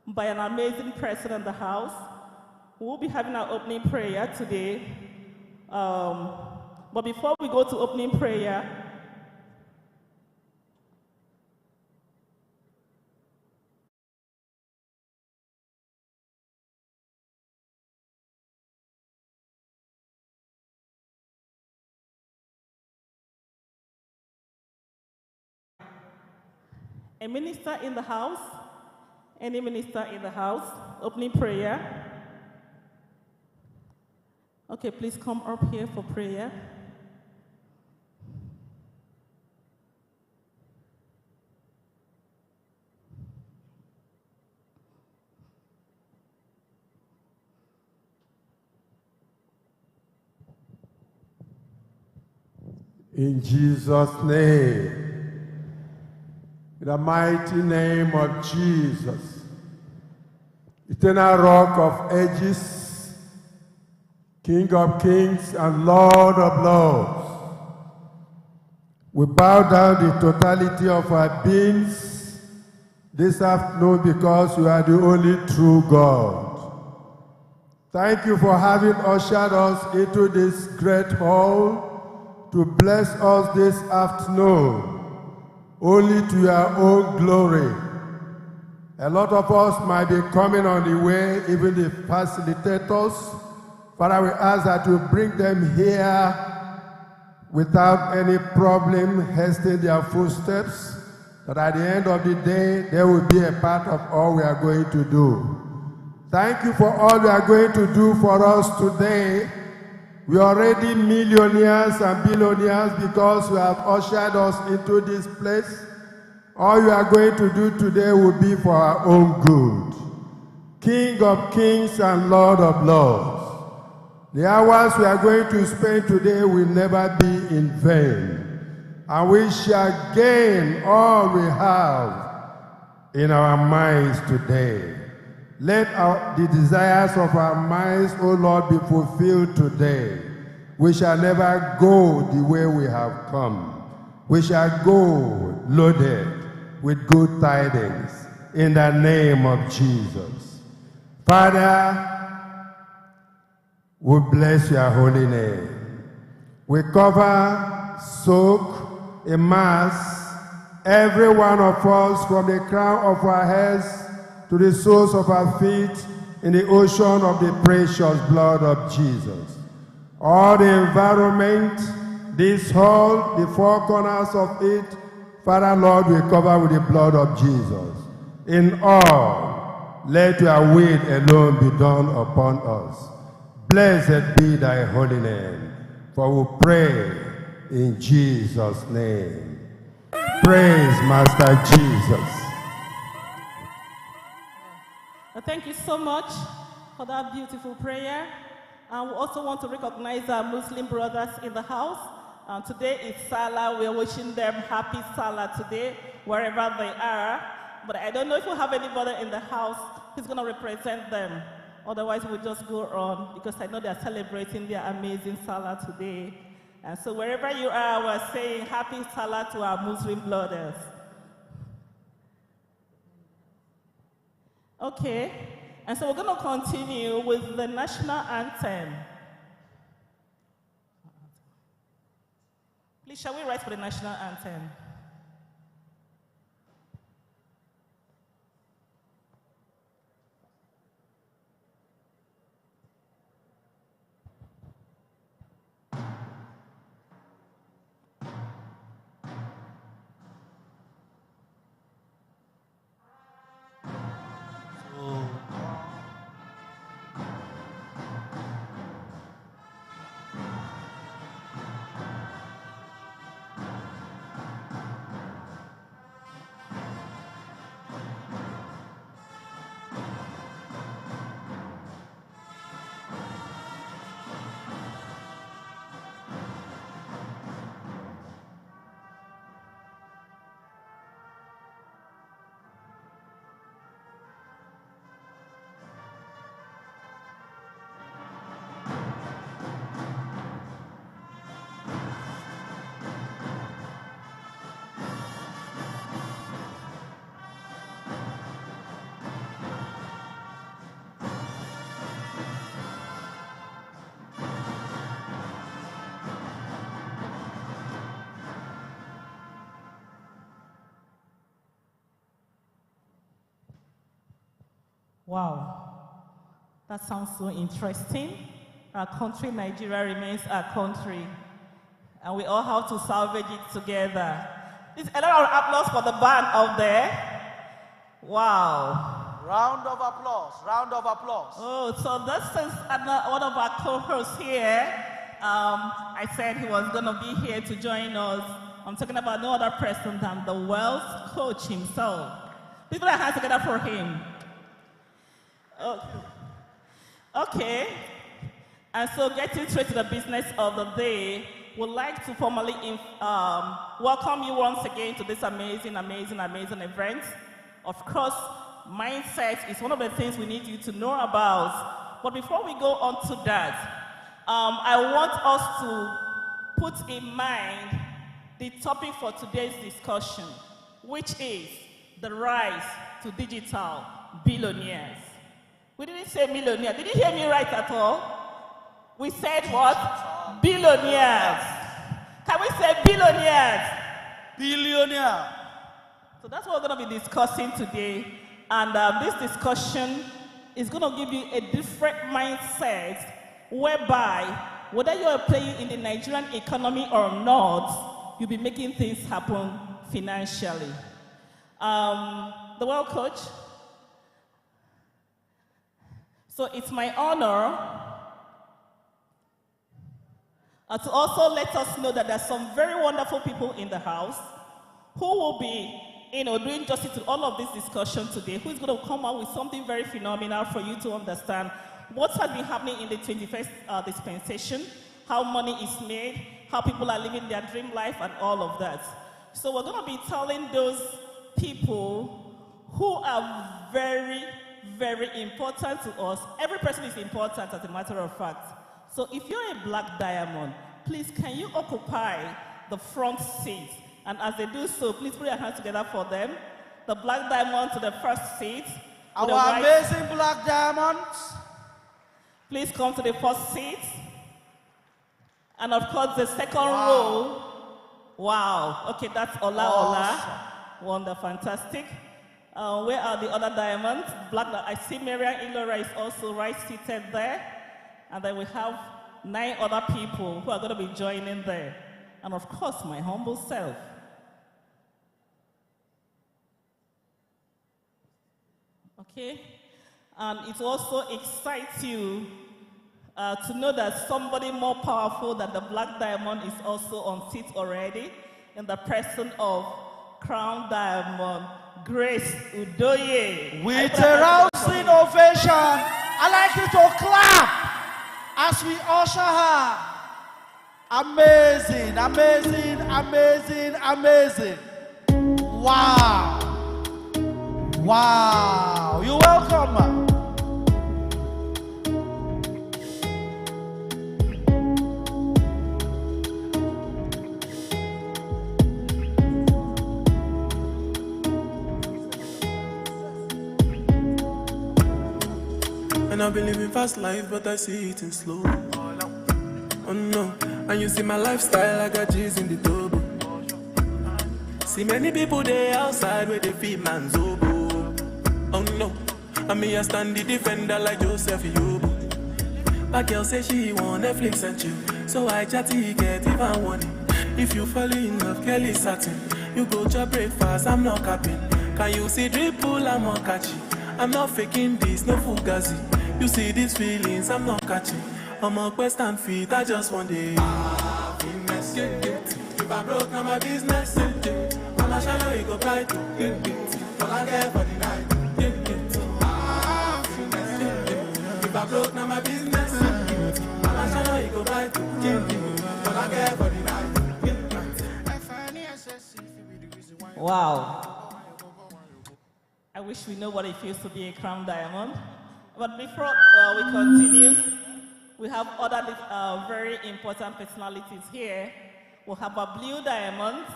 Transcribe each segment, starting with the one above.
by an amazing person in the house. We'll be having our opening prayer today. But before we go to opening prayer, a minister in the house, any minister in the house, opening prayer. Okay, please come up here for prayer. In Jesus' name. In the mighty name of Jesus, eternal rock of ages, King of kings and Lord of lords, we bow down the totality of our beings this afternoon because you are the only true God. Thank you for having ushered us into this great hall to bless us this afternoon. Only to your own glory. A lot of us might be coming on the way, even the facilitators. Father, we ask that you bring them here without any problem, hastening their footsteps, that at the end of the day, they will be a part of all we are going to do. Thank you for all you are going to do for us today. We are already millionaires and billionaires because you have ushered us into this place. All you are going to do today will be for our own good. King of kings and Lord of lords, the hours we are going to spend today will never be in vain. And we shall gain all we have in our minds today. Let the desires of our minds, O Lord, be fulfilled today. We shall never go the way we have come. We shall go loaded with good tidings in the name of Jesus. Father, we bless your holy name. We cover, soak, immerse every one of us from the crown of our heads to the soles of our feet in the ocean of the precious blood of Jesus. All the environment, this hall, the four corners of it, Father, Lord, we cover with the blood of Jesus. In all, let your will alone be done upon us. Blessed be thy holy name, for we pray in Jesus' name. Praise Master Jesus. Thank you so much for that beautiful prayer. And we also want to recognize our Muslim brothers in the house. Today is Salah. We are wishing them happy Salah today, wherever they are. But I don't know if we have anybody in the house who's going to represent them. Otherwise, we'll just go on, because I know they're celebrating their amazing Salah today. And so wherever you are, we're saying happy Salah to our Muslim brothers. Okay, and so we're going to continue with the national anthem. Please, shall we write for the national anthem? Wow, that sounds so interesting. Our country, Nigeria, remains our country, and we all have to salvage it together. There's a lot of applause for the band out there. Wow. Round of applause, round of applause. Oh, so this is one of our co-hosts here. I said he was going to be here to join us. I'm talking about no other person than the wealth coach himself. Please put our hands together for him. Okay. And so getting straight to the business of the day, would like to formally welcome you once again to this amazing event. Of course, mindset is one of the things we need you to know about. But before we go on to that, I want us to put in mind the topic for today's discussion, which is the rise to digital billionaires. We didn't say millionaire. Did you hear me right at all? We said what? Billionaires. Can we say billionaires? Billionaire. So that's what we're going to be discussing today. And this discussion is going to give you a different mindset whereby whether you're playing in the Nigerian economy or not, you'll be making things happen financially. The World Coach. So it's my honor to also let us know that there's some very wonderful people in the house who will be, doing justice to all of this discussion today, who is going to come out with something very phenomenal for you to understand what has been happening in the 21st dispensation, how money is made, how people are living their dream life, and all of that. So we're going to be telling those people who are very, very important to us. Every person is important, as a matter of fact. So if you're a black diamond, please can you occupy the front seat? And as they do so, please put your hands together for them. The black diamond to the first seat. Our amazing black diamonds. Please come to the first seat. And of course, the second row. Wow. Okay, that's Ola Ola. Wonderful, fantastic. Where are the other diamonds? Black. I see Marian Ilora is also right seated there. And then we have 9 other people who are going to be joining there. And of course, my humble self. Okay? And it also excites you to know that somebody more powerful than the black diamond is also on seat already, in the person of Crown Diamond, Grace Udoye. With a rousing ovation, I'd like you to clap as we usher her. Amazing, amazing, amazing, amazing. Wow. Wow. You're welcome, man. And I've been living fast life, but I see it in slow. Oh no, and you see my lifestyle, I got G's in the double. See many people there outside where they feed man's oboe. Oh no, and me I stand the defender like Joseph Yobo. My girl say she want Netflix and chill, so I chatty get even one. If you fall in love, Kelly satin, you go to breakfast, I'm not capping. Can you see dripple, I'm not catching. I'm not faking this, no fugazi. You see these feelings, I'm not catching. I'm on quest and feet, I just want the happiness. If I broke, now my business. All I shall know, you go bright. All I get for the night. If I broke, now my business. All I shall know, you go bright. All I get for the night. Wow. I wish we know what it feels to be a crown diamond. But before we continue, we have other very important personalities here. We have our blue diamonds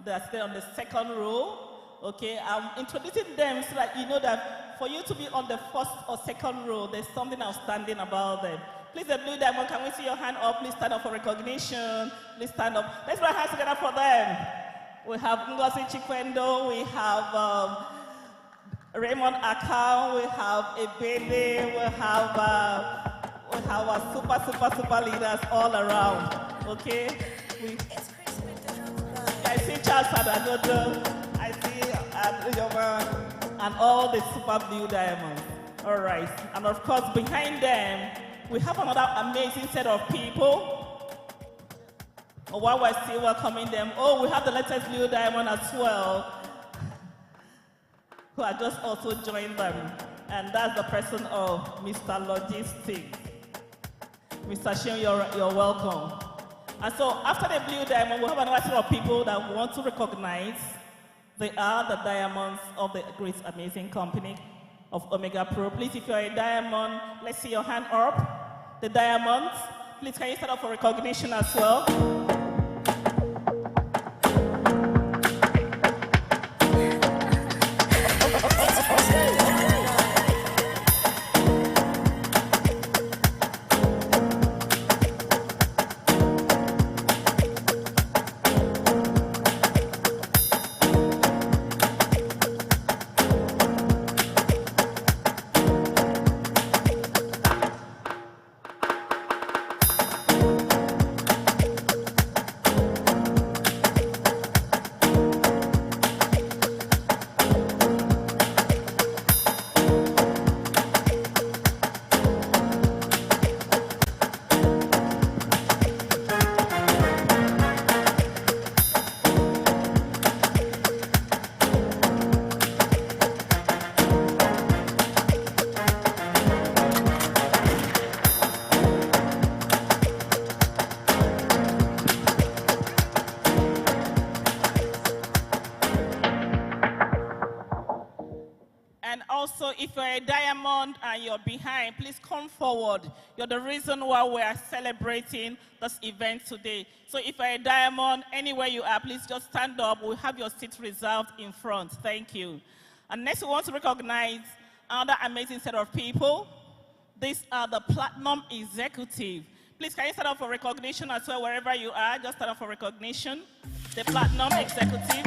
that stay on the second row. Okay, I'm introducing them so that you know that for you to be on the first or second row, there's something outstanding about them. Please, the blue diamond, can we see your hand up? Please stand up for recognition. Please stand up. Let's put our hands together for them. We have Ngozi Chikwendo. We have Raymond Akau, we have Ebele, we have our super leaders all around. Okay? I see Charles Adagodo, I see Yoman, and all the super blue diamonds. All right. And of course, behind them, we have another amazing set of people. While we're still welcoming them, we have the latest blue diamond as well, who have just also joined them. And that's the person of Mr. Logistics. Mr. Shion, you're welcome. And so after the blue diamond, we have another set of people that we want to recognize. They are the diamonds of the great amazing company of Omega Pro. Please, if you're a diamond, let's see your hand up. The diamonds, please can you stand up for recognition as well? Also, if you're a diamond and you're behind, please come forward. You're the reason why we are celebrating this event today. So if you're a diamond, anywhere you are, please just stand up. We'll have your seat reserved in front. Thank you. And next, we want to recognize another amazing set of people. These are the Platinum Executive. Please, can you stand up for recognition as well, wherever you are? Just stand up for recognition. The Platinum Executive.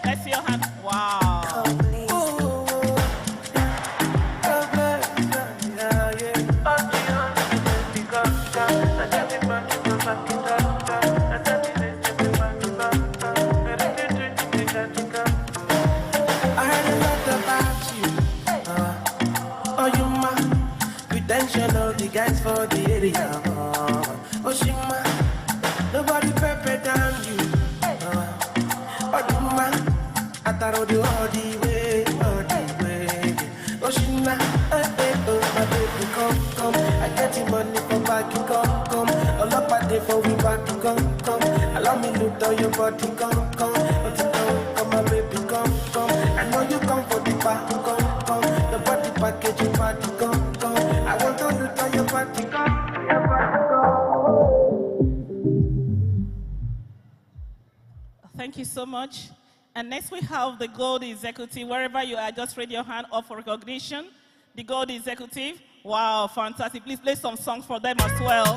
Let's see your hand. Wow. Of the guys for the area. Oshima, nobody perfect than you. Oduma, Ataro do all the way. Oshima, my baby, come. I get the money for back, come. All up my day for we back, come. Allow me to tell your body, come. Come, my baby, come. I know you come for the back, come. The body package, you party, come. I want to look at your body, come. Thank you so much. And next we have the Gold Executive. Wherever you are, just raise your hand up for recognition. The Gold Executive. Wow, fantastic. Please play some songs for them as well.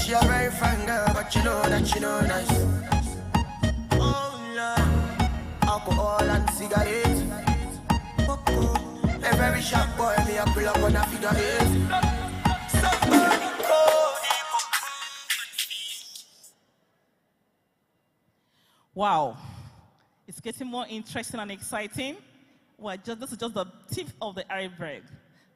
She a very fine girl, but you know that she know nice. Oh Lord, alcohol and cigarettes. A very sharp boy, me a pull up on a figure eight. Wow, it's getting more interesting and exciting. Well, this is just the tip of the iceberg,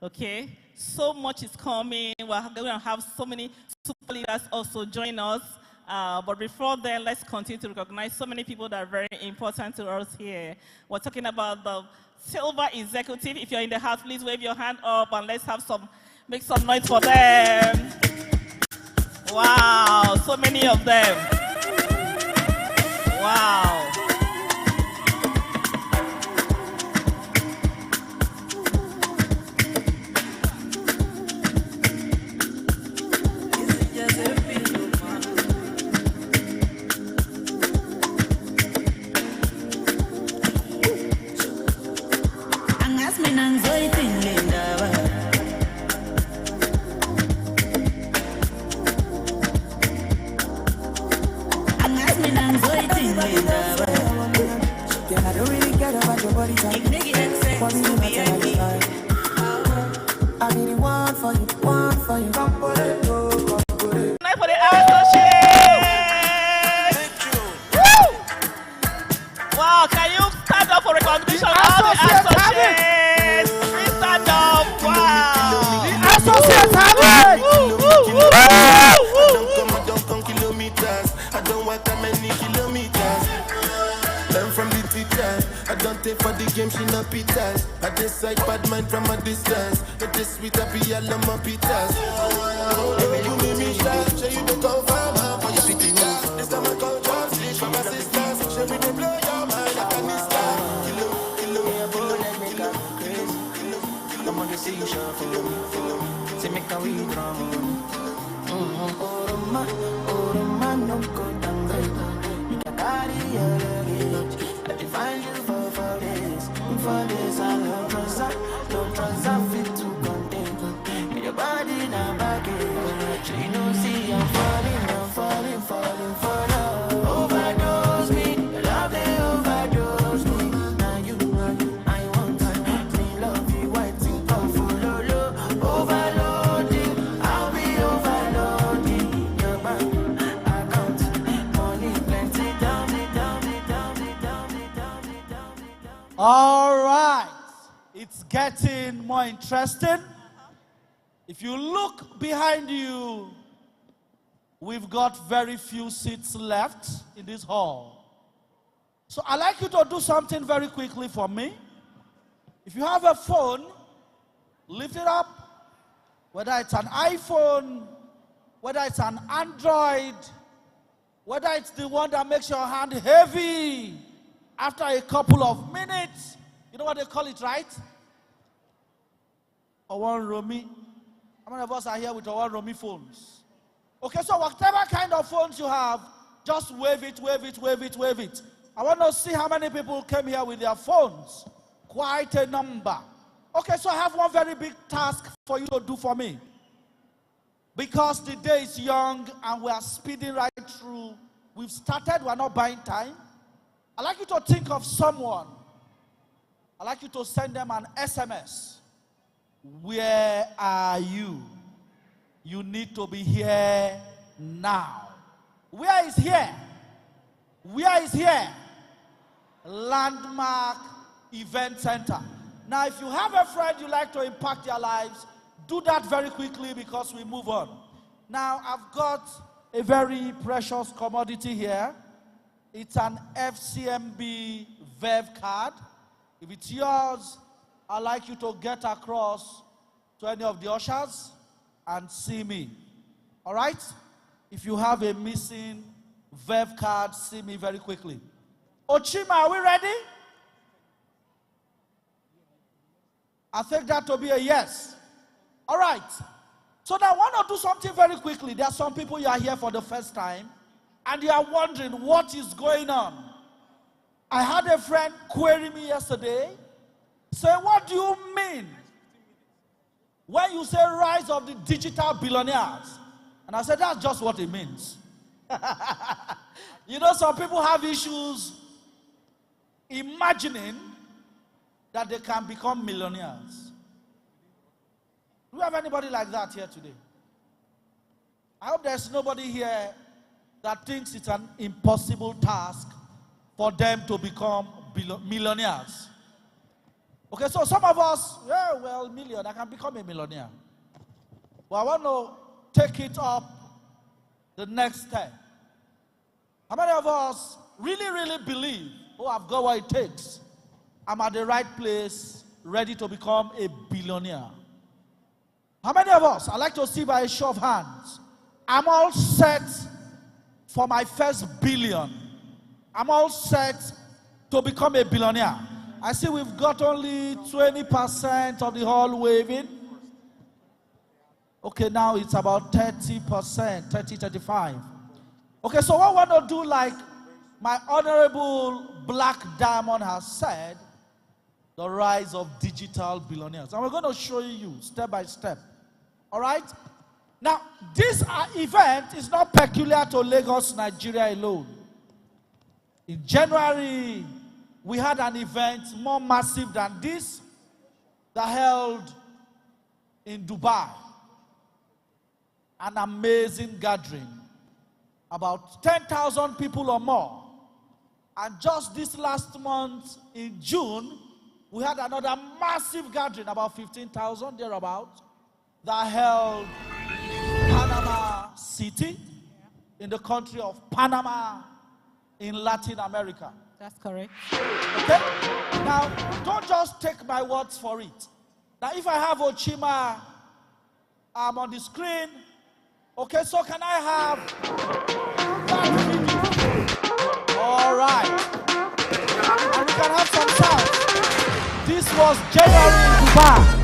okay? So much is coming. We're going to have so many super leaders also join us. But before then, let's continue to recognize so many people that are very important to us here. We're talking about the Silver Executive. If you're in the house, please wave your hand up and let's make some noise for them. Wow, so many of them. Wow. All right, it's getting more interesting. If you look behind you, we've got very few seats left in this hall. So I'd like you to do something very quickly for me. If you have a phone, lift it up, whether it's an iPhone, whether it's an Android, whether it's the one that makes your hand heavy. After a couple of minutes, you know what they call it, right? One Romi. How many of us are here with our Romi phones? Okay, so whatever kind of phones you have, just wave it, wave it, wave it, wave it. I want to see how many people came here with their phones. Quite a number. Okay, so I have one very big task for you to do for me. Because the day is young and we are speeding right through. We've started, we're not buying time. I'd like you to think of someone. I'd like you to send them an SMS. Where are you? You need to be here now. Where is here? Where is here? Landmark Event Center. Now, if you have a friend you like to impact their lives, do that very quickly because we move on. Now, I've got a very precious commodity here. It's an FCMB VEV card. If it's yours, I'd like you to get across to any of the ushers and see me. All right? If you have a missing VEV card, see me very quickly. Ochima, are we ready? I think that will be a yes. All right. So now I want to do something very quickly. There are some people you are here for the first time, and you are wondering what is going on. I had a friend query me yesterday, say, what do you mean when you say rise of the digital billionaires? And I said, that's just what it means. You know, some people have issues imagining that they can become millionaires. Do we have anybody like that here today? I hope there's nobody here that thinks it's an impossible task for them to become millionaires. Okay, so some of us, yeah, well, million, I can become a millionaire. But I want to take it up the next step. How many of us really believe, oh, I've got what it takes. I'm at the right place, ready to become a billionaire? How many of us, I'd like to see by a show of hands, I'm all set for my first billion. I'm all set to become a billionaire. I see we've got only 20% of the hall waving. Okay, now it's about 30%, 30, 35. Okay, so what I want to do, like my honorable Black Diamond has said, the rise of digital billionaires. And we're going to show you step by step. All right? Now, this event is not peculiar to Lagos, Nigeria alone. In January, we had an event more massive than this that held in Dubai. An amazing gathering. About 10,000 people or more. And just this last month, in June, we had another massive gathering, about 15,000 thereabout, that held in Panama City, in the country of Panama, in Latin America. That's correct. Okay? Now, don't just take my words for it. Now, if I have Ochima on the screen, okay, so can I have that video? All right. And we can have some sound. This was January in Dubai.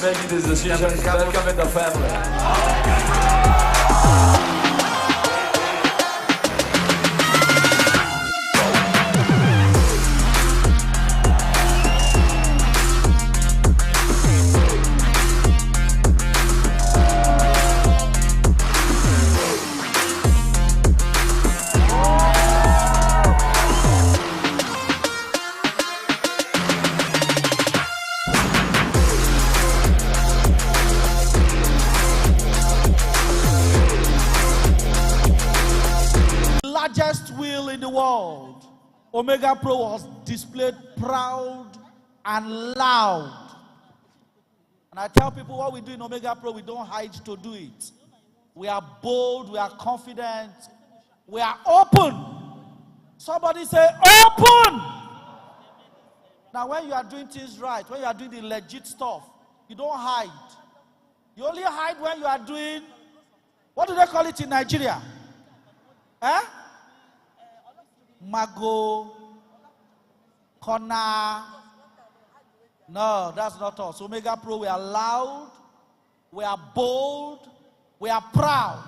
Make this decision. Welcome in the family. Largest wheel in the world, Omega Pro was displayed proud and loud. And I tell people what we do in Omega Pro, we don't hide to do it. We are bold, we are confident, we are open. Somebody say, open! Now when you are doing things right, when you are doing the legit stuff, you don't hide. You only hide when you are doing, what do they call it in Nigeria? Eh? Mago, corner. No, that's not us. Omega Pro, we are loud, we are bold, we are proud.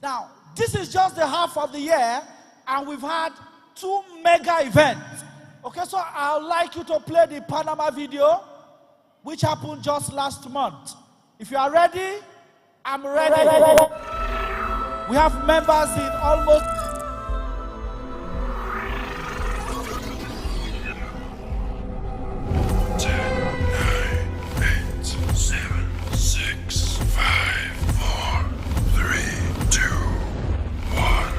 Now, this is just the half of the year, and we've had 2 mega events. Okay, so I would like you to play the Panama video, which happened just last month. If you are ready, I'm ready. We have members in almost 10, 9, 8, 7, 6, 5, 4, 3, 2, 1.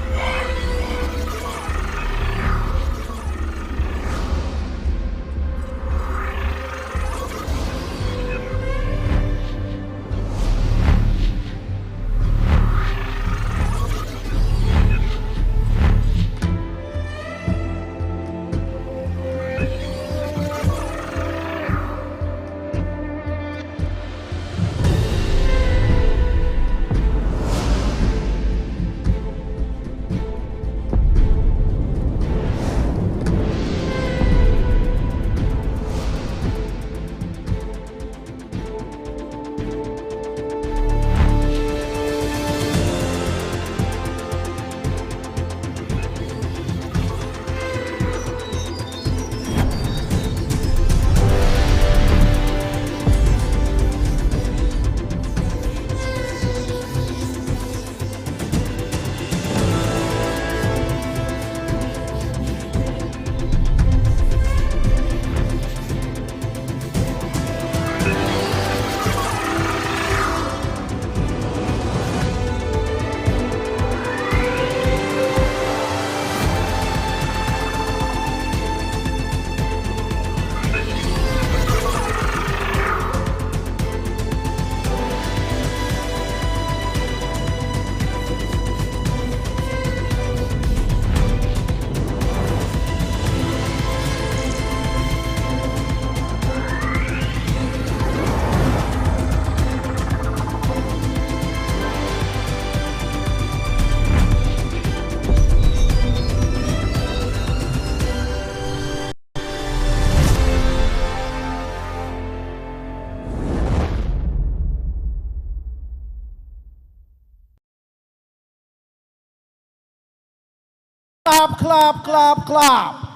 Clap, clap, clap, clap.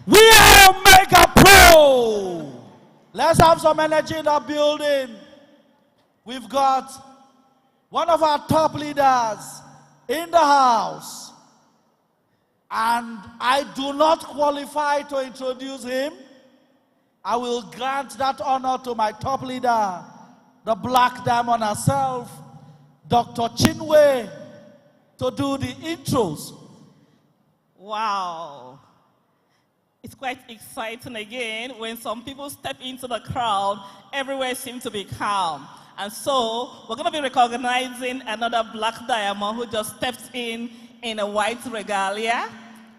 We are Omega Pro. Let's have some energy in the building. We've got one of our top leaders in the house. And I do not qualify to introduce him. I will grant that honor to my top leader, the Black Diamond herself, Dr. Chinwe, to do the intros. Wow. It's quite exciting again when some people step into the crowd, everywhere seems to be calm. And so we're going to be recognizing another Black Diamond who just stepped in a white regalia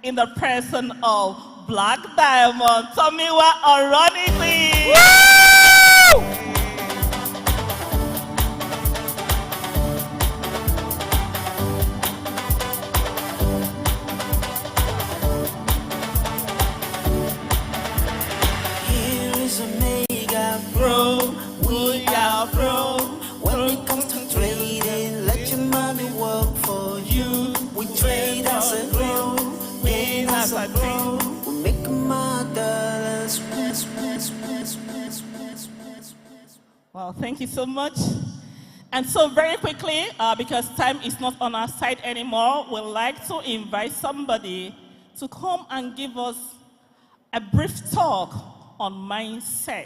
in the person of Black Diamond, Tomiwa Oronili. Woo! Bro, we are bro. When it comes to trading, let your money work for you. We trade as a grow, win as a grow. We make more dollars. Well, thank you so much. And so very quickly, because time is not on our side anymore, we'd like to invite somebody to come and give us a brief talk on mindset.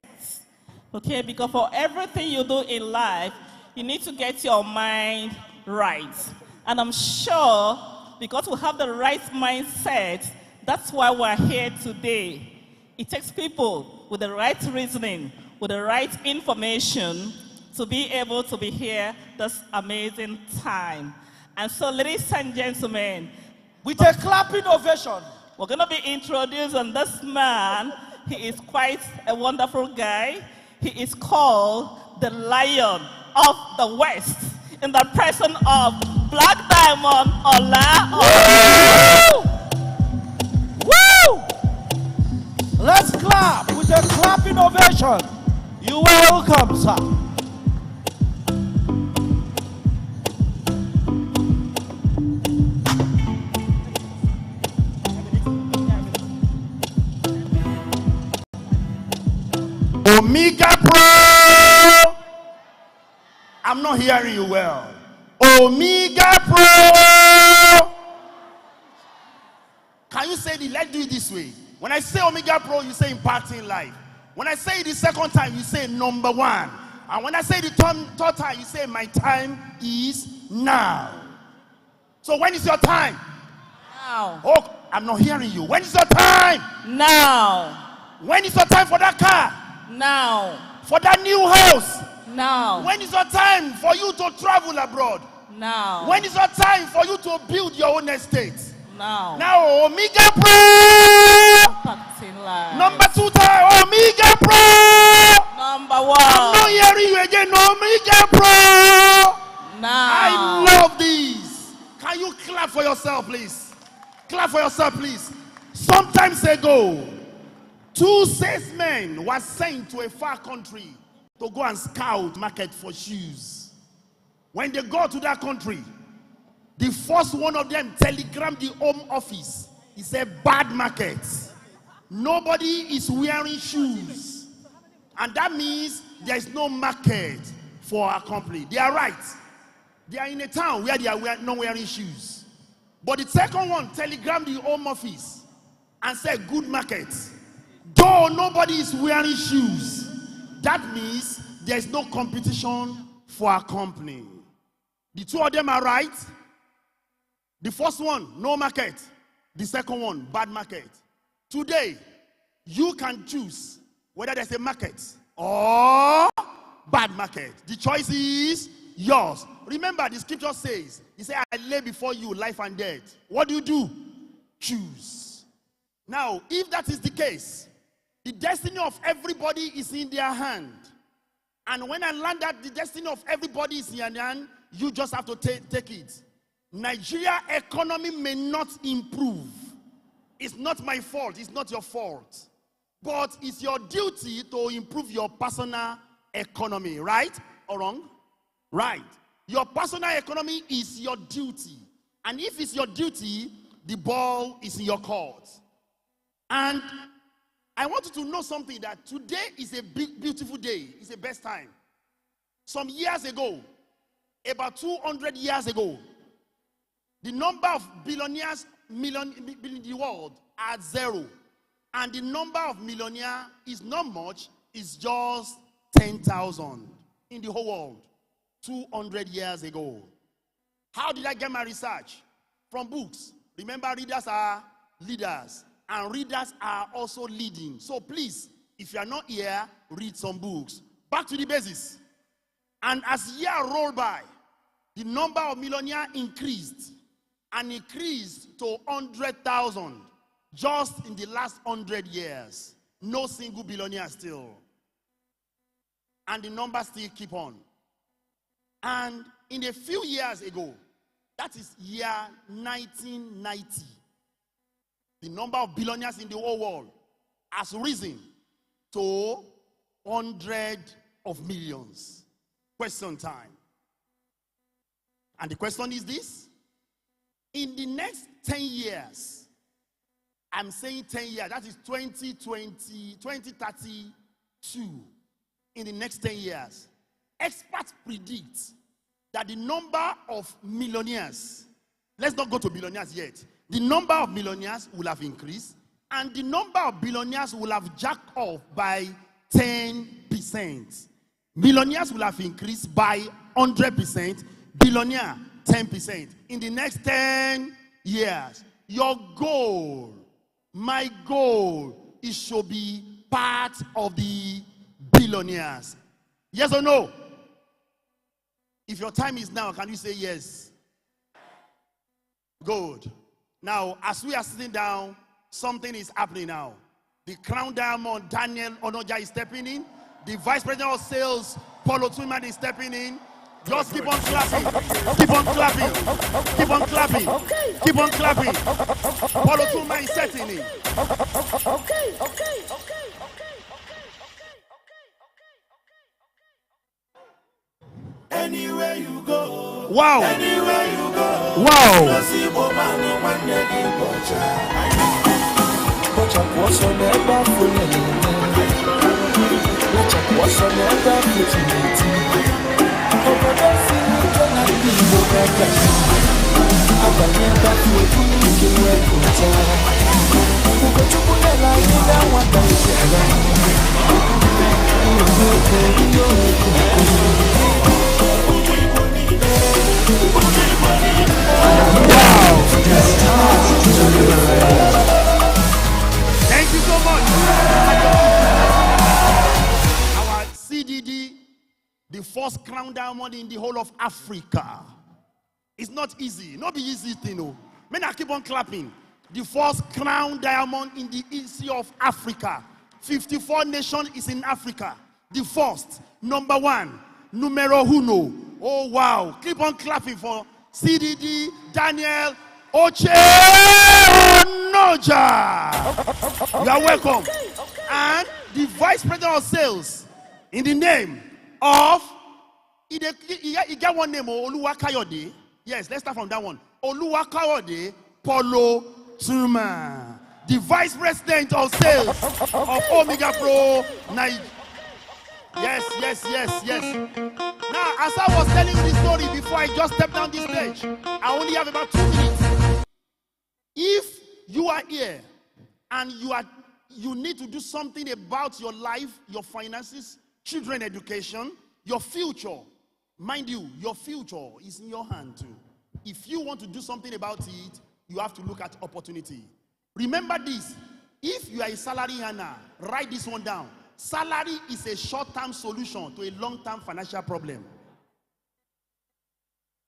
Okay, because for everything you do in life, you need to get your mind right. And I'm sure because we have the right mindset, that's why we're here today. It takes people with the right reasoning, with the right information to be able to be here this amazing time. And so, ladies and gentlemen, with a clapping ovation, we're going to be introducing this man. He is quite a wonderful guy. He is called the Lion of the West in the person of Black Diamond Ola. Woo! Let's clap with a clapping ovation. You are welcome, sir. Omega Pro. I'm not hearing you well. Omega Pro. Can you say it? Let's do it this way. When I say Omega Pro, you say impacting life. When I say it the second time, you say number one. And when I say the third time, you say my time is now. So when is your time? Now. Oh, I'm not hearing you. When is your time? Now. When is your time for that car? Now. For that new house? Now. When is your time for you to travel abroad? Now. When is your time for you to build your own estate? Now. Now, Omega Pro. Impacting life. Number 2 time, Omega Pro. Number 1. I'm not hearing you again, Omega Pro. Now. I love these. Can you clap for yourself, please? Clap for yourself, please. Sometimes ago, 2 salesmen were sent to a far country to go and scout market for shoes. When they got to that country, the first one of them telegrammed the home office. He said, bad market. Nobody is wearing shoes. And that means there is no market for our company. They are right. They are in a town where they are not wearing shoes. But the second one telegrammed the home office and said, good market. Though nobody is wearing shoes, that means there is no competition for our company. The 2 of them are right. The first one, no market. The second one, bad market. Today, you can choose whether there's a market or bad market. The choice is yours. Remember, the scripture says, he said, I lay before you life and death. What do? Choose. Now, if that is the case, the destiny of everybody is in their hand. And when I learned that the destiny of everybody is in your hand, you just have to take it. Nigeria economy may not improve. It's not my fault. It's not your fault. But it's your duty to improve your personal economy. Right or wrong? Right. Your personal economy is your duty. And if it's your duty, the ball is in your court. And I want you to know something, that today is a big, beautiful day. It's the best time. Some years ago, about 200 years ago, the number of billionaires in the world are 0. And the number of millionaires is not much, it's just 10,000 in the whole world 200 years ago. How did I get my research? From books. Remember, readers are leaders, and readers are also leading. So please, if you are not here, read some books. Back to the basis. And as years rolled by, the number of millionaires increased and increased to 100,000 just in the last 100 years. No single billionaire still. And the numbers still keep on. And in a few years ago, that is year 1990, the number of billionaires in the whole world has risen to 100 of millions. Question time. And the question is this: in the next 10 years, I'm saying 10 years, that is 2032, in the next 10 years, experts predict that the number of millionaires, let's not go to billionaires yet, the number of millionaires will have increased, and the number of billionaires will have jacked off by 10%. Millionaires will have increased by 100%, billionaire 10%. In the next 10 years, your goal, my goal, is to be part of the billionaires. Yes or no? If your time is now, can you say yes? Good. Now, as we are sitting down, something is happening now. The Crown Diamond, Daniel Onoja, is stepping in. The Vice President of Sales, Paulo Twiman, is stepping in. Just keep on clapping. Keep on clapping. Keep on clapping. Keep on clapping. Paulo Twiman is setting in. Anywhere you go, Wow. anywhere you go, Wow. Thank you so much. Our CDD, the first Crown Diamond in the whole of Africa. It's not easy. Not be easy thing, no. Men, I keep on clapping. The first Crown Diamond in the East of Africa. 54 nations is in Africa. The first, number 1, numero uno. Oh wow! Keep on clapping for CDD Daniel Oche Noja. You are welcome. And the Vice President of Sales, in the name of, he got one name, Oluwakayode. Yes, let's start from that one. Oluwakayode Paulo Twiman, the Vice President of Sales of Omega Pro Nigeria. Yes. Now, as I was telling you this story before I just stepped down this stage, I only have about 2 minutes. If you are here and you need to do something about your life, your finances, children education, your future, mind you, your future is in your hand too. If you want to do something about it, you have to look at opportunity. Remember this: if you are a salary earner, write this one down. Salary is a short-term solution to a long-term financial problem.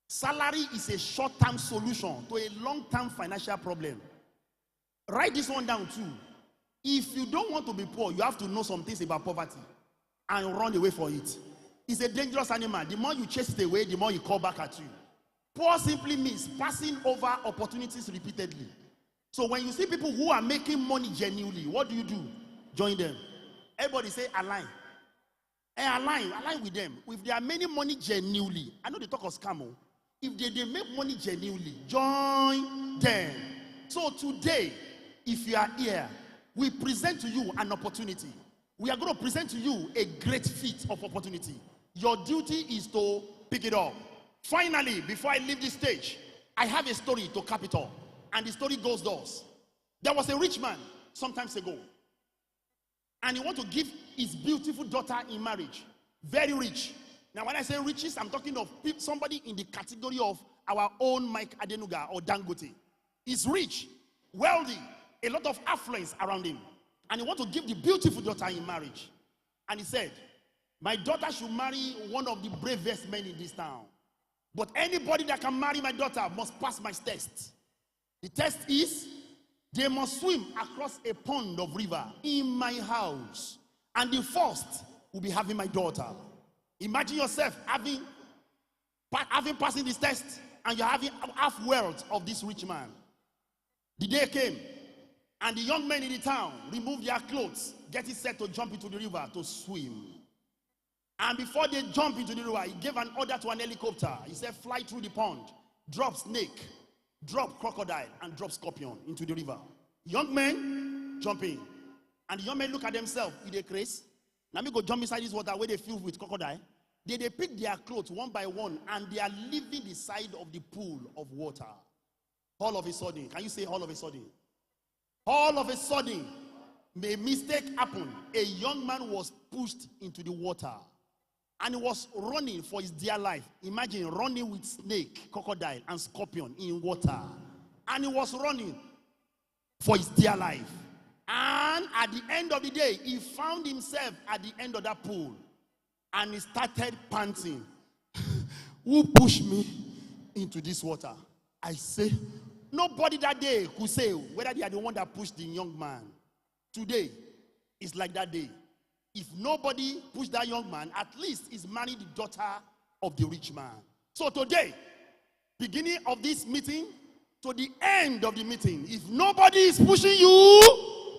Salary is a short-term solution to a long-term financial problem. Write this one down too. If you don't want to be poor, you have to know some things about poverty and run away from it. It's a dangerous animal. The more you chase it away, the more you call back at you. Poor simply means passing over opportunities repeatedly. So when you see people who are making money genuinely, what do? Join them. Everybody say align. Align with them. If they are making money genuinely, I know they talk of scam. If they make money genuinely, join them. So today, if you are here, we present to you an opportunity. We are going to present to you a great feat of opportunity. Your duty is to pick it up. Finally, before I leave this stage, I have a story to cap it all. And the story goes thus. There was a rich man some times ago. And he wanted to give his beautiful daughter in marriage. Very rich. Now, when I say riches, I'm talking of somebody in the category of our own Mike Adenuga or Dangote. He's rich, wealthy, a lot of affluence around him. And he wanted to give the beautiful daughter in marriage. And he said, my daughter should marry one of the bravest men in this town. But anybody that can marry my daughter must pass my test. The test is, they must swim across a pond of river in my house. And the first will be having my daughter. Imagine yourself having passing this test, and you're having half wealth of this rich man. The day came, and the young men in the town removed their clothes, getting set to jump into the river to swim. And before they jump into the river, he gave an order to an helicopter. He said, fly through the pond, drop snake, drop crocodile, and drop scorpion into the river. Young men jump in. And the young men look at themselves. If they craze, let me go jump inside this water where they fill with crocodile. They pick their clothes one by one, and they are leaving the side of the pool of water. All of a sudden, can you say all of a sudden? All of a sudden, a mistake happened. A young man was pushed into the water. And he was running for his dear life. Imagine running with snake, crocodile, and scorpion in water. And he was running for his dear life. And at the end of the day, he found himself at the end of that pool. And he started panting. Who pushed me into this water? I say, nobody that day could say whether they are the one that pushed the young man. Today, it's like that day. If nobody pushed that young man, at least he's married the daughter of the rich man. So today, beginning of this meeting to the end of the meeting, if nobody is pushing you,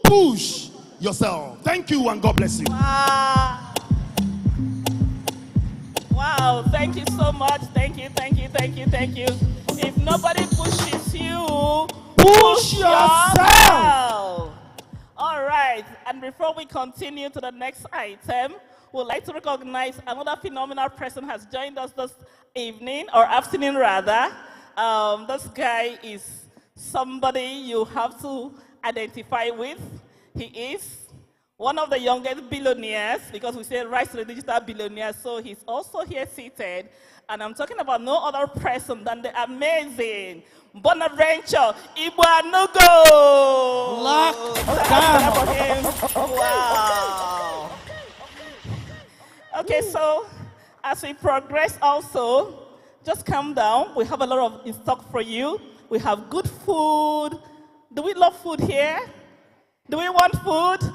push yourself. Thank you and God bless you. Wow. Wow, thank you so much. Thank you, thank you, thank you, thank you. If nobody pushes you, push yourself. All right, and before we continue to the next item, we'd like to recognize another phenomenal person has joined us this evening, or afternoon rather. This guy is somebody you have to identify with. He is one of the youngest billionaires, because we say rise to the digital billionaire, so he's also here seated. And I'm talking about no other person than the amazing Bonaventure Ibuanugo. Wow. Okay, so as we progress also, just calm down. We have a lot of in stock for you. We have good food. Do we love food here? Do we want food?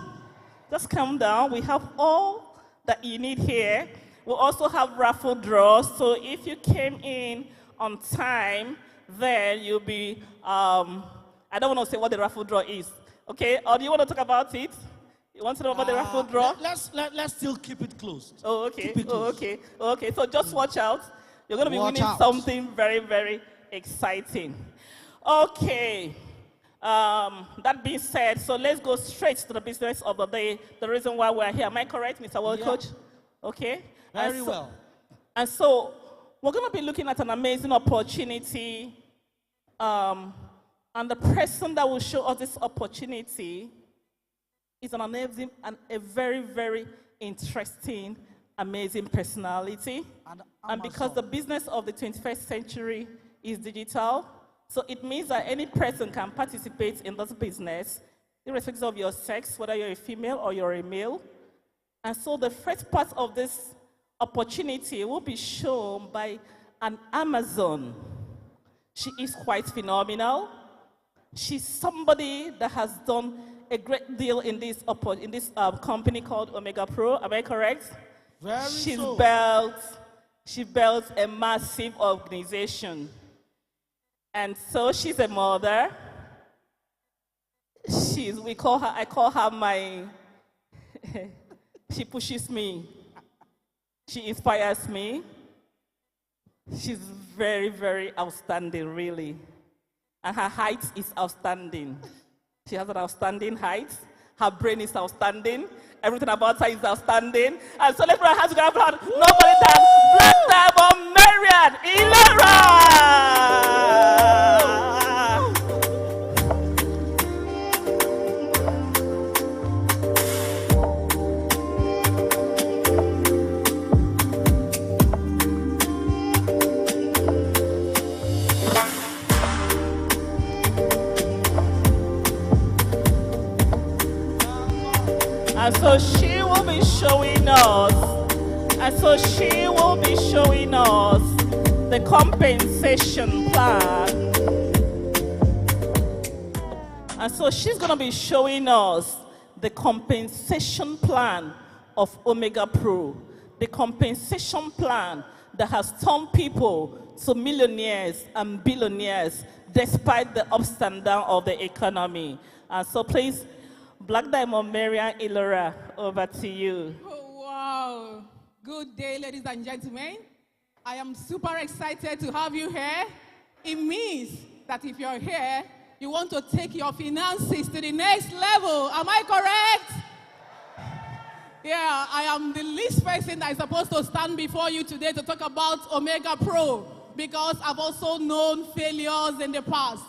Just calm down. We have all that you need here. We also have raffle draws. So if you came in on time, then you'll be, I don't want to say what the raffle draw is. Okay, or do you want to talk about it? You want to know about the raffle draw? Let's still keep it closed. Oh, okay. Keep it closed. Okay. So just watch out. You're going to be winning something very, very exciting. Okay. That being said, so let's go straight to the business of the day. The reason why we're here. Am I correct, Mr. World Coach? Okay. Very well. And so we're going to be looking at an amazing opportunity. And the person that will show us this opportunity is an amazing and a very, very interesting, amazing personality. And because the business of the 21st century is digital, so it means that any person can participate in this business, irrespective of your sex, whether you're a female or you're a male. And so the first part of this opportunity will be shown by an Amazon. She is quite phenomenal. She's somebody that has done a great deal in this company called Omega Pro. Am I correct? She built a massive organization. And so she's a mother. I call her my, she pushes me. She inspires me. She's very, very outstanding, really. And her height is outstanding. She has an outstanding height. Her brain is outstanding. Everything about her is outstanding. And so let's put our hands together for nobody than Black Diamond Marian Ilora. And so she will be showing us, the compensation plan. And so she's going to be showing us the compensation plan of Omega Pro, the compensation plan that has turned people to millionaires and billionaires despite the ups and downs of the economy. And so please, Black Diamond Marian Ilora, over to you. Oh, wow. Good day, ladies and gentlemen. I am super excited to have you here. It means that if you're here, you want to take your finances to the next level. Am I correct? Yeah, I am the least person that is supposed to stand before you today to talk about Omega Pro because I've also known failures in the past.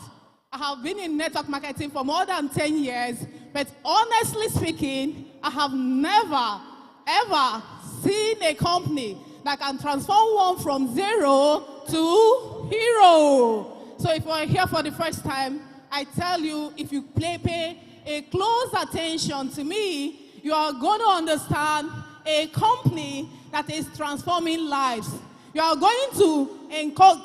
I have been in network marketing for more than 10 years, but honestly speaking, I have never, ever seen a company that can transform one from zero to hero. So if you're here for the first time, I tell you, if you pay a close attention to me, you are going to understand a company that is transforming lives. You are going to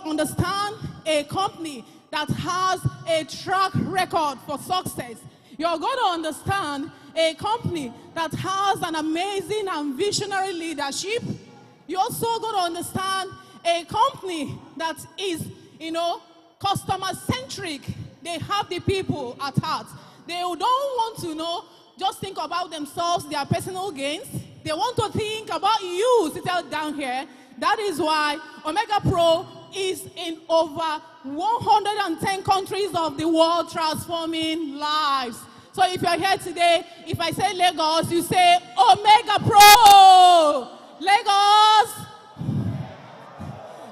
understand a company that has a track record for success. You're going to understand a company that has an amazing and visionary leadership. You're also going to understand a company that is, customer-centric. They have the people at heart. They don't want to just think about themselves, their personal gains. They want to think about you, seated down here. That is why Omega Pro is in over 110 countries of the world transforming lives. So if you're here today, if I say Lagos, you say Omega Pro. Lagos.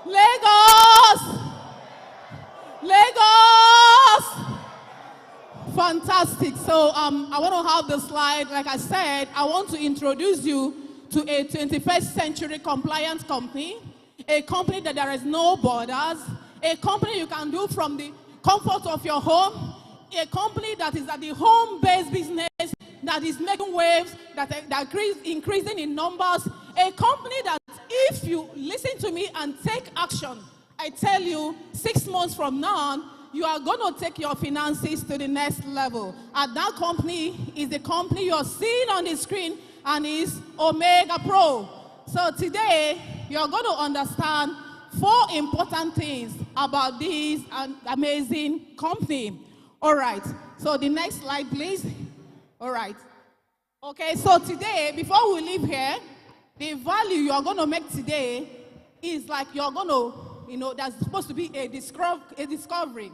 Lagos. Lagos. Fantastic. So I want to have the slide. Like I said, I want to introduce you to a 21st century compliant company, a company that there is no borders, a company you can do from the comfort of your home, a company that is at the home-based business that is making waves, that increasing in numbers, a company that if you listen to me and take action, I tell you 6 months from now, you are going to take your finances to the next level. And that company is the company you're seeing on the screen, and is Omega Pro. So today, you're going to understand 4 important things about this amazing company. All right, so the next slide, please. All right. Okay, so today, before we leave here, the value you're going to make today is like you're going to, there's supposed to be a discovery.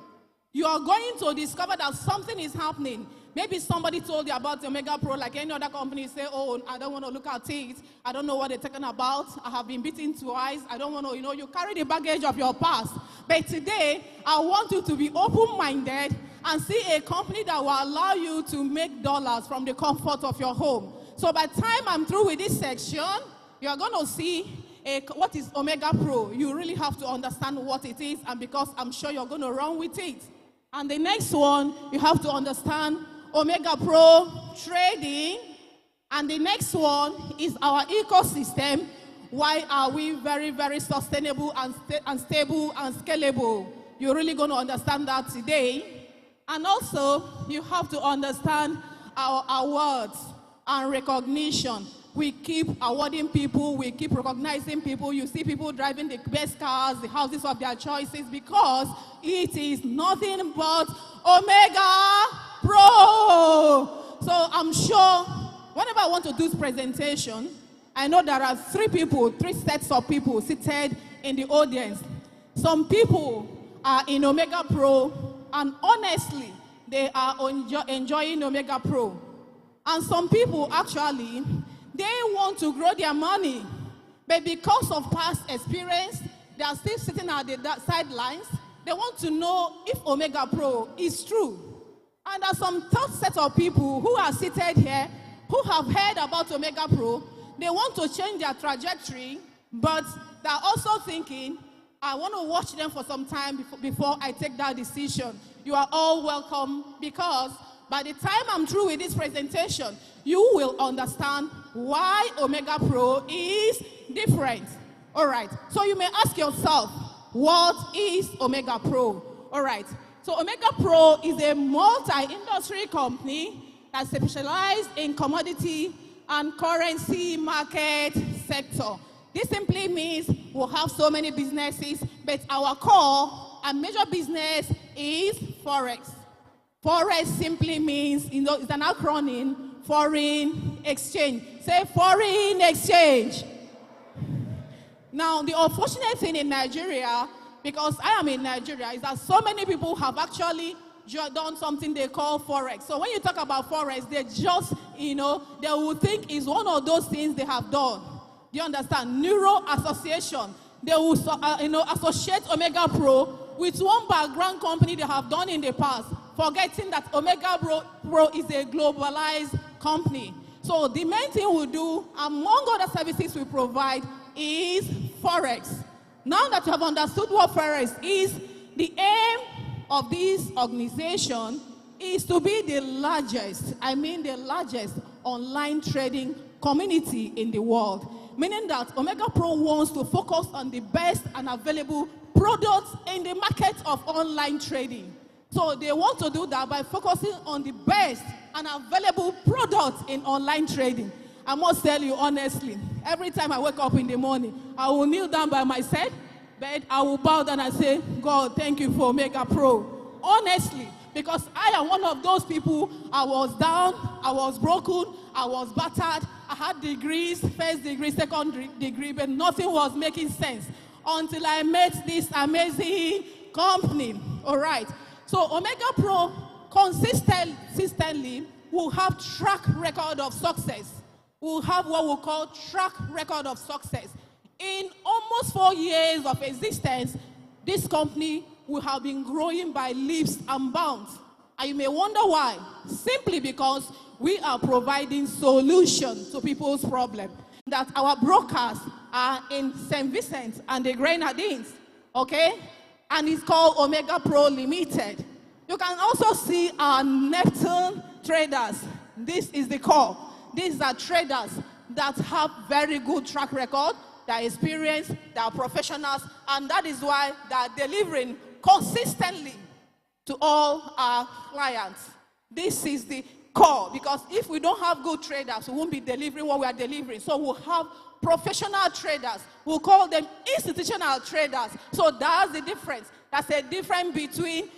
You are going to discover that something is happening. Maybe somebody told you about Omega Pro, like any other company, say, oh, I don't want to look at it. I don't know what they're talking about. I have been beaten twice. I don't want to, you carry the baggage of your past. But today, I want you to be open-minded and see a company that will allow you to make dollars from the comfort of your home. So by the time I'm through with this section, you're going to see what is Omega Pro. You really have to understand what it is, and because I'm sure you're going to run with it. And the next one, you have to understand Omega Pro trading. And the next one is our ecosystem. Why are we very, very sustainable and stable and scalable? You're really going to understand that today. And also, you have to understand our awards and recognition. We keep awarding people, we keep recognizing people. You see people driving the best cars, the houses of their choices, because it is nothing but Omega Pro. So I'm sure whenever I want to do this presentation, I know there are 3 sets of people seated in the audience. Some people are in Omega Pro and honestly, they are enjoying Omega Pro. And some people actually, they want to grow their money, but because of past experience, they are still sitting at the sidelines. They want to know if Omega Pro is true. And there are some third set of people who are seated here who have heard about Omega Pro. They want to change their trajectory, but they're also thinking, I want to watch them for some time before I take that decision. You are all welcome, because by the time I'm through with this presentation, you will understand why Omega Pro is different. All right, so you may ask yourself, what is Omega Pro? All right, so Omega Pro is a multi-industry company that specializes in commodity and currency market sector. This simply means we'll have so many businesses, but our core and major business is Forex. Forex simply means, it's an acronym, foreign exchange. Say foreign exchange. Now, the unfortunate thing in Nigeria, because I am in Nigeria, is that so many people have actually done something they call Forex. So when you talk about Forex, they just, they will think it's one of those things they have done. Do you understand? Neuro Association, they will associate Omega Pro with one background company they have done in the past, forgetting that Omega Pro is a globalized company. So the main thing we do, among other services we provide, is Forex. Now that you have understood what Forex is, the aim of this organization is to be the largest, the largest online trading community in the world. Meaning that Omega Pro wants to focus on the best and available products in the market of online trading. So they want to do that by focusing on the best and available products in online trading. I must tell you honestly, every time I wake up in the morning, I will kneel down by my bed, I will bow down and say, God, thank you for Omega Pro. Honestly, because I am one of those people, I was down, I was broken, I was battered, I had degrees, first degree, second degree, but nothing was making sense until I met this amazing company. All right. So Omega Pro consistently will have track record of success. We'll have what we call track record of success. In almost 4 years of existence, this company will have been growing by leaps and bounds. And you may wonder why. Simply because we are providing solutions to people's problems. That our brokers are in St. Vincent and the Grenadines, okay? And it's called Omega Pro Limited. You can also see our Neptune traders. This is the core. These are traders that have very good track record, they are experienced, they are professionals, and that is why they are delivering consistently to all our clients. This is the core, because if we don't have good traders, we won't be delivering what we are delivering. So we'll have professional traders. We'll call them institutional traders. So that's the difference. That's a difference between,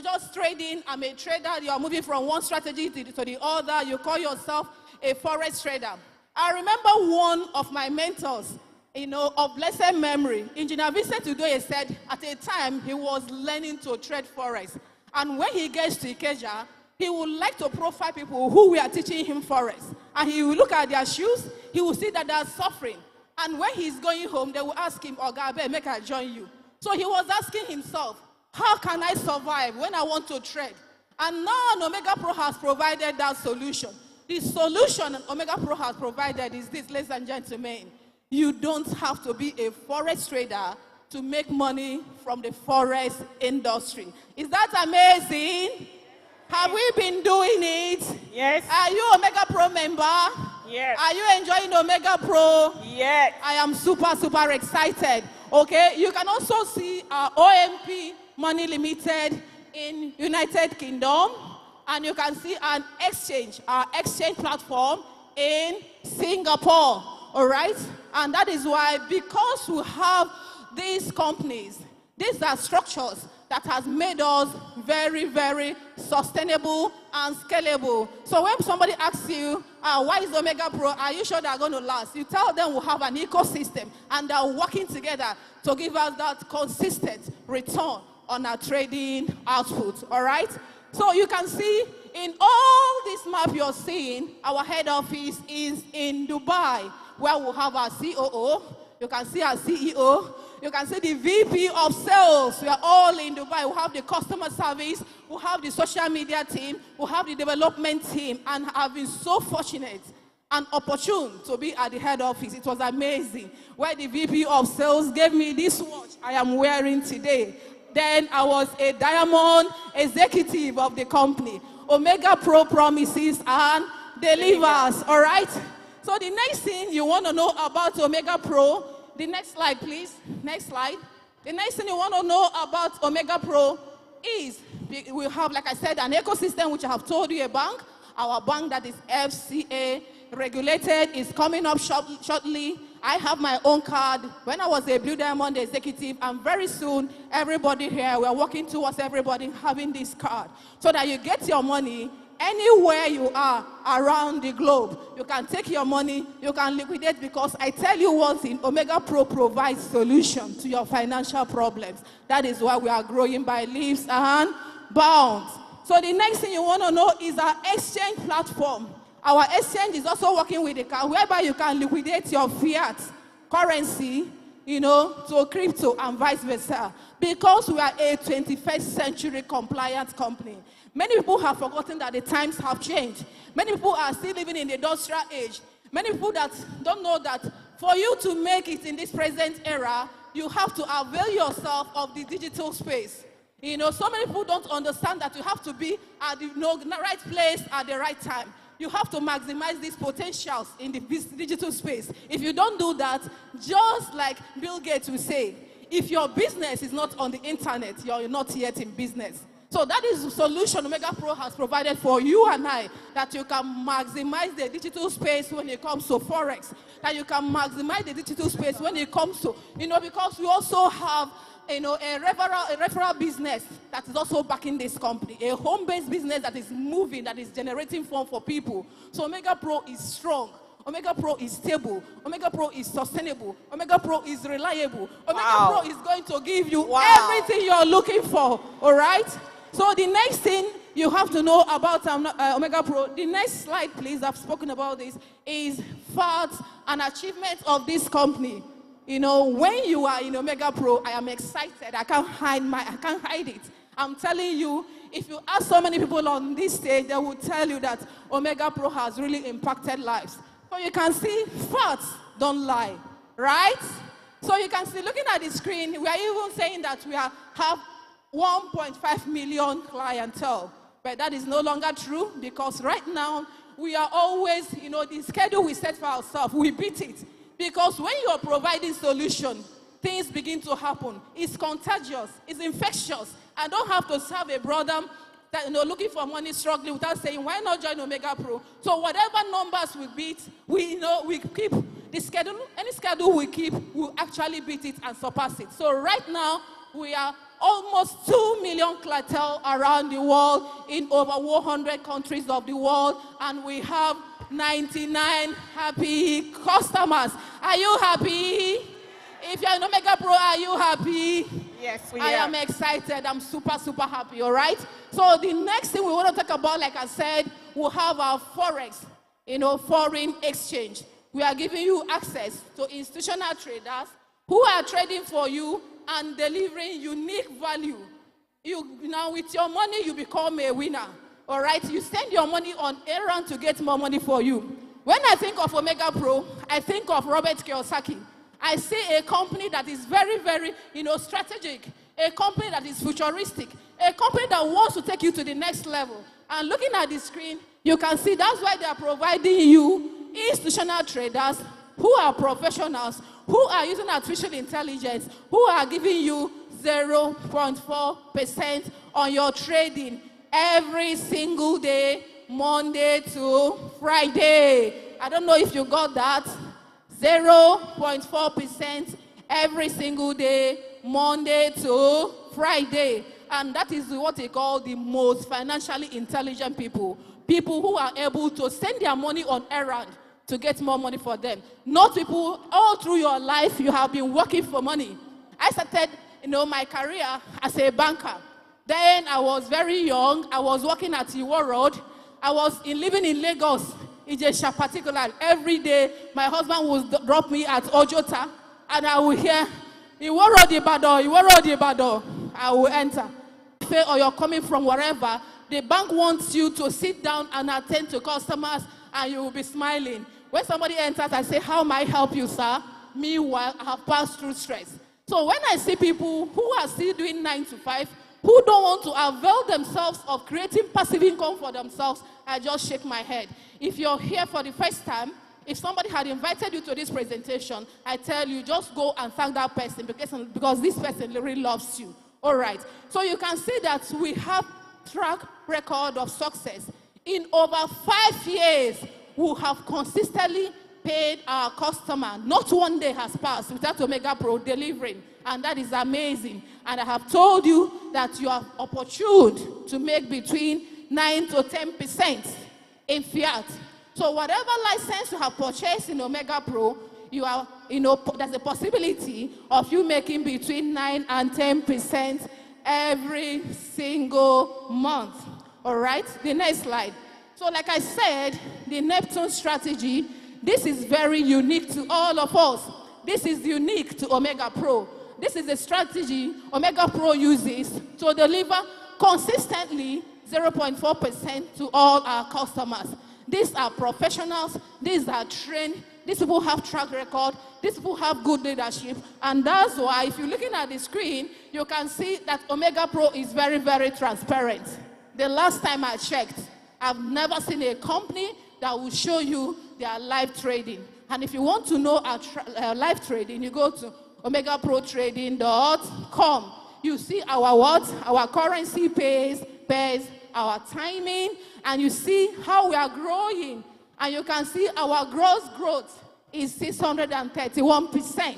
just trading. I'm a trader. You are moving from one strategy to the other. You call yourself a Forex trader. I remember one of my mentors, of blessed memory, Engineer Vincent Udoye, said at a time he was learning to trade Forex. And when he gets to Ikeja, he would like to profile people who were teaching him Forex. And he will look at their shoes, he will see that they are suffering. And when he's going home, they will ask him, Ogabe, make I join you. So he was asking himself, how can I survive when I want to trade? And now Omega Pro has provided that solution. The solution Omega Pro has provided is this, ladies and gentlemen. You don't have to be a Forex trader to make money from the Forex industry. Is that amazing? Have we been doing it? Yes. Are you Omega Pro member? Yes. Are you enjoying Omega Pro? Yes. I am super, super excited. Okay, you can also see our OMP Money Limited in United Kingdom, and you can see our exchange platform in Singapore. All right, and that is why, because we have these companies, these are structures that has made us very, very sustainable and scalable. So when somebody asks you, why is Omega Pro, are you sure they're going to last? You tell them we have an ecosystem and they're working together to give us that consistent return on our trading output, all right? So you can see in all this map you're seeing, our head office is in Dubai, where we have our COO. You can see our CEO. You can see the VP of sales. We are all in Dubai. We have the customer service. We have the social media team. We have the development team. And I've been so fortunate and opportune to be at the head office. It was amazing. Where the VP of sales gave me this watch I am wearing today. Then I was a diamond executive of the company. Omega Pro promises and delivers, all right? So the next thing you want to know about Omega Pro, the next slide, please. Next slide. The next thing you want to know about Omega Pro is we have, like I said, an ecosystem which I have told you about. Our bank that is FCA regulated is coming up shortly. I have my own card. When I was a Blue Diamond executive, and very soon, everybody here, we're working towards everybody having this card so that you get your money anywhere you are around the globe. You can take your money, you can liquidate, because I tell you one thing, Omega Pro provides solution to your financial problems. That is why we are growing by leaps and bounds. So the next thing you want to know is our exchange platform. Our exchange is also working with the card whereby you can liquidate your fiat currency, to crypto and vice versa. Because we are a 21st century compliant company. Many people have forgotten that the times have changed. Many people are still living in the industrial age. Many people that don't know that for you to make it in this present era, you have to avail yourself of the digital space. So many people don't understand that you have to be at the right place at the right time. You have to maximize these potentials in the digital space. If you don't do that, just like Bill Gates will say, if your business is not on the internet, you're not yet in business. So that is the solution Omega Pro has provided for you and I, that you can maximize the digital space when it comes to Forex, that you can maximize the digital space when it comes to, because we also have a referral business that is also backing this company, a home-based business that is moving, that is generating funds for people. So Omega Pro is strong. Omega Pro is stable. Omega Pro is sustainable. Omega Pro is reliable. Omega Pro is going to give you everything you're looking for, all right? So the next thing you have to know about Omega Pro, the next slide, please, I've spoken about this, is facts and achievements of this company. When you are in Omega Pro, I am excited. I can't hide it. I'm telling you, if you ask so many people on this stage, they will tell you that Omega Pro has really impacted lives. So you can see, facts don't lie, right? So you can see, looking at the screen, we are even saying that we have 1.5 million clientele. But that is no longer true, because right now, we are always, the schedule we set for ourselves, we beat it. Because when you are providing solution, things begin to happen. It's contagious, it's infectious. I don't have to serve a brother that, looking for money, struggling, without saying, why not join Omega Pro? So whatever numbers we beat, we keep the schedule. Any schedule we keep, we'll actually beat it and surpass it. So right now, we are almost 2 million clientele around the world in over 100 countries of the world, and we have 99 happy customers. Are you happy? If you're in Omega Pro, are you happy? Yes, we are. I am excited. I'm super, super happy, all right? So the next thing we want to talk about, like I said, we'll have our Forex, foreign exchange. We are giving you access to institutional traders who are trading for you and delivering unique value. With your money, you become a winner. All right, you send your money on errand to get more money for you. When I think of Omega Pro, I think of Robert Kiyosaki. I see a company that is very, very, strategic, a company that is futuristic, a company that wants to take you to the next level. And looking at the screen, you can see that's why they are providing you institutional traders who are professionals, who are using artificial intelligence, who are giving you 0.4% on your trading every single day, Monday to Friday. I don't know if you got that. 0.4% every single day, Monday to Friday. And that is what they call the most financially intelligent people. People who are able to send their money on errand to get more money for them. Not people all through your life you have been working for money. I started my career as a banker. Then I was very young. I was working at Iwo Road. I was living in Lagos, Ijesha particular. Every day, my husband would drop me at Ojota, and I would hear, Iwo Road Ibadan, Iwo Road Ibadan. I will enter. Or you're coming from wherever, the bank wants you to sit down and attend to customers, and you will be smiling. When somebody enters, I say, how may I help you, sir? Meanwhile, I have passed through stress. So when I see people who are still doing 9 to 5, who don't want to avail themselves of creating passive income for themselves, I just shake my head. If you're here for the first time, if somebody had invited you to this presentation, I tell you, just go and thank that person because this person really loves you. All right. So you can see that we have track record of success. In over 5 years, we have consistently paid our customer. Not one day has passed without Omega Pro delivering. And that is amazing. And I have told you that you are opportune to make between 9 to 10% in fiat. So whatever license you have purchased in Omega Pro, you are, there's a possibility of you making between 9 and 10% every single month. All right, the next slide. So like I said, the Neptune strategy, this is very unique to all of us. This is unique to Omega Pro. This is a strategy Omega Pro uses to deliver consistently 0.4% to all our customers. These are professionals, these are trained, these people have track record, these people have good leadership, and that's why if you're looking at the screen, you can see that Omega Pro is very, very transparent. The last time I checked, I've never seen a company that will show you their live trading. And if you want to know our live trading, you go to omegaprotrading.com. You see our what? Our currency pairs, our timing, and you see how we are growing. And you can see our gross growth is 631%,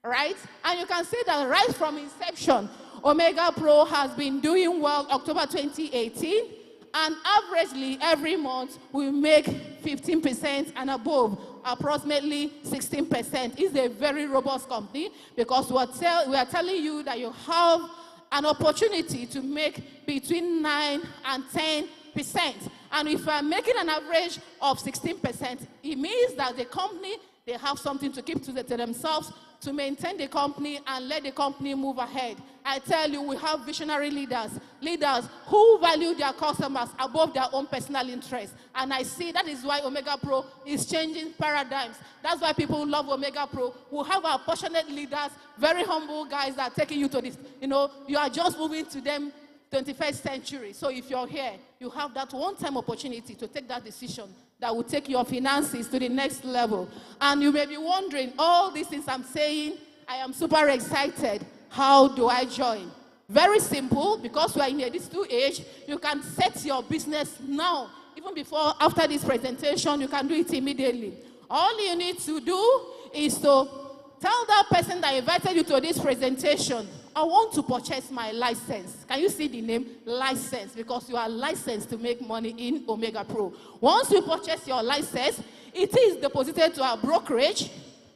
right? And you can see that right from inception, Omega Pro has been doing well October 2018, and averagely every month we make 15% and above, approximately 16%. It's a very robust company because we are telling you that you have an opportunity to make between 9 and 10%. And if I'm making an average of 16%, it means that the company, they have something to keep to themselves to maintain the company and let the company move ahead. I tell you, we have visionary leaders who value their customers above their own personal interests. And I see that is why Omega Pro is changing paradigms. That's why people love Omega Pro. We have our passionate leaders, very humble guys that are taking you to this. You are just moving to them 21st century. So if you're here, you have that one-time opportunity to take that decision that will take your finances to the next level. And you may be wondering, all these things I'm saying, I am super excited. How do I join? Very simple, because we are in a digital age, you can set your business now. Even before, after this presentation, you can do it immediately. All you need to do is to tell that person that invited you to this presentation, I want to purchase my license. Can you see the name? License, because you are licensed to make money in Omega Pro. Once you purchase your license, it is deposited to our brokerage,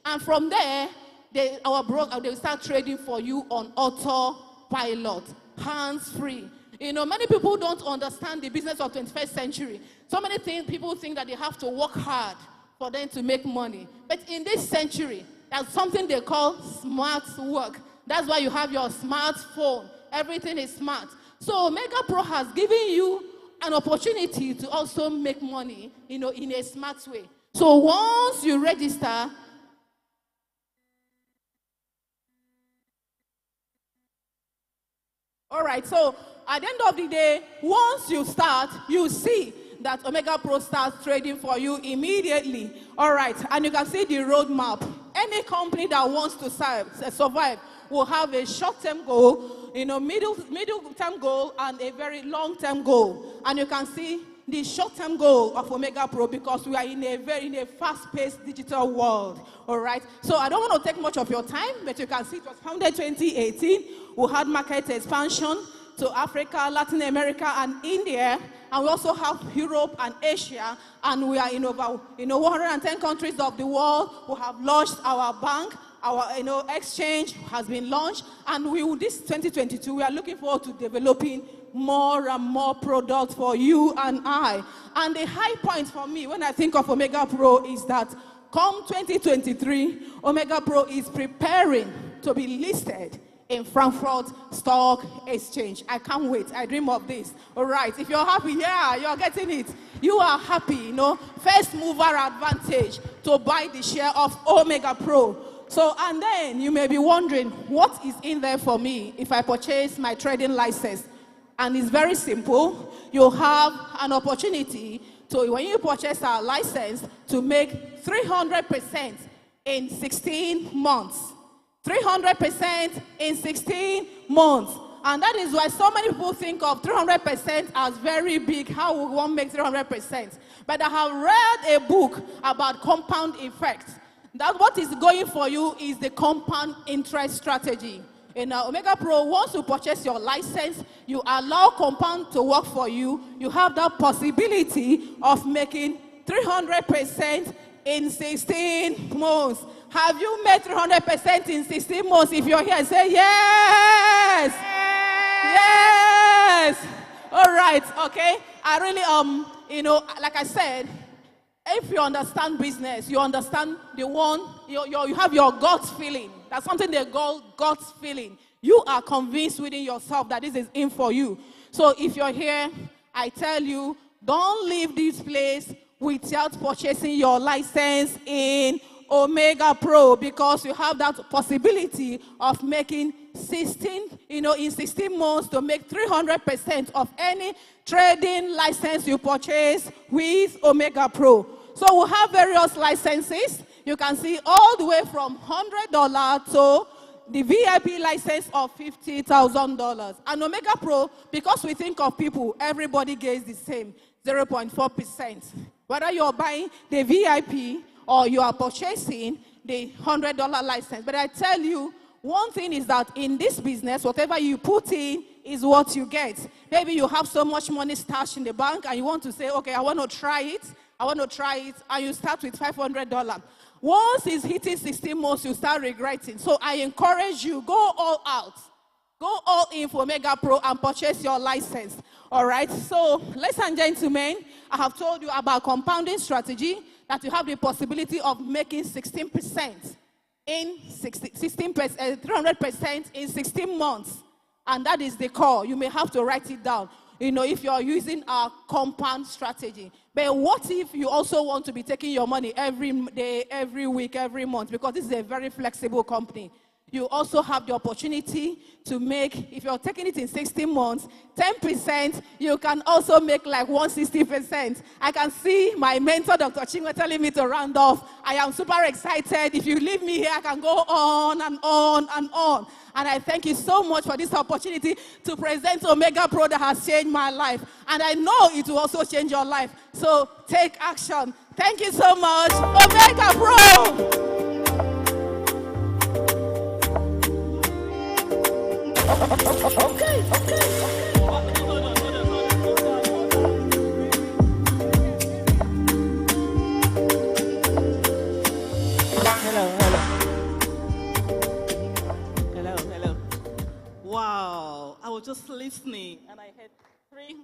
and from there, they will start trading for you on autopilot, hands-free. Many people don't understand the business of 21st century. So many people think that they have to work hard for them to make money. But in this century, there's something they call smart work. That's why you have your smartphone. Everything is smart. So Omega Pro has given you an opportunity to also make money, in a smart way. So once you register, all right, so at the end of the day, once you start, you see that Omega Pro starts trading for you immediately. All right, and you can see the roadmap. Any company that wants to survive will have a short-term goal, middle-term goal, and a very long-term goal. And you can see the short-term goal of Omega Pro because we are in a fast-paced digital world. All right. So I don't want to take much of your time, but you can see it was founded 2018. We had market expansion to Africa, Latin America, and India. And we also have Europe and Asia, and we are in over 110 countries of the world. We have launched our bank, our exchange has been launched, and this 2022 we are looking forward to developing more and more products for you and I. And the high point for me when I think of Omega Pro is that come 2023, Omega Pro is preparing to be listed in Frankfurt Stock Exchange. I can't wait. I dream of this. All right. If you're happy, yeah, you're getting it. You are happy, first mover advantage to buy the share of Omega Pro. So, and then you may be wondering, what is in there for me if I purchase my trading license? And it's very simple. You have an opportunity to, when you purchase our license, to make 300% in 16 months. 300% in 16 months. And that is why so many people think of 300% as very big. How will one make 300%? But I have read a book about compound effects. That what is going for you is the compound interest strategy. In Omega Pro, once you purchase your license, you allow compound to work for you. You have that possibility of making 300% in 16 months. Have you made 300% in 16 months? If you're here, say yes. Yes. All right. Okay. I really, like I said, if you understand business, you understand the one, you have your gut feeling. That's something they call gut feeling. You are convinced within yourself that this is in for you. So if you're here, I tell you, don't leave this place without purchasing your license in Omega Pro, because you have that possibility of making 16, in 16 months to make 300% of any trading license you purchase with Omega Pro. So we'll have various licenses. You can see all the way from $100 to the VIP license of $50,000. And Omega Pro, because we think of people, everybody gets the same, 0.4%. Whether you're buying the VIP or you are purchasing the $100 license. But I tell you, one thing is that in this business, whatever you put in is what you get. Maybe you have so much money stashed in the bank and you want to say, okay, I want to try it, and you start with $500. Once it's hitting 16 months, you start regretting. So I encourage you, go all out. Go all in for Omega Pro and purchase your license. All right? So, ladies and gentlemen, I have told you about compounding strategy, that you have the possibility of making 16% in 300% in 16 months. And that is the core. You may have to write it down, if you are using a compound strategy. But what if you also want to be taking your money every day, every week, every month? Because this is a very flexible company. You also have the opportunity to make, if you're taking it in 16 months, 10%, you can also make like 160%. I can see my mentor, Dr. Chinwe, telling me to round off. I am super excited. If you leave me here, I can go on and on and on. And I thank you so much for this opportunity to present Omega Pro that has changed my life. And I know it will also change your life. So take action. Thank you so much. Omega Pro! Okay. Hello. Wow, I was just listening and I heard 3.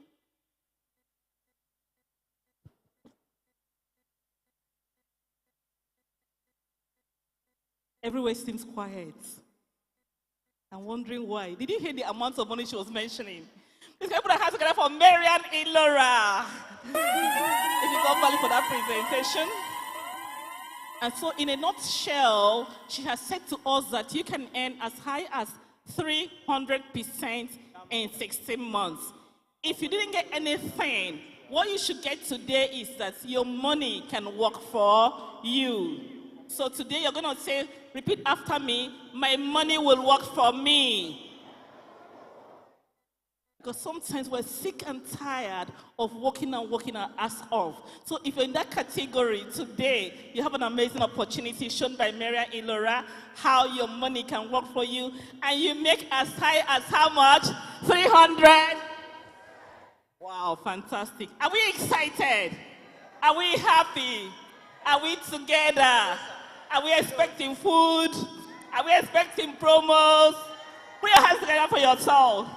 Everywhere seems quiet. I'm wondering why. Did you hear the amount of money she was mentioning? Please can I put a hand together for Marian Ilora. If you got value for that presentation. And so in a nutshell, she has said to us that you can earn as high as 300% in 16 months. If you didn't get anything, what you should get today is that your money can work for you. So today you're going to say, repeat after me, my money will work for me. Because sometimes we're sick and tired of working our ass off. So if you're in that category today, you have an amazing opportunity shown by Maria Ilora, how your money can work for you. And you make as high as how much? 300? Wow, fantastic. Are we excited? Are we happy? Are we together? Are we expecting food? Are we expecting promos? Put your hands together for yourself.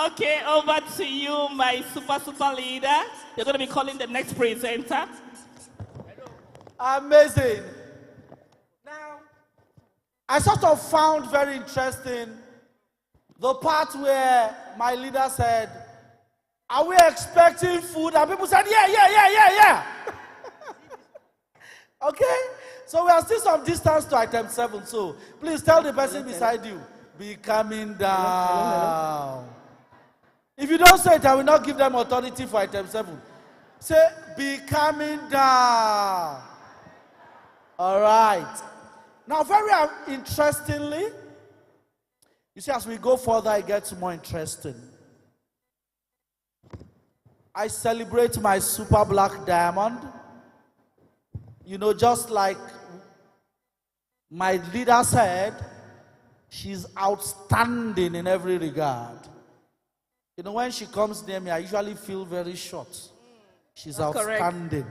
Okay, over to you, my super leader. You're going to be calling the next presenter. Amazing. Now, I sort of found very interesting the part where my leader said, are we expecting food? And people said, yeah. Okay? So we are still some distance to item 7. So please tell the person beside you, be coming down. If you don't say it, I will not give them authority for item 7. Say, be coming down. All right. Now, very interestingly, you see, as we go further, it gets more interesting. I celebrate my super black diamond. You know, just like my leader said, she's outstanding in every regard. You know, when she comes near me, I usually feel very short. She's That's outstanding.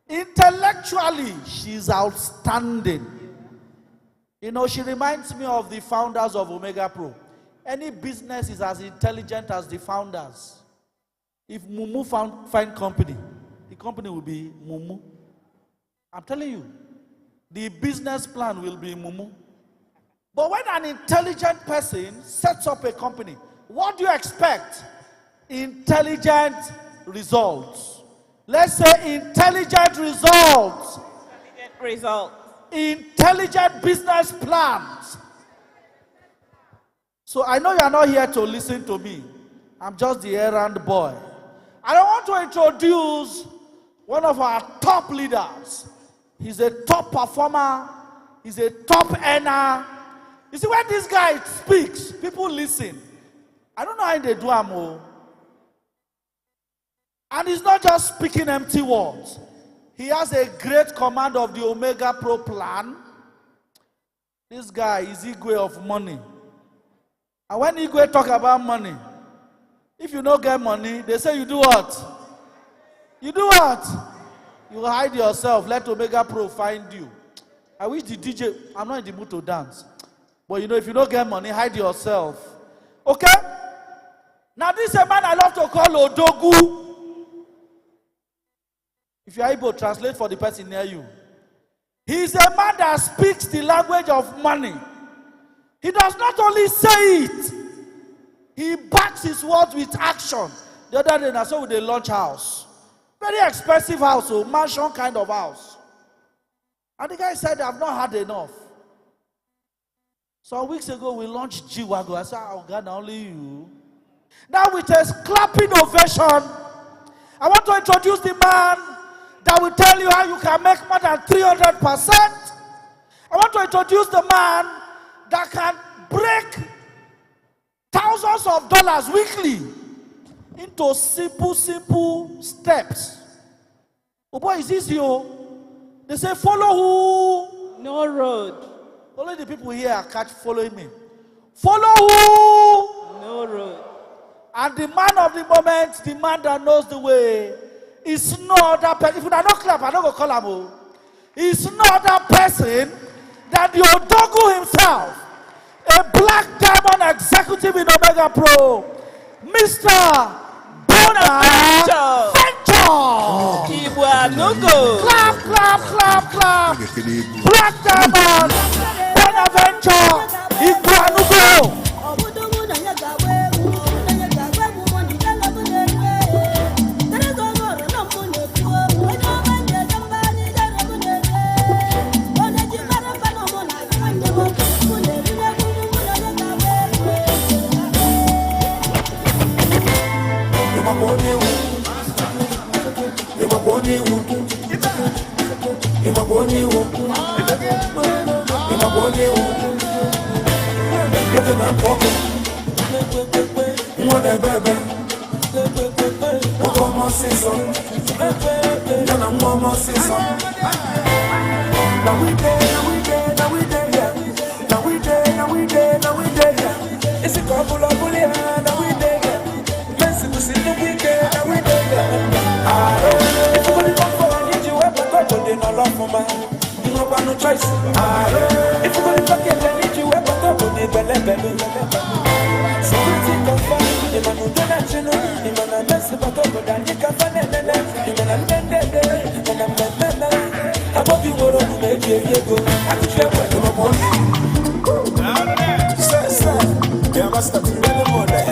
Intellectually, she's outstanding. You know, she reminds me of the founders of Omega Pro. Any business is as intelligent as the founders. If Mumu find company, the company will be Mumu. I'm telling you, the business plan will be Mumu. But when an intelligent person sets up a company, what do you expect? Intelligent results. Let's say intelligent results. Intelligent results. Intelligent business plans. So I know you are not here to listen to me. I'm just the errand boy. I want to introduce one of our top leaders. He's a top performer. He's a top earner. You see, when this guy speaks, people listen. I don't know how they do it. And he's not just speaking empty words. He has a great command of the Omega Pro plan. This guy is Igwe of money. And when Igwe talk about money, if you don't get money, they say you do what? You do what? You hide yourself. Let Omega Pro find you. I wish the DJ, I'm not in the mood to dance. But you know, if you don't get money, hide yourself. Okay? Now this is a man I love to call Odogu. If you are able to translate for the person near you. He's a man that speaks the language of money. He does not only say it, he backs his words with action. The other day, I saw with a launch house. Very expensive house, a mansion kind of house. And the guy said, I've not had enough. Some weeks ago, we launched G-Wagon. I said, oh God, only you. Now with a clapping ovation, I want to introduce the man that will tell you how you can make more than 300%. I want to introduce the man that can break thousands of dollars weekly into simple steps. Oh boy, is this you? They say follow who? No road. Only the people here are following me. Follow who? No road. And the man of the moment, the man that knows the way, is no other person. If you are not clap, I don't go call him. He's no other person than the Odogu himself, a black diamond executive in Omega Pro, Mr. Bonaventure. Clap. Black diamond, Bonaventure, Igwanugo. choice. If you want to fuck it, I need you up on top of the belly. Security confirm, the man who don't let you know, the man I mess up on top of that, you can find it, the man I'm above you, what you make you go. I could share what you want. Sir, you must have been the morning.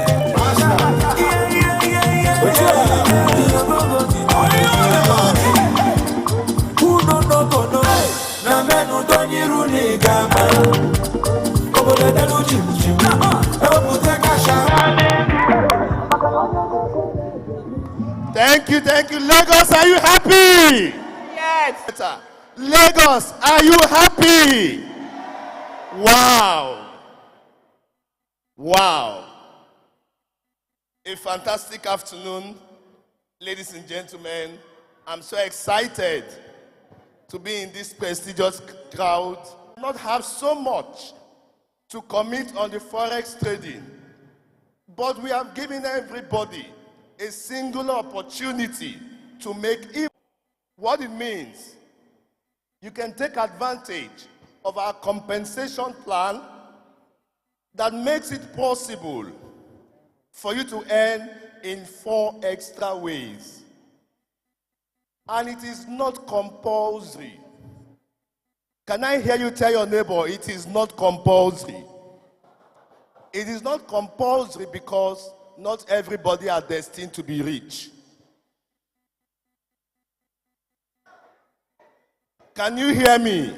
Who don't know, na men who don't hear you, Gama. Over the Jim. Thank you. Lagos, are you happy? Yes. Lagos, are you happy? Wow. A fantastic afternoon, ladies and gentlemen. I'm so excited to be in this prestigious crowd. Not have so much to commit on the forex trading, but we have given everybody a singular opportunity to make it. What it means, you can take advantage of our compensation plan that makes it possible for you to earn in 4 extra ways. And it is not compulsory. Can I hear you tell your neighbor, it is not compulsory? It is not compulsory because not everybody are destined to be rich. Can you hear me?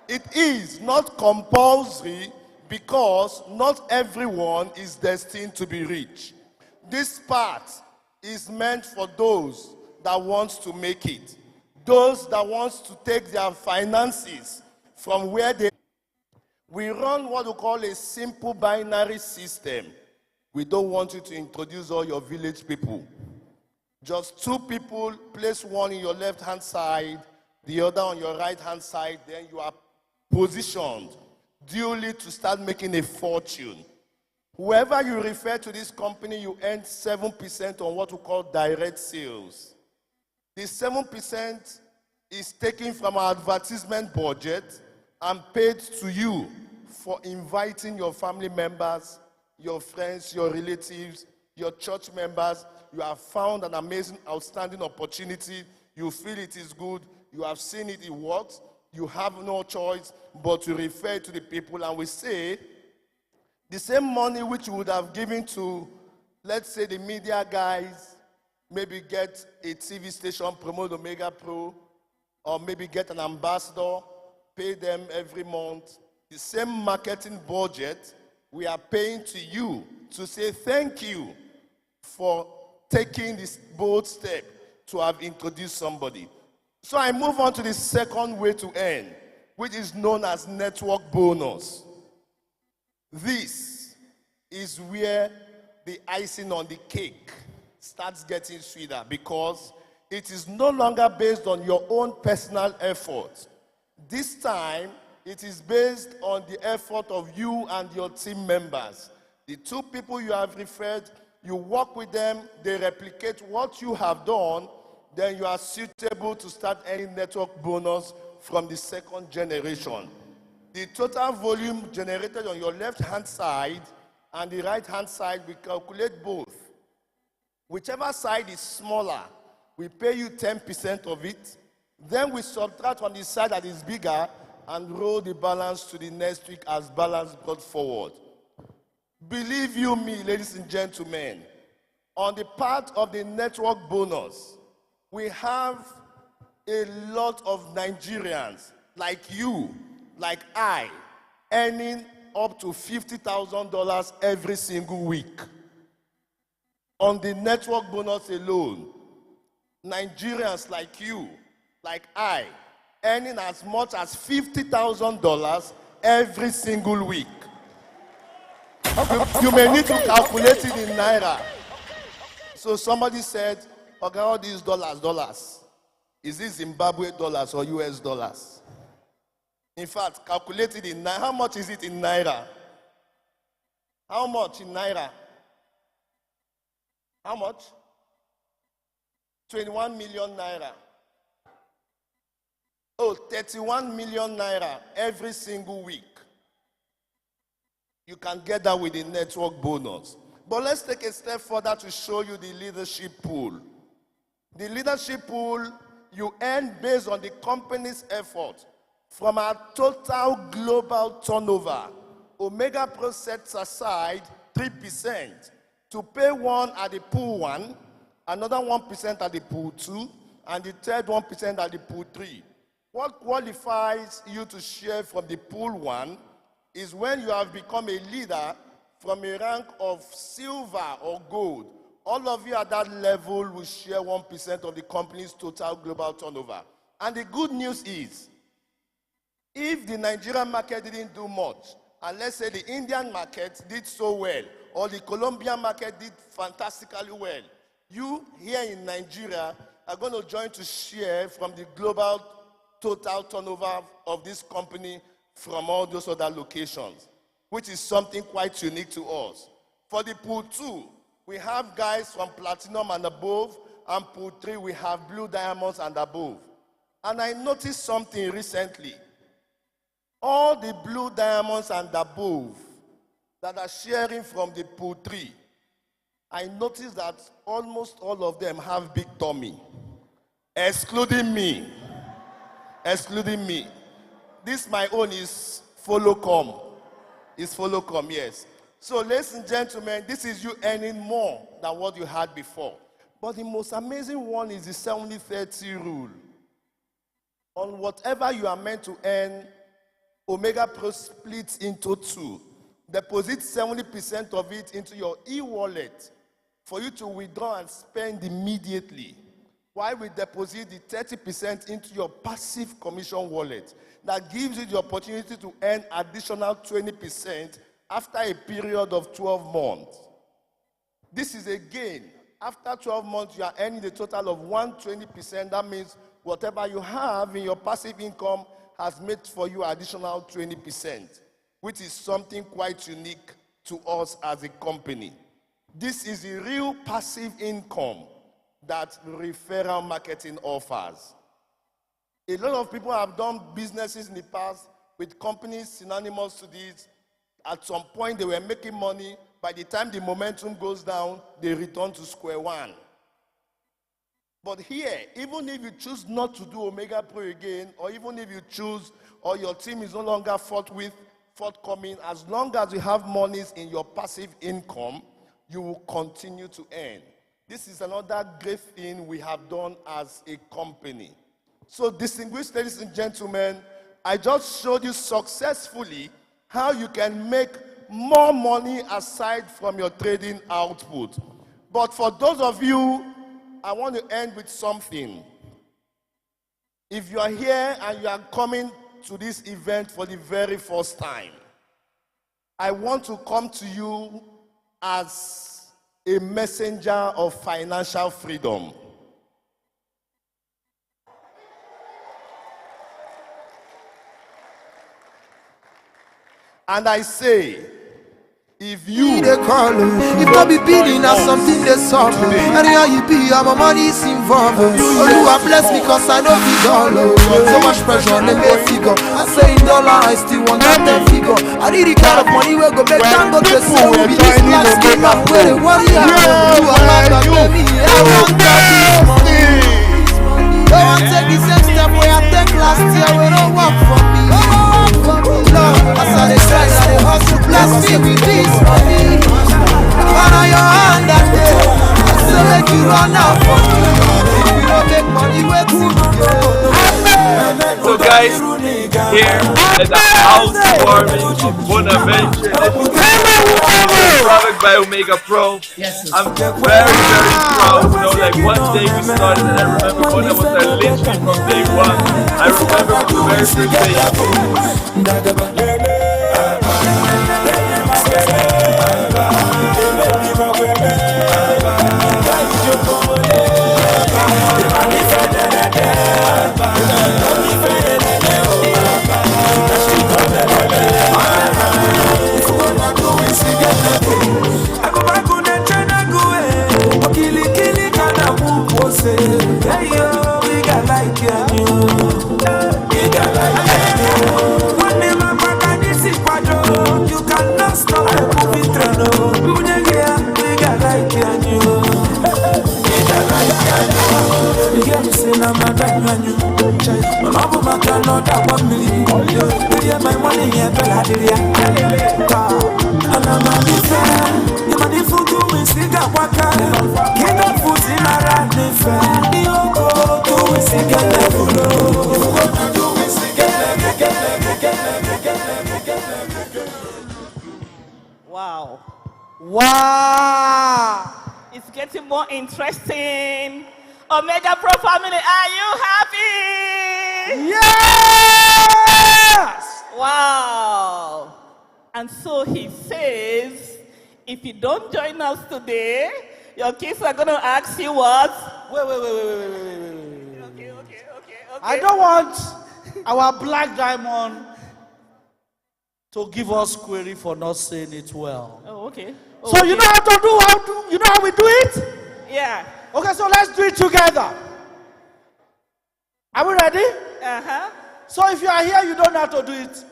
It is not compulsory because not everyone is destined to be rich. This part is meant for those that want to make it. Those that want to take their finances from where they... We run what we call a simple binary system. We don't want you to introduce all your village people. Just 2 people, place one in your left-hand side, the other on your right-hand side, then you are positioned duly to start making a fortune. Whoever you refer to this company, you earn 7% on what we call direct sales. This 7% is taken from our advertisement budget and paid to you for inviting your family members, your friends, your relatives, your church members. You have found an amazing, outstanding opportunity. You feel it is good. You have seen it works. You have no choice but to refer to the people. And we say, the same money which you would have given to, let's say, the media guys, maybe get a TV station, promote Omega Pro, or maybe get an ambassador, pay them every month. The same marketing budget we are paying to you to say thank you for taking this bold step to have introduced somebody. So I move on to the second way to earn, which is known as network bonus. This is where the icing on the cake starts getting sweeter because it is no longer based on your own personal effort. This time, it is based on the effort of you and your team members. The 2 people you have referred, you work with them, they replicate what you have done, then you are suitable to start earning network bonus from the second generation. The total volume generated on your left-hand side and the right-hand side, we calculate both. Whichever side is smaller, we pay you 10% of it. Then we subtract from the side that is bigger and roll the balance to the next week as balance brought forward. Believe you me, ladies and gentlemen, on the part of the network bonus, we have a lot of Nigerians like you, like I, earning up to $50,000 every single week. On the network bonus alone, Nigerians like you, like I, earning as much as $50,000 every single week. You may need to calculate it in Naira. So somebody said, okay, all these dollars. Is this Zimbabwe dollars or US dollars? In fact, calculate it in Naira. How much is it in Naira? How much in Naira? How much? 21 million Naira. Oh, 31 million naira every single week. You can get that with the network bonus. But let's take a step further to show you the leadership pool. The leadership pool you earn based on the company's effort. From our total global turnover, Omega Pro sets aside 3% to pay one at the pool 1, another 1% at the pool 2, and the third 1% at the pool 3. What qualifies you to share from the pool 1 is when you have become a leader from a rank of silver or gold. All of you at that level will share 1% of the company's total global turnover. And the good news is, if the Nigerian market didn't do much, and let's say the Indian market did so well, or the Colombian market did fantastically well, you here in Nigeria are going to join to share from the global total turnover of this company from all those other locations, which is something quite unique to us. For the pool 2, we have guys from platinum and above, and pool 3, we have blue diamonds and above. And I noticed something recently. All the blue diamonds and above that are sharing from the pool 3, I noticed that almost all of them have big tummy, excluding me. Excluding me. This my own is follow-come. Is follow-come, yes. So, ladies and gentlemen, this is you earning more than what you had before. But the most amazing one is the 70-30 rule. On whatever you are meant to earn, Omega Pro splits into 2. Deposit 70% of it into your e-wallet for you to withdraw and spend immediately. While we deposit the 30% into your passive commission wallet that gives you the opportunity to earn additional 20% after a period of 12 months. This is a gain. After 12 months, you are earning a total of 120%. That means whatever you have in your passive income has made for you additional 20%, which is something quite unique to us as a company. This is the real passive income that referral marketing offers. A lot of people have done businesses in the past with companies synonymous to this. At some point, they were making money. By the time the momentum goes down, they return to square one. But here, even if you choose not to do Omega Pro again, or even if you choose, or your team is no longer forthcoming, as long as you have monies in your passive income, you will continue to earn. This is another great thing we have done as a company. So, distinguished ladies and gentlemen, I just showed you successfully how you can make more money aside from your trading output. But for those of you, I want to end with something. If you are here and you are coming to this event for the very first time, I want to come to you as a messenger of financial freedom. And I say, if you they call if not be bidding or something they solve. Anyhow you be, my money is involved. Oh, you are blessed because I know it's all. So much pressure, let me figure. I say in dollar, I still want that 10 figure. I need the kind of money where go make time go to say we be this black skin man where they worry. You are like a baby, I want that this money. Don't want to take the same step where I take last year. We don't work for me. Lord, as I dey try, I dey hustle, bless me with this money. Run on your hand that day, I say make you run out for me. If you don't make money, wait till you go. So guys, here at the housewarming of Bonaventure, product by Omega Pro. I'm very proud. You know, like one day we started, and I remember Bona was our linchpin from day one. I remember from the very first day. Hey yo, we got like you. no doubt one million. My money here, Bella. And I'm a different. You money food to me, still got what kind. Get up food in my right different. You go to we see get level. Wow. Wow. It's getting more interesting. Omega Pro family, are you happy? Yes! Wow. And so he says, if you don't join us today, your kids are going to ask you what? Wait. Okay. I don't want our black diamond to give us query for not saying it well. Oh, okay. So you know how to do, you know how we do it? Yeah. Okay, so let's do it together. Are we ready? Uh-huh. So if you are here, you don't know how to do it.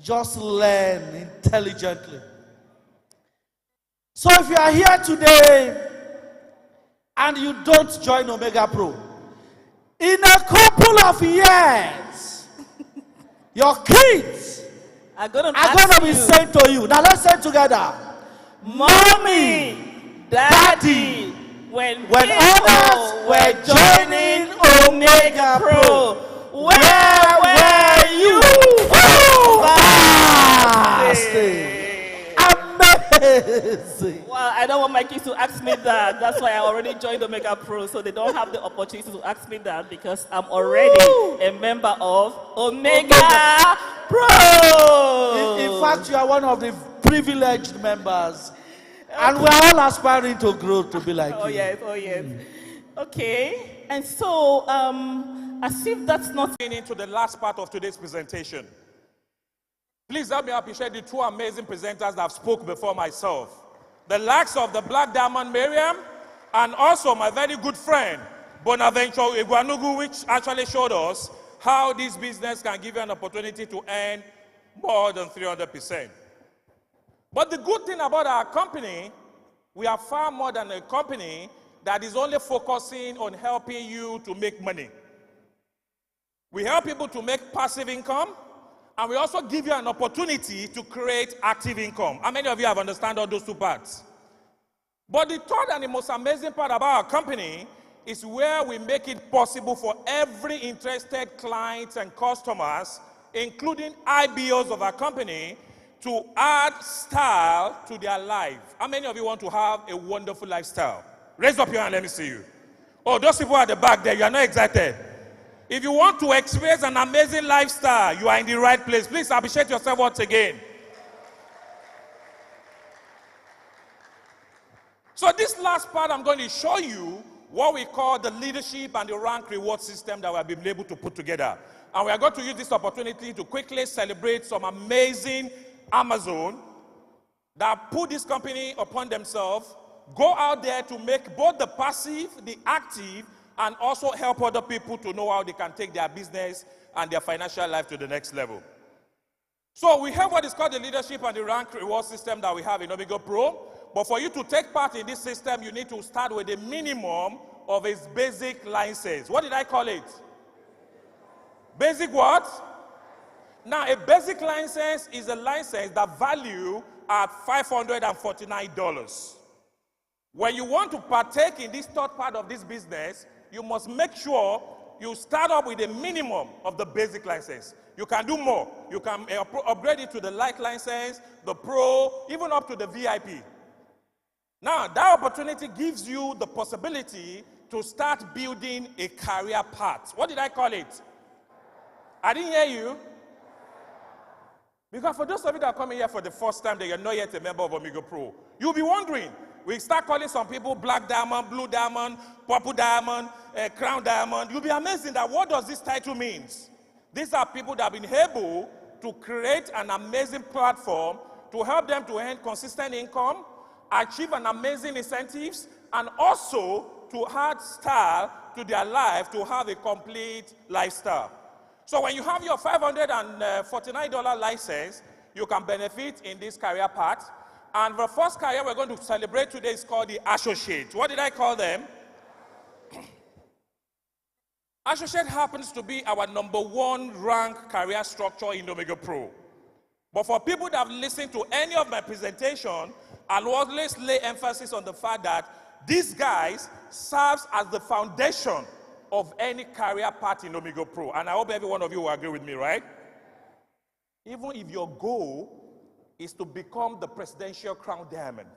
Just learn intelligently. So if you are here today and you don't join Omega Pro, in a couple of years, your kids are going to be saying to you. Now let's say it together. Mommy, Daddy, when others were joining Omega Pro, where were you? Amazing. Well, I don't want my kids to ask me that. That's why I already joined Omega Pro, so they don't have the opportunity to ask me that because I'm already a member of Omega Pro. In fact, you are one of the privileged members. And we are all aspiring to grow to be like you. Oh yes. Okay. And so, as if that's not into the last part of today's presentation. Please help me appreciate the two amazing presenters that have spoke before myself. The likes of the Black Diamond Miriam and also my very good friend Bonaventure Iguanugu, which actually showed us how this business can give you an opportunity to earn more than 300%. But the good thing about our company, we are far more than a company that is only focusing on helping you to make money. We help people to make passive income, and we also give you an opportunity to create active income. How many of you have understood all those two parts? But the third and the most amazing part about our company is where we make it possible for every interested client and customers, including IBOs of our company, to add style to their life. How many of you want to have a wonderful lifestyle? Raise up your hand, let me see you. Oh, those people at the back there, you are not excited. If you want to experience an amazing lifestyle, you are in the right place. Please appreciate yourself once again. So this last part, I'm going to show you what we call the leadership and the rank reward system that we have been able to put together. And we are going to use this opportunity to quickly celebrate some amazing Amazon that put this company upon themselves, go out there to make both the passive, the active, and also help other people to know how they can take their business and their financial life to the next level. So we have what is called the leadership and the rank reward system that we have in Omega Pro. But for you to take part in this system, you need to start with a minimum of its basic license. What did I call it? Basic what? Now, a basic license is a license that value at $549. When you want to partake in this third part of this business, you must make sure you start up with a minimum of the basic license. You can do more. You can upgrade it to the light license, the pro, even up to the VIP. Now, that opportunity gives you the possibility to start building a career path. What did I call it? I didn't hear you. Because for those of you that are coming here for the first time that you're not yet a member of Omega Pro, you'll be wondering, we start calling some people Black Diamond, Blue Diamond, Purple Diamond, Crown Diamond. You'll be amazing that what does this title mean? These are people that have been able to create an amazing platform to help them to earn consistent income, achieve an amazing incentives, and also to add style to their life to have a complete lifestyle. So when you have your $549 license, you can benefit in this career path. And the first career we're going to celebrate today is called the associate. What did I call them? Associate happens to be our #1 rank career structure in Omega Pro. But for people that have listened to any of my presentation, I'll always lay emphasis on the fact that these guys serves as the foundation of any career path in Omega Pro. And I hope every one of you will agree with me, right? Even if your goal is to become the presidential crown diamond,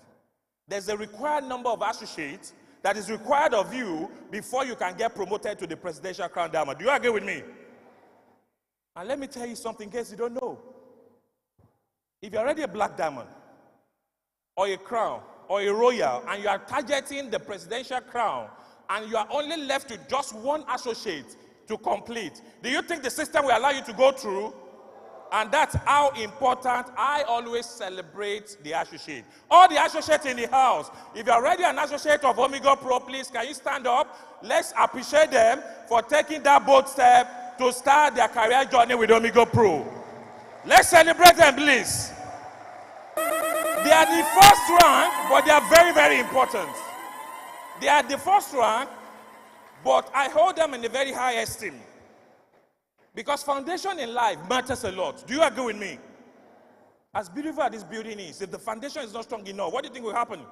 there's a required number of associates that is required of you before you can get promoted to the presidential crown diamond. Do you agree with me? And let me tell you something in case you don't know. If you're already a black diamond, or a crown, or a royal, and you are targeting the presidential crown, and you are only left with just one associate to complete, do you think the system will allow you to go through? And that's how important I always celebrate the associate. All the associates in the house, if you're already an associate of Omega Pro, please, can you stand up? Let's appreciate them for taking that bold step to start their career journey with Omega Pro. Let's celebrate them, please. They are the first rank, but they are very, very important. They are the first rank, but I hold them in a very high esteem. Because foundation in life matters a lot. Do you agree with me? As beautiful as this building is, if the foundation is not strong enough, what do you think will happen?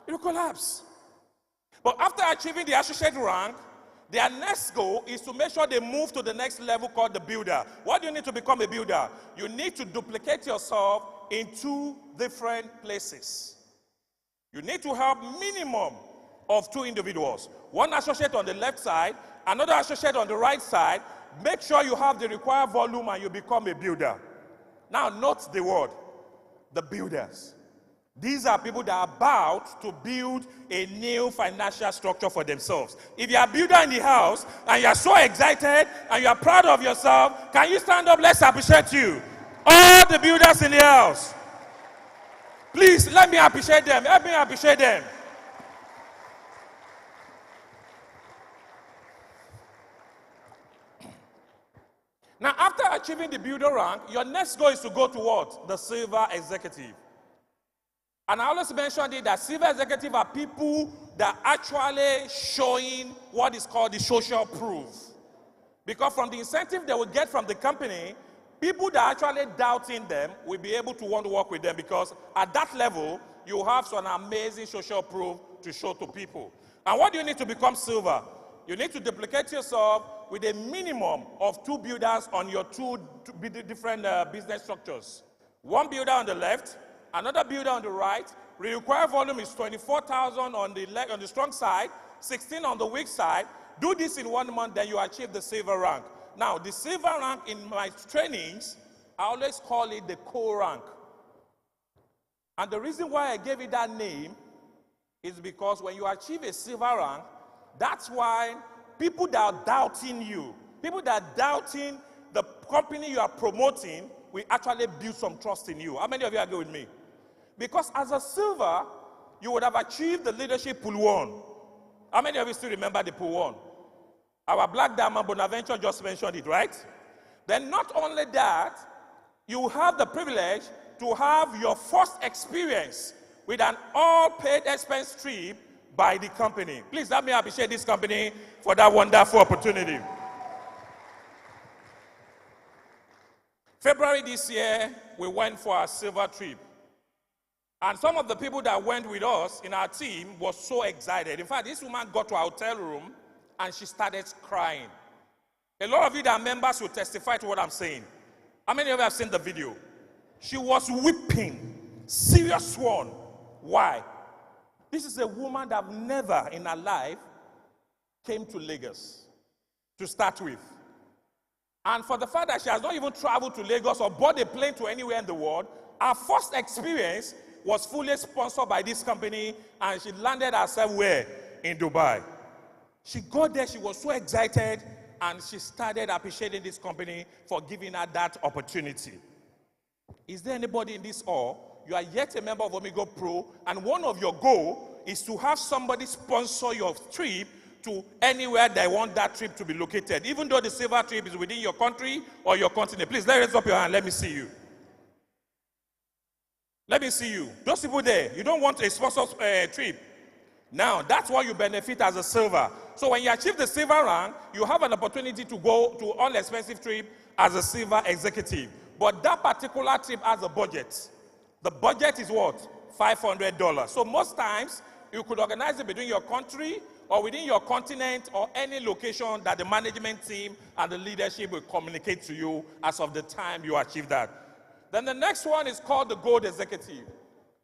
It will collapse. But after achieving the associate rank, their next goal is to make sure they move to the next level called the builder. What do you need to become a builder? You need to duplicate yourself in 2 different places. You need to have minimum of 2 individuals. One associate on the left side, another associate on the right side. Make sure you have the required volume and you become a builder. Now note the word, the builders. These are people that are about to build a new financial structure for themselves. If you are a builder in the house and you are so excited and you are proud of yourself, can you stand up? Let's appreciate you. All the builders in the house. Please, let me appreciate them. Let me appreciate them. Now, after achieving the builder rank, your next goal is to go to what? The silver executive. And I always mentioned it that silver executive are people that are actually showing what is called the social proof. Because from the incentive they will get from the company, people that are actually doubting them will be able to want to work with them, because at that level, you have some amazing social proof to show to people. And what do you need to become silver? You need to duplicate yourself with a minimum of 2 builders on your 2 different business structures. One builder on the left, another builder on the right. The required volume is 24,000 on the strong side, 16 on the weak side. Do this in 1 month, then you achieve the silver rank. Now, the silver rank in my trainings, I always call it the core rank. And the reason why I gave it that name is because when you achieve a silver rank, that's why people that are doubting you, people that are doubting the company you are promoting, will actually build some trust in you. How many of you agree with me? Because as a silver, you would have achieved the leadership pool 1. How many of you still remember the pool 1? Our black diamond Bonaventure just mentioned it, right? Then not only that, you have the privilege to have your first experience with an all-paid expense trip by the company. Please let me appreciate this company for that wonderful opportunity. February this year, we went for a silver trip. And some of the people that went with us in our team was so excited. In fact, this woman got to our hotel room and she started crying. A lot of you that are members will testify to what I'm saying. How many of you have seen the video? She was weeping, serious one. Why? This is a woman that never in her life came to Lagos to start with. And for the fact that she has not even traveled to Lagos or bought a plane to anywhere in the world, her first experience was fully sponsored by this company, and she landed herself where? In Dubai. She got there, she was so excited, and she started appreciating this company for giving her that opportunity. Is there anybody in this hall? You are yet a member of Omega Pro, and one of your goals is to have somebody sponsor your trip to anywhere they want that trip to be located, even though the silver trip is within your country or your continent. Please, raise up your hand. Let me see you. Let me see you. Those people there, you don't want a sponsored trip. Now, that's what you benefit as a silver. So when you achieve the silver rank, you have an opportunity to go to all expensive trip as a silver executive. But that particular trip has a budget. The budget is what? $500. So most times, you could organize it between your country or within your continent or any location that the management team and the leadership will communicate to you as of the time you achieve that. Then the next one is called the gold executive.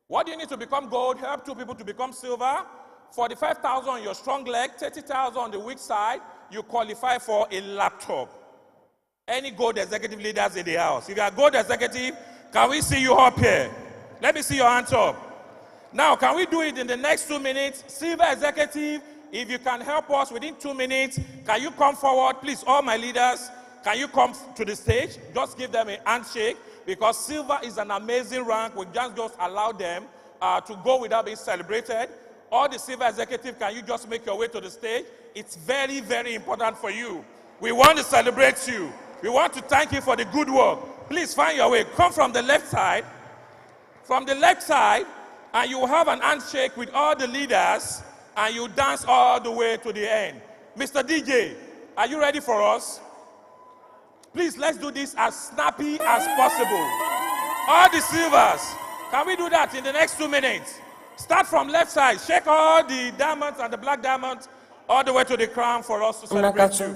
What do you need to become gold? Help two people to become silver. 45,000 on your strong leg, 30,000 on the weak side, you qualify for a laptop. Any gold executive leaders in the house? If you are gold executive, can we see you up here? Let me see your hands up. Now, can we do it in the next 2 minutes? Silver executive, if you can help us within 2 minutes, can you come forward? Please, all my leaders, can you come to the stage? Just give them a handshake, because silver is an amazing rank. We just allow them to go without being celebrated. All the silver executive, can you just make your way to the stage? It's very, very important for you. We want to celebrate you. We want to thank you for the good work. Please find your way. Come from the left side. From the left side, and you will have an handshake with all the leaders, and you dance all the way to the end. Mr. DJ, are you ready for us? Please, let's do this as snappy as possible. All the silvers, can we do that in the next 2 minutes? Start from left side. Shake all the diamonds and the black diamonds all the way to the crown for us to celebrate you.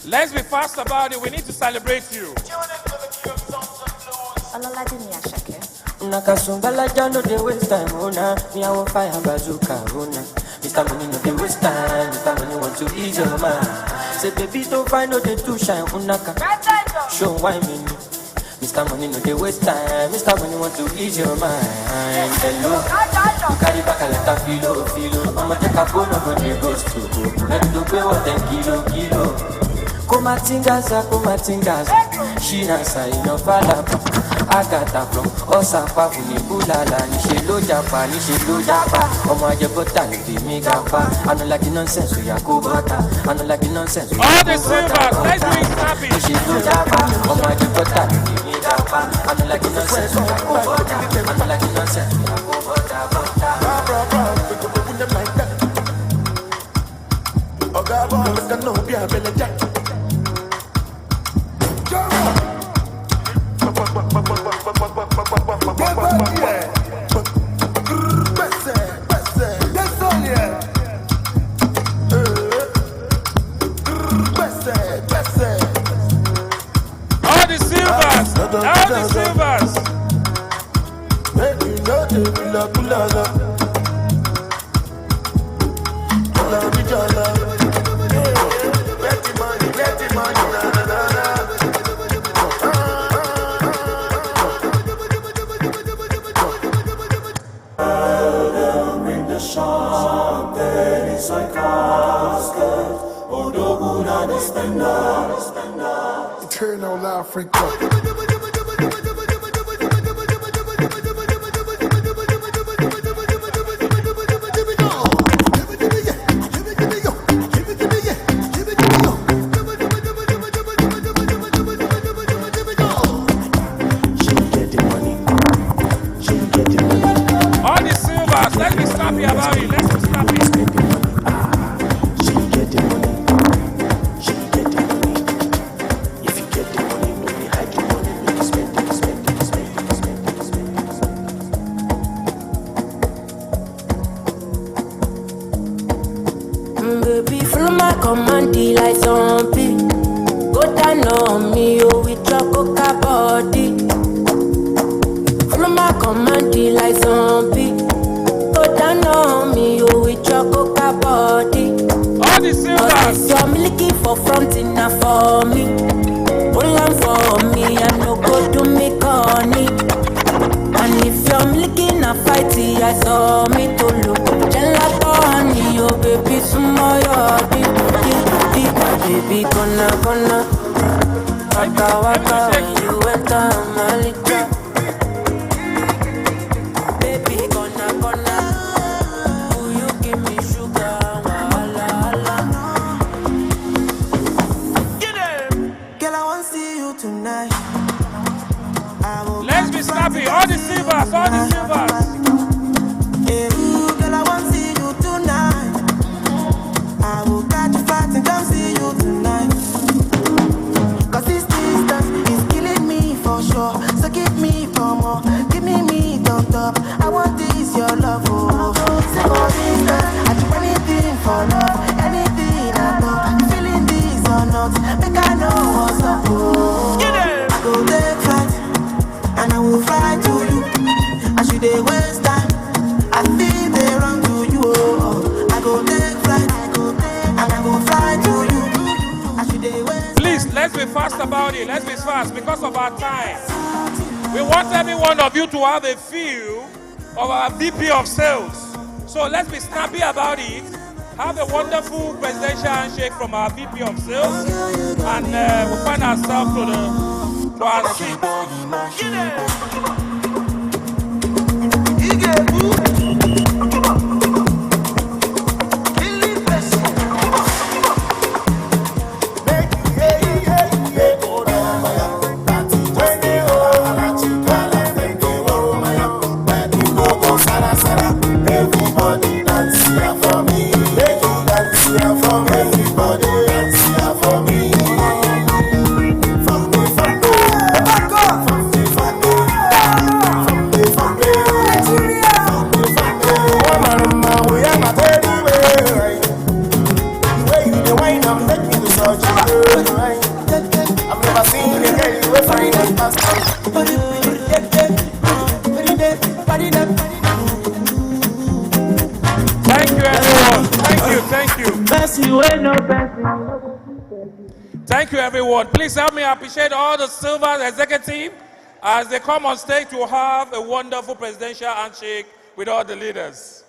Let's be fast about it. We need to celebrate you. Nakasumbala jano de waste time, ona. Me I will fire bazooka, ona. Mr. Money no de waste time, Mr. Money want to ease your mind. Say baby don't find no de too shine, unaka. Show why me. Mr. Money no de waste time, Mr. Money want to ease your mind. Hello, you carry back a lot of filo. I'ma take a phone over the ghost to go. Let me pay what 10 kilo. Kumatingaza, Shina ino fala Agata from Osapa Funibulala, Nishelo Japa, Omo Ajabota, Nimi Gapa, I don't like the nonsense with Yakubota, I don't like the nonsense with all the silvers, let's do it happy. Nishelo Japa, Omo Ajabota, Nimi Gapa, I don't like the nonsense with Yakubota, I don't like the nonsense with Yakubota. Ogabo, look at no Pia Bella Jack. All the silvers. Eternal Africa. Baby, gonna Please, let's be fast about it. Let's be fast because of our time. We want every one of you to have a feel of our VP of sales. So let's be snappy about it. Have a wonderful presidential handshake from our VP of sales. And we'll find ourselves to our seat. Everybody dance here for me. Make you dance here for me. Everybody dance here for me. I've never seen a girl you will find as fast. Thank you, everyone. Thank you. Thank you, everyone. Please help me appreciate all the silver executive as they come on stage to have a wonderful presidential handshake with all the leaders.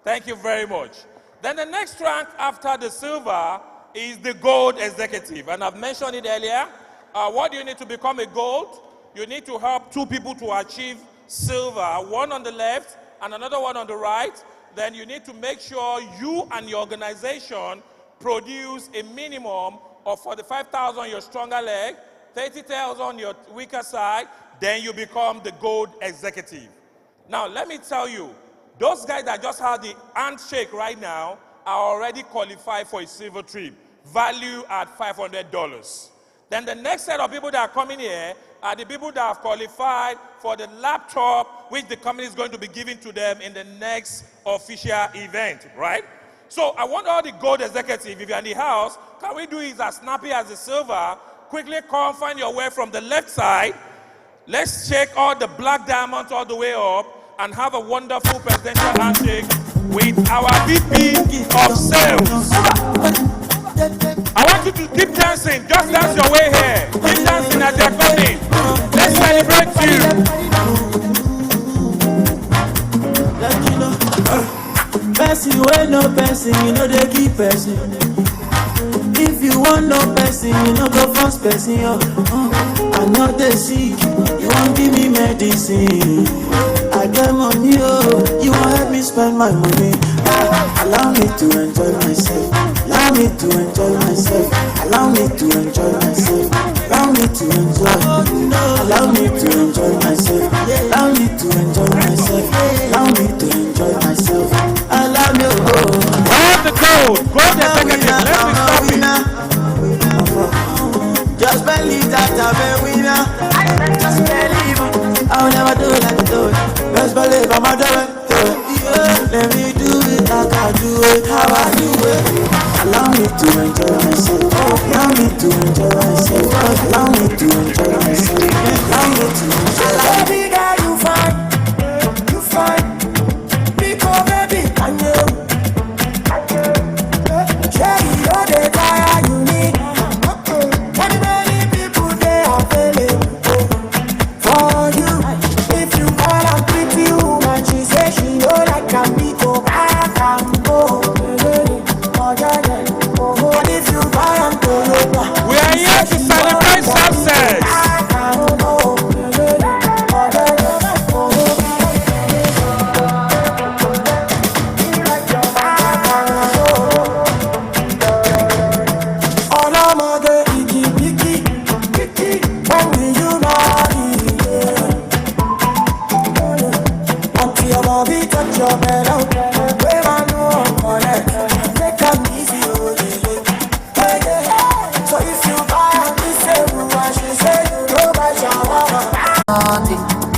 Thank you very much. Then the next rank after the silver is the gold executive. And I've mentioned it earlier. What do you need to become a gold? You need to help two people to achieve silver, one on the left and another one on the right. Then you need to make sure you and your organization produce a minimum of 45,000 on your stronger leg, 30,000 on your weaker side, then you become the gold executive. Now, let me tell you, those guys that just had the handshake right now are already qualified for a silver trip, value at $500. Then the next set of people that are coming here are the people that have qualified for the laptop which the company is going to be giving to them in the next official event, right? So I want all the gold executives, if you're in the house, can we do it as snappy as the silver? Quickly come find your way from the left side. Let's check all the black diamonds all the way up and have a wonderful presidential handshake with our VP of sales. I want you to keep dancing. Just dance your way here. Keep dancing as they're coming. Let's celebrate you. Person wey no person, you know they keep person. If you want no person, you know go first person. I know they sick, you won't give me medicine. I get money, you won't help me spend my money. Allow me to enjoy myself. Allow me to enjoy myself. Allow me to enjoy myself. Allow me to enjoy. Allow me to enjoy myself. Allow me to enjoy myself. Allow me to enjoy myself. I love you. Grab the code. Grab the executive. Let me stop it. Just believe that I'm a winner. Just believe. I'll never do it like you do it. Just believe I'm a do it. Let me do it like I do it, how I do it. Allow me to enjoy myself. Allow me to enjoy myself. Allow me to enjoy myself. Allow me to enjoy myself. Baby girl, you fine. You fine. Because baby, I know. Cherry, you're the guy you need. Many, many people, they are failing for you. If you call a pretty woman, she say she know like a beat. I can go. But if you buy and go, we are here to celebrate success.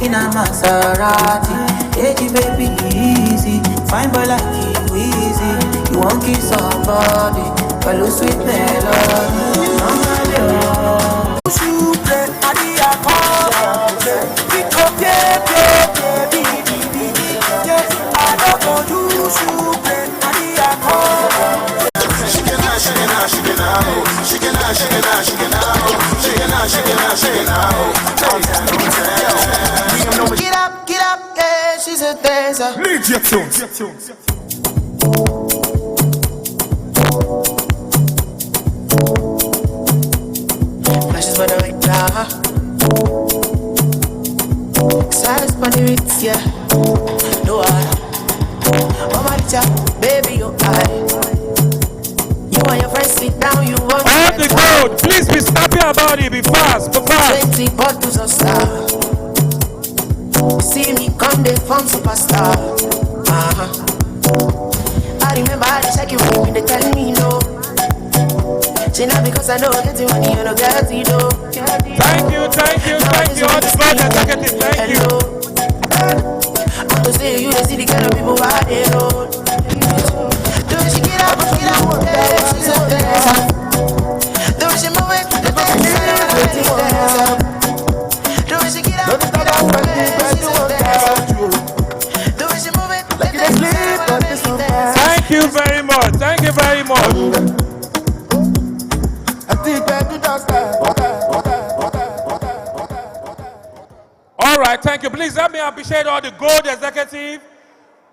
In a Maserati, hey baby, easy. Fine boy like you, easy. You won't kiss somebody, but lose sweet melody. Get up, yeah, she's a dancer. Legion tunes. Flashes by the way, size by the Ritz, yeah. No other. Oh my child, baby, you're high. You and your friends sit down, you want on the road, please be snappy about it, be fast, be fast. 20 bottles of star. See me come, they form superstar. I remember how they check you when they tell me no. Say now because I know getting money, you know, get it, know. Thank you, all the brothers, executive, thank you. I'm to say you, they see the kind of people why they know. Don't she get up, yeah, she's a dancer. Don't she move it, the dancer. Don't she get up, she's a dancer. Don't she move it, like the dancer. Thank you very much. All right, thank you. Please let me appreciate all the gold executives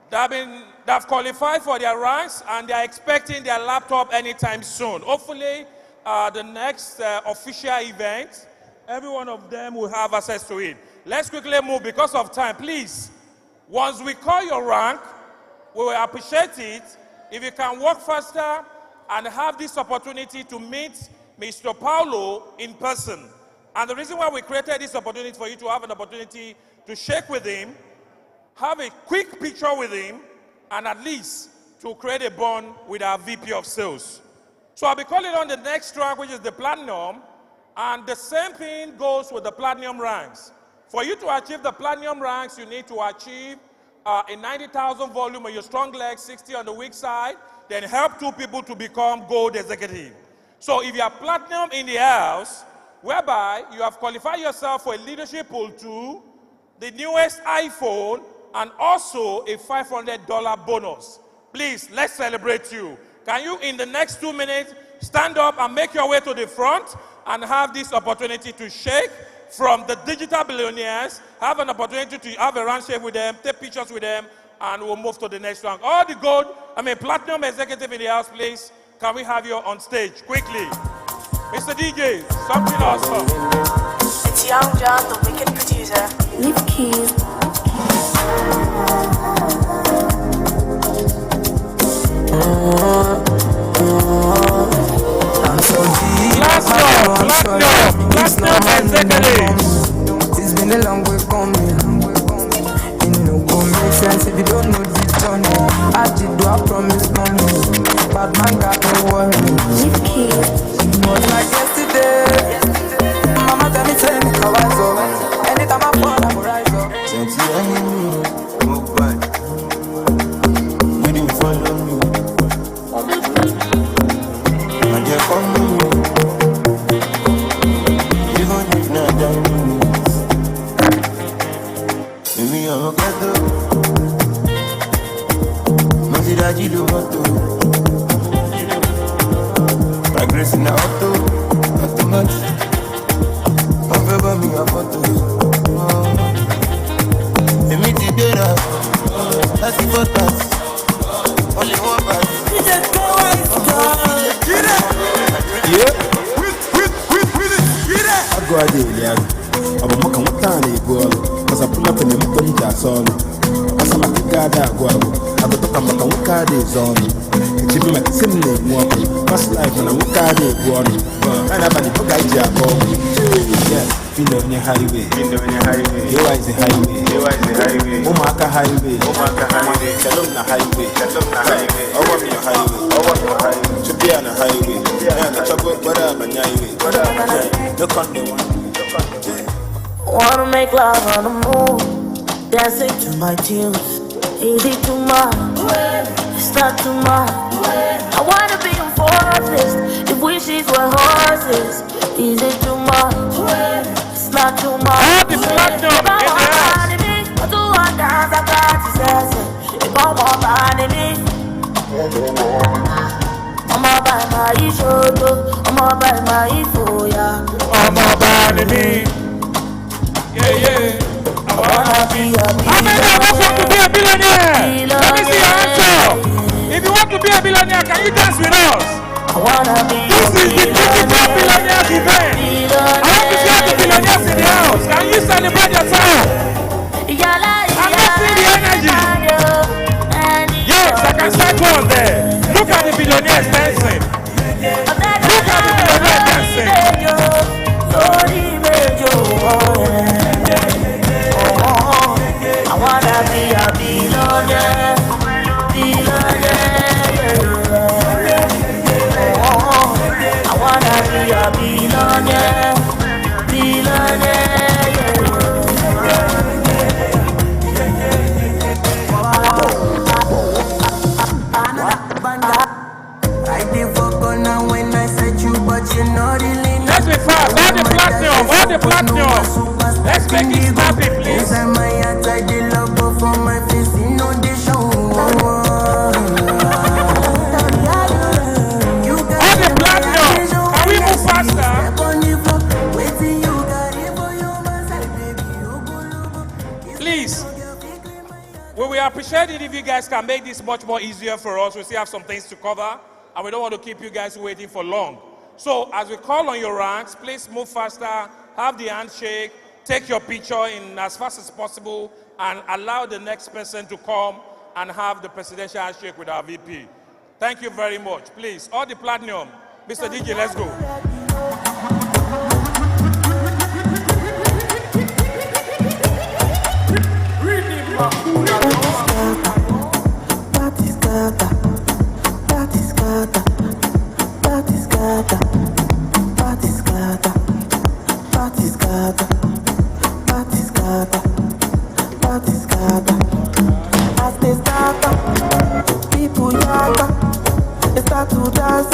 that have qualified for their ranks and they are expecting their laptop anytime soon. Hopefully, the next official event, every one of them will have access to it. Let's quickly move because of time. Please, once we call your rank, we will appreciate it if you can work faster and have this opportunity to meet Mr. Paulo in person. And the reason why we created this opportunity for you to have an opportunity to shake with him, have a quick picture with him, and at least to create a bond with our VP of Sales. So I'll be calling on the next rank, which is the Platinum, and the same thing goes with the Platinum ranks. For you to achieve the Platinum ranks, you need to achieve a 90,000 volume on your strong leg, 60 on the weak side, then help 2 people to become Gold Executive. So if you are Platinum in the house, whereby you have qualified yourself for a Leadership Pool 2, the newest iPhone, and also a $500 bonus. Please, let's celebrate you. Can you, in the next 2 minutes, stand up and make your way to the front and have this opportunity to shake from the digital billionaires, have an opportunity to have a handshake with them, take pictures with them, and we'll move to the next round. All the Platinum executive in the house, please, can we have you on stage quickly? Mr. DJ, something awesome. It's Young John, the wicked producer. Leave keys. I'm so deep. It's been a long way coming. It no go make sense if you don't know this journey. I did do I promise mommy, but man got no worry. It was like yesterday. Mama tell me how I saw. Anytime I fall, I will rise up. Since you ain't move back. You didn't follow me. And you come to me. Even if not done. Maybe I'm a ghetto. Maybe that you do want to. My grace in the auto. Automatic. I'm over me a photo. Maybe the data. That's the photos. Only one pass. Yeah. I go out there, I'm a mock and time go. Cause I pull up in the mountain that's all. Cause I'm a guy that go. I go to come back and look at this on. It's even like similar walking. Past life and I look at it go on. And I've been a guy that go. Yeah, you know, in the highway. Here is the highway. Omaka highway. Shalom na highway. Over me a highway. Should be on a highway. And the chocolate, whatever, highway. Look on the one. Wanna make love on the moon, dancing to my tunes. Is it too much? It's not too much. I wanna be a forest if wishes were horses. Is it too much? It's not too much. I'm all by my shoulder, I'm all by my foya. I'm all by me. Yeah. I wanna be a billionaire. How many of us want to be a billionaire? Let me see your hands up. If you want to be a billionaire, can you dance with us? I wanna be this is the digital billionaires event. I want to see all the billionaires in the house. Can you celebrate yourself? I'm not seeing the energy. Yes, I can start one there. Look at the billionaires dancing. Look at the billionaires dancing. I wanna be a billionaire, I wanna be a billionaire, Let's be fast. All the platinum. Let's make it snappy, please. All the platinum. Can we move faster? Please. We will appreciate it if you guys can make this much more easier for us. We still have some things to cover, and we don't want to keep you guys waiting for long. So as we call on your ranks, please move faster, have the handshake, take your picture in as fast as possible, and allow the next person to come and have the presidential handshake with our VP. Thank you very much. Please, all the platinum. Mr. DJ, let's go. People they start to dance,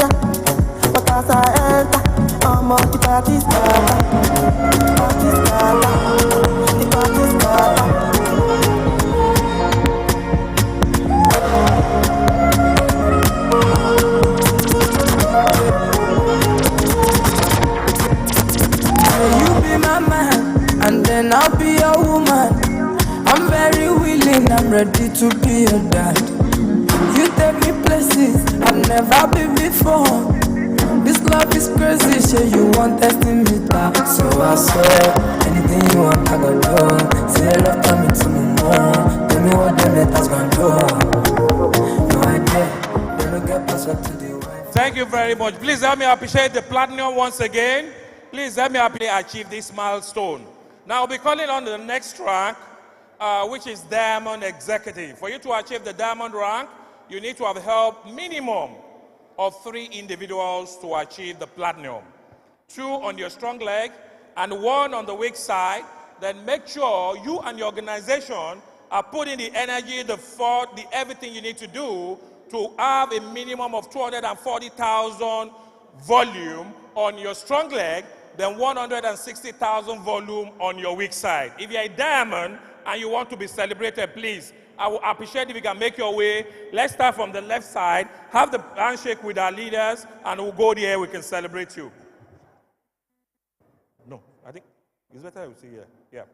but as I enter, I'm on the party scatter, the party scatter. You be my man, and then I'll be your woman. I'm very willing, I'm ready to be your dad. You take me places I've never been before. This love is crazy, sure you want testing me down. So I swear, anything you want I gon' do. Say love tell me to me more. Tell me what the letters gon' do. No idea, they don't get password to the wife. Thank you very much. Please help me appreciate the platinum once again. Please help me achieve this milestone. Now I'll be calling on the next rank, which is Diamond Executive. For you to achieve the Diamond rank, you need to have helped minimum of 3 individuals to achieve the platinum. 2 on your strong leg and 1 on the weak side. Then make sure you and your organization are putting the energy, the thought, the everything you need to do to have a minimum of 240,000 volume on your strong leg, then 160,000 volume on your weak side. If you're a diamond and you want to be celebrated, please, I will appreciate if you can make your way. Let's start from the left side, have the handshake with our leaders, and we'll go there, we can celebrate you. No, I think it's better we see here. Yeah.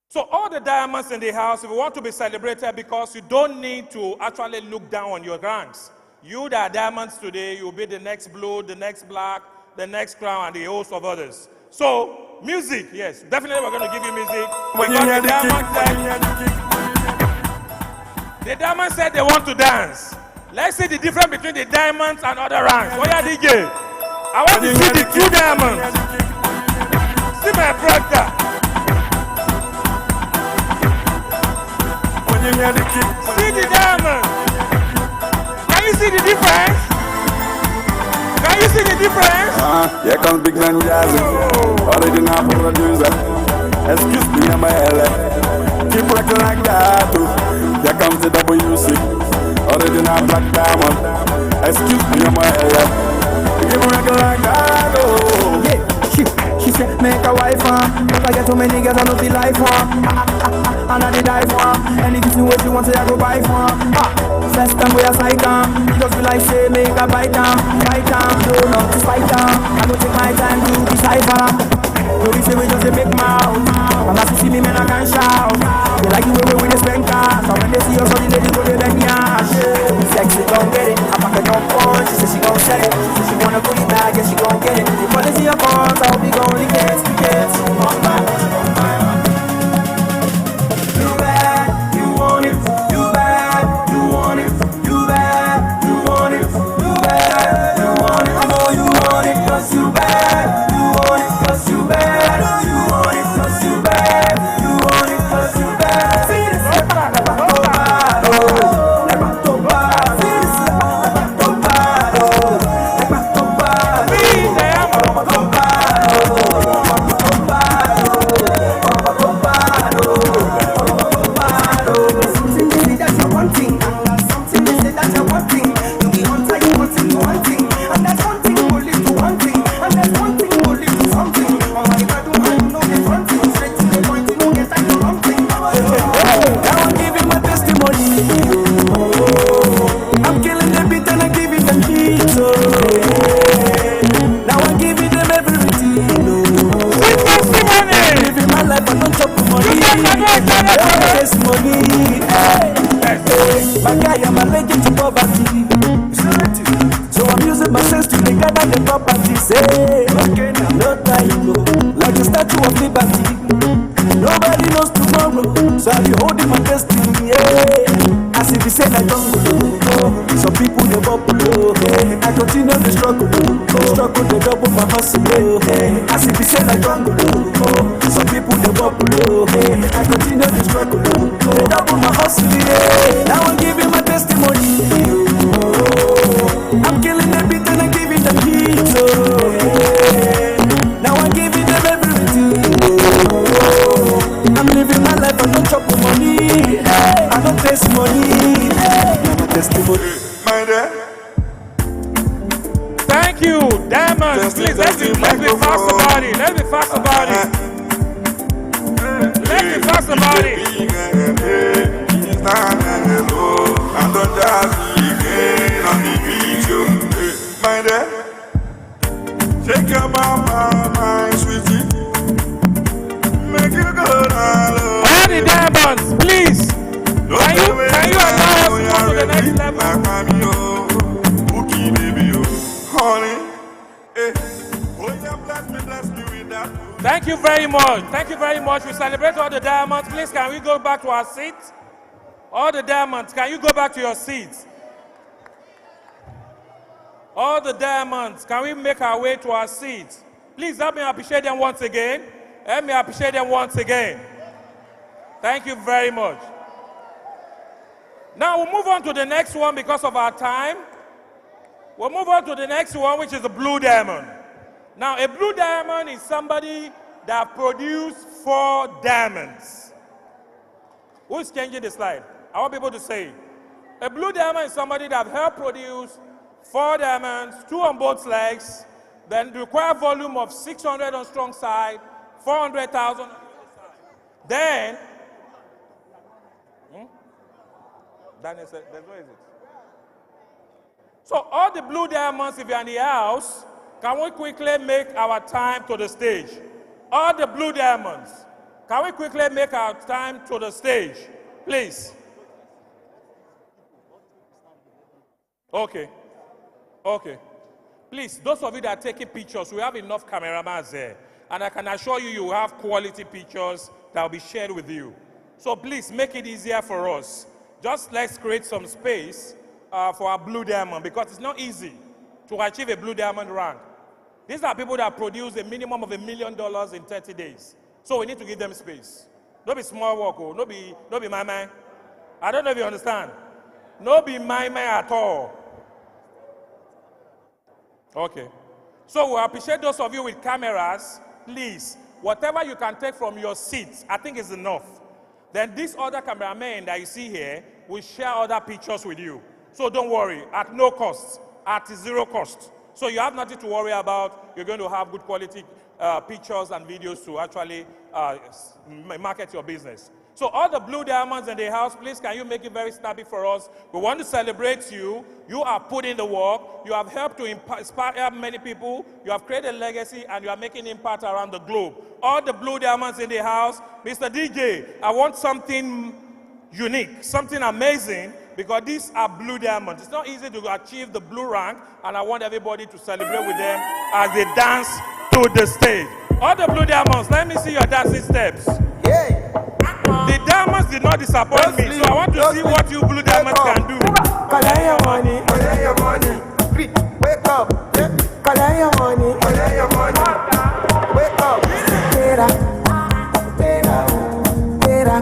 So all the diamonds in the house, if you want to be celebrated, because you don't need to actually look down on your ranks. You that are diamonds today, you'll be the next blue, the next black, the next crown, and the host of others. So, music, yes, definitely we're going to give you music. The diamond said they want to dance. Let's see the difference between the diamonds and other ranks. Oh yeah, DJ. I want to see the 2 diamonds. See my brother. See the diamonds. Can you see the difference? Can you see the difference? Here comes Big Man Jazzy. Original producer. Excuse me, I'm a LA. Keep rocking like that, too. Here comes the WC. Original Black Diamond. Excuse me, I'm a LA. Keep rocking like that, oh. Yeah, she said, make a wife, but I get too many girls, I know the life, and I did die for. Anything she wants, I go buy for. first time we are fight down. It just be like say make a bite down. No, not to fight down. I go take my time to decipher. No, we say we just make mouth. And as you see me, man, I can shout. They like the way we the spend cash. So when they see us, all the ladies go they beg me ash. Sexy gon' get it. I pack a jump on. She say she gon' sell it. She say she wanna go the bag, yeah she gon' get it. The policy of course, I hope we gon' lick it. Come back. You bad, you want it. You bad, you want it. You bad, you want it. You bad, you want it. I know you want it 'cause you bad. You want it 'cause you bad. You want it 'cause you bad. You want it 'cause you bad. See this, Thank you very much. Thank you very much. We celebrate all the diamonds. Please, can we go back to our seats? All the diamonds, can you go back to your seats? All the diamonds, can we make our way to our seats? Please help me appreciate them once again. Help me appreciate them once again. Thank you very much. Now we'll move on to the next one because of our time. We'll move on to the next one, which is a blue diamond. Now, a blue diamond is somebody that produced 4 diamonds. Who is changing the slide? I want people to say. A blue diamond is somebody that helped produce 4 diamonds, 2 on both legs, then require volume of 600 on strong side, 400,000 on the other side. Then, Daniel said, then where is it? So all the blue diamonds, if you're in the house, can we quickly make our time to the stage? All the blue diamonds, can we quickly make our time to the stage? Please. Okay. Okay. Please, those of you that are taking pictures, we have enough cameramans there. And I can assure you, you will have quality pictures that will be shared with you. So please, make it easier for us. Just let's create some space for our blue diamond, because it's not easy to achieve a blue diamond rank. These are people that produce a minimum of $1 million in 30 days. So we need to give them space. Don't be small work, oh. Don't be my man. I don't know if you understand. No be my man at all. Okay. So we appreciate those of you with cameras. Please, whatever you can take from your seats, I think is enough. Then these other cameramen that you see here will share other pictures with you. So don't worry, at no cost, at 0 cost. So you have nothing to worry about. You're going to have good quality pictures and videos to actually market your business. So all the blue diamonds in the house, please can you make it very snappy for us? We want to celebrate you. You are putting the work. You have helped to inspire many people. You have created a legacy and you are making impact around the globe. All the blue diamonds in the house, Mr. DJ, I want something unique, something amazing, because these are blue diamonds. It's not easy to achieve the blue rank, and I want everybody to celebrate with them as they dance to the stage. All the blue diamonds, let me see your dancing steps. Yeah. The diamonds did not disappoint me, so I want to see what you blue diamonds can do. Collect your money, collect your money. Wake up, collect your money, collect your money. Wake up, tera,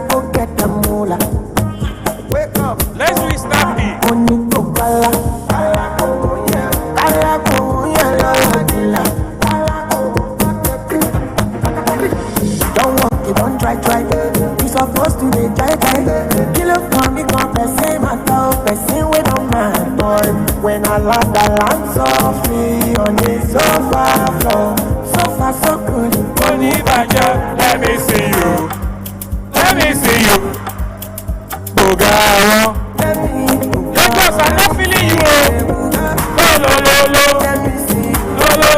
go get the moolah. Wake up, let's do it snappy. Money to kala, don't walk, you don't try. You supposed to be try. Kill up for me, come person my toe, person we don't mind, boy. When I land softly on the sofa floor, sofa so good. Money badger, let me see you. Let me see you. Bugaro. Lagos, I'm not feeling you. Lo. Let me see you. Lo.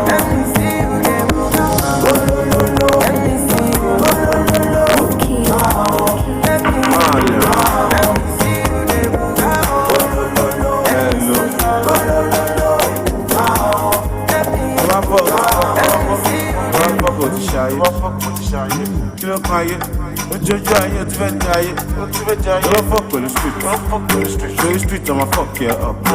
Let me see you. Street, I'ma fuck you up. I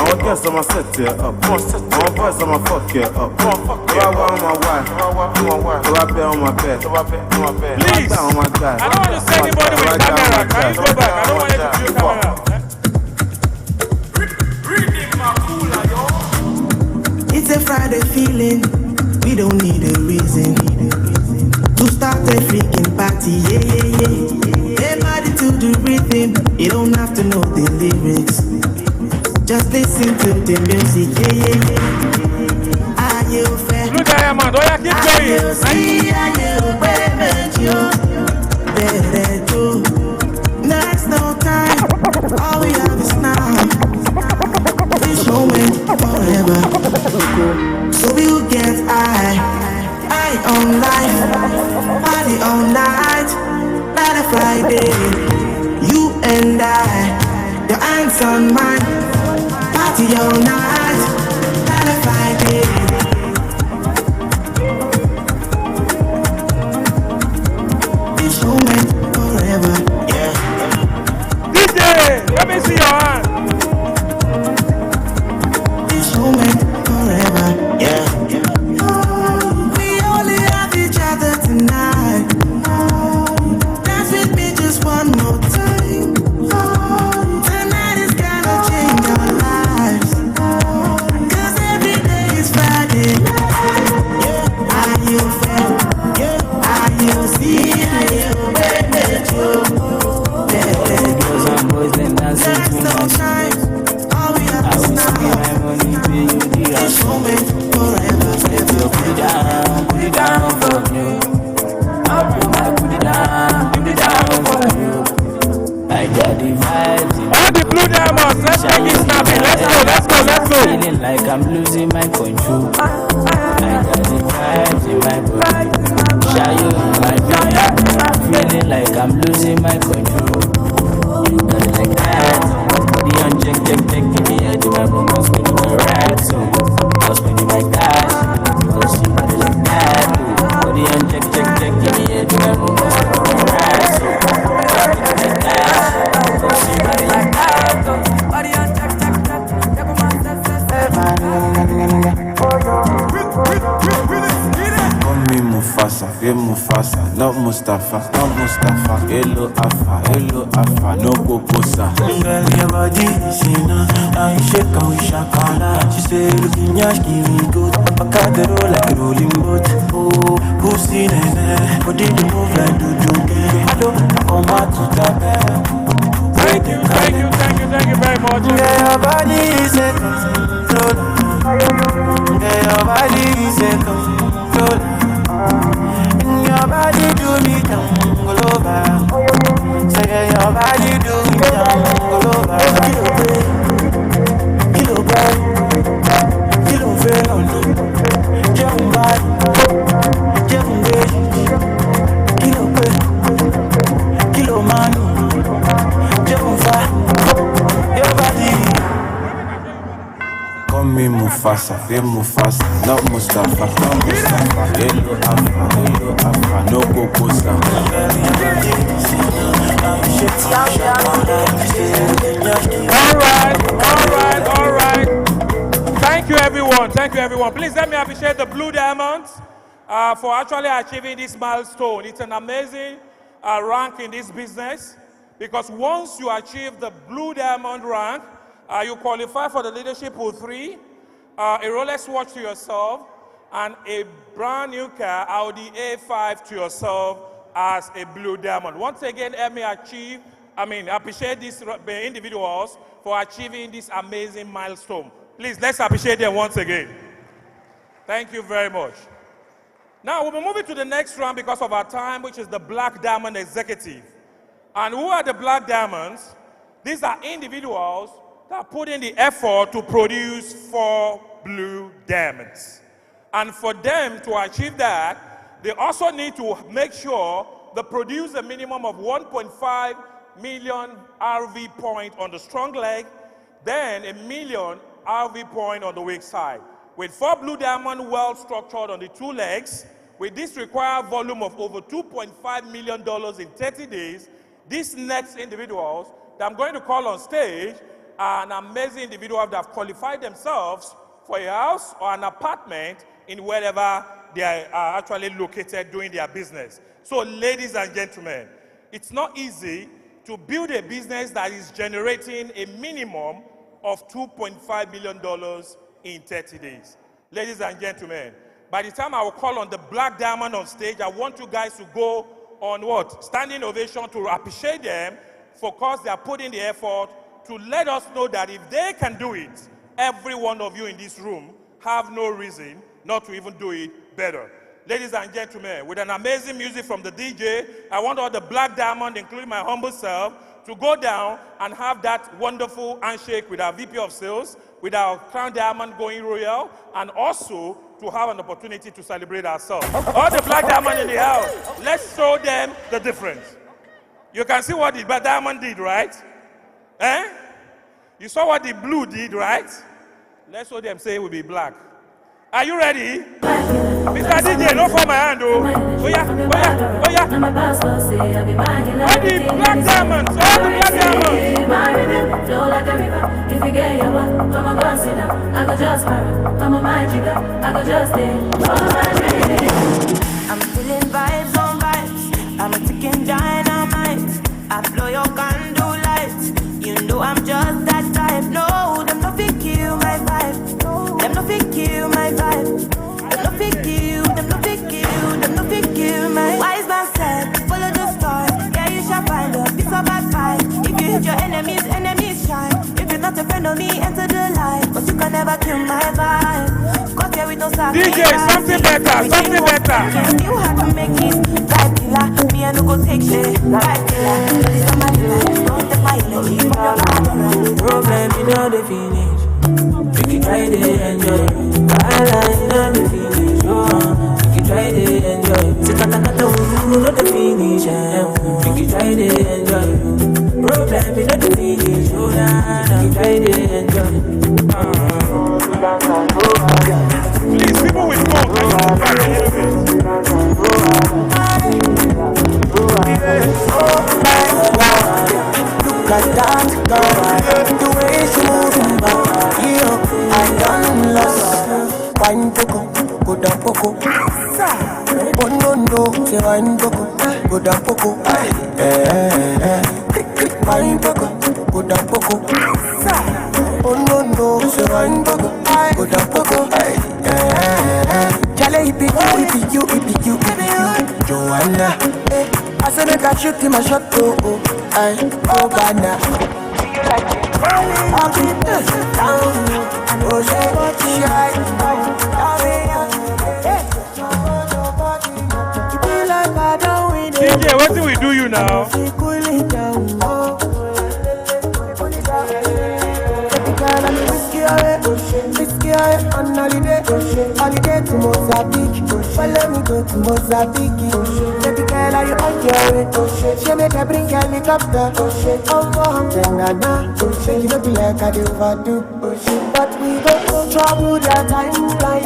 want guess I'ma set you up. I want boys, I'ma fuck you up. I want my wife. So I bet on my bed. Please, I don't want to see anybody with camera. Can you go back? I don't want you to do camera. It's a Friday feeling. We don't need a reason to start a freaking party. Yeah. Everybody to the rhythm. You don't have to know the lyrics. Just listen to the music. Yeah. Are you fair? Look at him, man. Keep going. Are you There's no time. All we have is now. This moment forever. So we'll get high on life, party all night, not a Friday. You and I, your hands on mine, party all night, not a Friday. This moment forever, yeah. DJ, let me see your hand. This moment forever, yeah. Tonight, dance with me just one more time. Tonight is gonna change our lives. 'Cause every day is Friday. Are you fair? Are you see? Are you baby? Girls and boys then dancing to my time. All we have is now. My money pay you the this moment forever. Put it down for you. Put it down for you. I got the vibes. All the blue diamonds, let's make it snappy. Let's go. Feeling like I'm losing my control. I got the vibes in my body. Shy you in my body. Feeling like I'm losing my control. You got it like that. Body on check. Give me a do my bum, I'm spinning my right. So I'm spinning my cash. Cause you got it like that. Body on check. Give me a do my bum, I'm spinning my right. So I'm spinning my cash. Cause you got it like that. Body on check. Call me Mufasa, Mufasa, not Mustafa. Hello Afa, no Poposa. Girl, your body is in I shake and we shakala. She say, looking yash, give me good. I got the roll like a rolling boat. Oh, pussy nene, body to move like do. I don't come out to tap. Thank you very much. Girl, your body is a control. Girl, your body is a control. your body do me jungle over. Say your body do me jungle over. Kilo boy, kilo venom, jumba, jumbe, kilo man, jumba, your body. Call me Mufasa, feel Mufasa, not Mustafa, not Mustafa. Hello Alpha, no Cocosa. All right. Thank you, everyone. Please let me appreciate the Blue Diamonds for actually achieving this milestone. It's an amazing rank in this business because once you achieve the Blue Diamond rank, you qualify for the Leadership Pool 3, a Rolex watch to yourself, and a brand new car, Audi A5 to yourself as a Blue Diamond. Once again, let me appreciate these individuals for achieving this amazing milestone. Please, let's appreciate them once again. Thank you very much. Now, we'll be moving to the next round because of our time, which is the Black Diamond Executive. And who are the Black Diamonds? These are individuals that put in the effort to produce 4 blue diamonds. And for them to achieve that, they also need to make sure they produce a minimum of 1.5 million RV point on the strong leg, then a million RV point on the weak side. With 4 blue diamonds well structured on the 2 legs, with this required volume of over $2.5 million in 30 days, these next individuals that I'm going to call on stage are an amazing individual that have qualified themselves for a house or an apartment in wherever they are actually located doing their business. So ladies and gentlemen, it's not easy to build a business that is generating a minimum of $2.5 million in 30 days. Ladies and gentlemen, by the time I will call on the Black Diamond on stage, I want you guys to go on what? Standing ovation to appreciate them for cause they are putting the effort to let us know that if they can do it, every one of you in this room have no reason not to even do it better. Ladies and gentlemen, with an amazing music from the DJ, I want all the Black Diamond, including my humble self, to go down and have that wonderful handshake with our VP of Sales, with our Crown Diamond going royal, and also to have an opportunity to celebrate ourselves. All the Black Diamond in the house, let's show them the difference. You can see what the Black Diamond did, right? You saw what the blue did, right? Let's show them say it will be black. Are you ready? Mr. DJ, no for my hand, oh. Oh yeah. All the Black Diamonds, all the Black Diamonds. Flow like a river. If you get your one, come on, go sit down. I go just marry. Come on, my jigger. I go just stay. I'm feeling vibes on vibes. I'm a ticking dynamite. I blow your candle lights. You know I'm just that type. No, them no fit kill my vibe. Them no fit kill my vibe. Them no fit kill. Them no fit kill. Them no fit kill my. Wise man said, follow the stars. Yeah, you shall find a piece of bad vibe. If you hit your enemies, enemies shine. If you're not a friend of me, enter the light. But you can never kill my vibe. Got here with no sacrifice. DJ, something better, something better. You have to make it vibe killer. Me and no go take shit. Vibe killer. This is my life. Don't take my energy. Problem, you know the finish. You can try to enjoy. Highlight, you know the finish. You can try to enjoy. Sit on the you know the finish. You can try to enjoy. Problem, you know the finish. You can try to enjoy. Please, people with phone, can you move back a little bit? Look at that girl, the way she moving back. I done lost. Wine poco, go down poco. Oh no, say wine poco, go down poco. Wine poco, go down poco. Oh no, say wine poco, go down poco. Charlie, it be you, Joanna. I said I got shoot in my shot, oh, Bana. I'll be down, oh, shy, DJ, what do we do you now? On holiday to Mozambique. Follow me go to Mozambique. Baby girl, are you on your way? She make her bring helicopter. Oh, then nana. You know be like I do overdo. But we go trouble that timeline.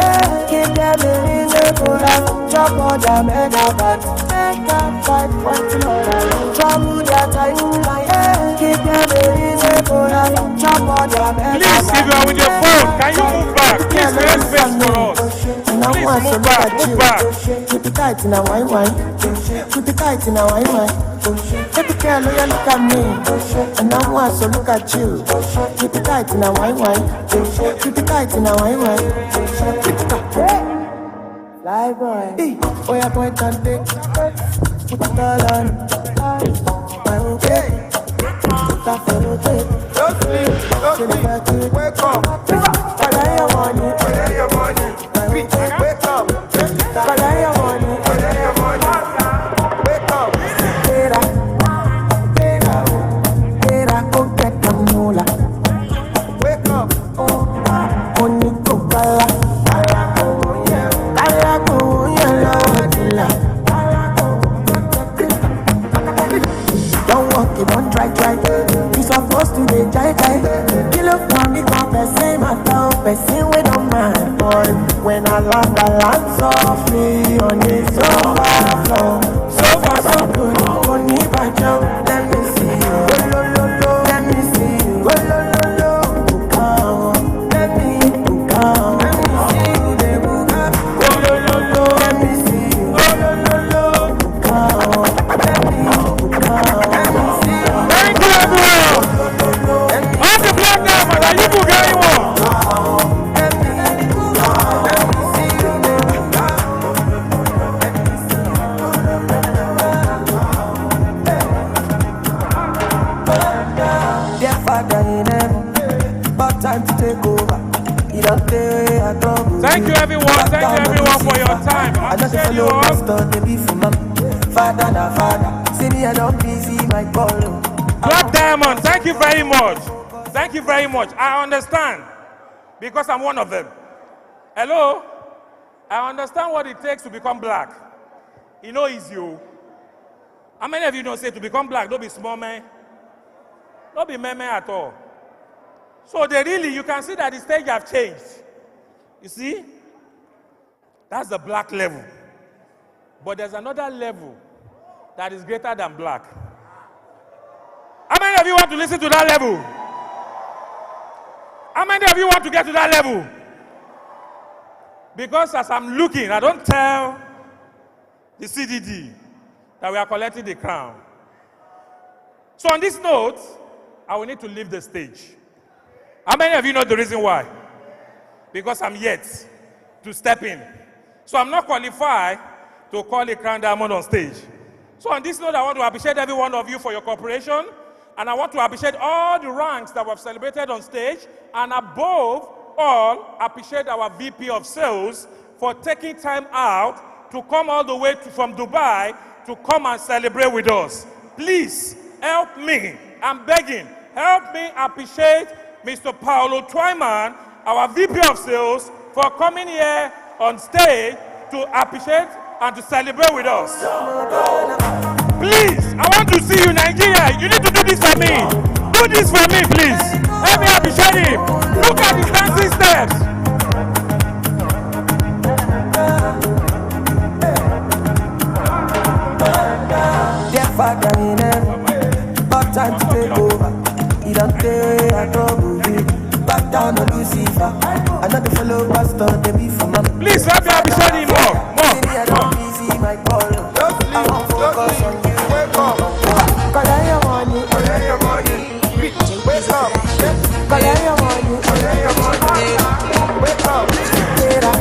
Give them a reason for us. Drop all the megabytes. Megabyte, what you know? Trouble that timeline. Give them a reason for us. Drop all the megabytes. Please, if you are with your phone, can you move back? Please create space for us. Please move back, move back. Keep it tight in a wine. Keep it tight in a wine. Baby girl, you look at me, and I want to look at you. Keep it tight in a wine. Keep it tight in a wine. Keep it tight. Fly boy, oh yeah, point and take. Put it all on. My okay. Put that for okay. Don't sleep. Wake up. Where your money? Where your money? Wake up. Where your money? Where your money? Wake up. Pera, go get the moolah. Wake up. Money go kala. Kala go yellow dilla. Don't walk it, don't try. You supposed to be jai. Kill up from me, come person, my town, person we don't mind, boy. When I land softly on the sofa, so far so good. Only by Joe, let me see you. Let me see you. Come, let me come. Let me see you. Let me see you. Come, let me come. Thank you, everyone. On the black diamond, are you going on? Dear Father in heaven, about time to take over. Thank you, everyone. Thank you, everyone, for your time. I appreciate you all. Father, na Father, see me, I don't busy my call. Black Diamond, thank you very much. Thank you very much. I understand because I'm one of them. Hello? I understand what it takes to become black. You know it's you. How many of you know say to become black, don't be small man? Don't be man at all. So you can see that the stage have changed. You see? That's the black level. But there's another level that is greater than black. How many of you want to listen to that level? How many of you want to get to that level? Because as I'm looking, I don't tell the CDD that we are collecting the crown. So on this note, I will need to leave the stage. How many of you know the reason why? Because I'm yet to step in. So I'm not qualified to call a crown diamond on stage. So on this note, I want to appreciate every one of you for your cooperation. And I want to appreciate all the ranks that were celebrated on stage. And above all, appreciate our VP of Sales for taking time out to come all the way from Dubai to come and celebrate with us. Please help me. I'm begging. Help me appreciate Mr. Paulo Twyman, our VP of Sales, for coming here on stage to appreciate and to celebrate with us. Please, I want to see you, Nigeria. You need to do this for me. Do this for me, please. Let me appreciate him. Look at his dancing steps. Dear Father in heaven, about time to take over. He don't take a trouble. Back down on Lucifer. I know the fellow pastor, they be for my. Please let me appreciate him more. I don't busy my call. I won't focus on you. Wake up. Collect your money. Collect your money. Wake up. Collect your money. Collect your money. Wake up. Pera,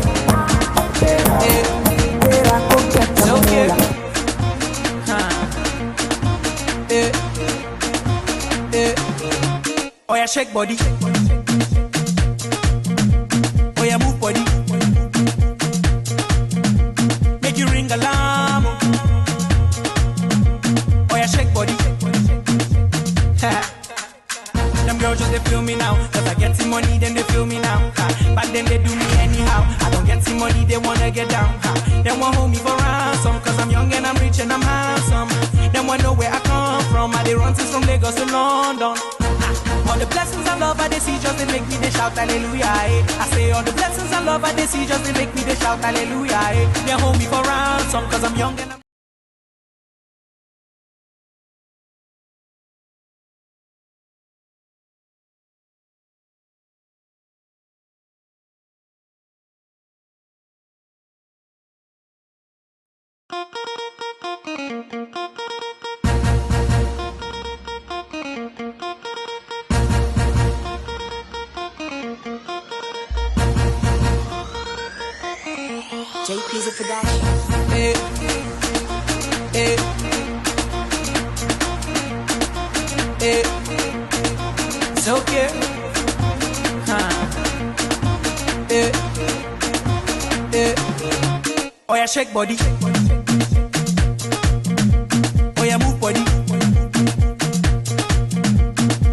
go get the moolah. Oh yeah, shake body. Oh yeah, move body. Make you ring alarm. they wanna get down. They want hold me for ransom, cause I'm young and I'm rich and I'm handsome. They want know where I come from, I they run since from Lagos to London. All the blessings and love I they see just they make me they shout hallelujah. I say all the blessings and love I they see just they make me they shout hallelujah. They hold me for ransom, cause I'm young and I'm JP's a production. Hey, hey, hey. It's okay. Hey, hey. Oh yeah, shake body. Oh yeah, move body.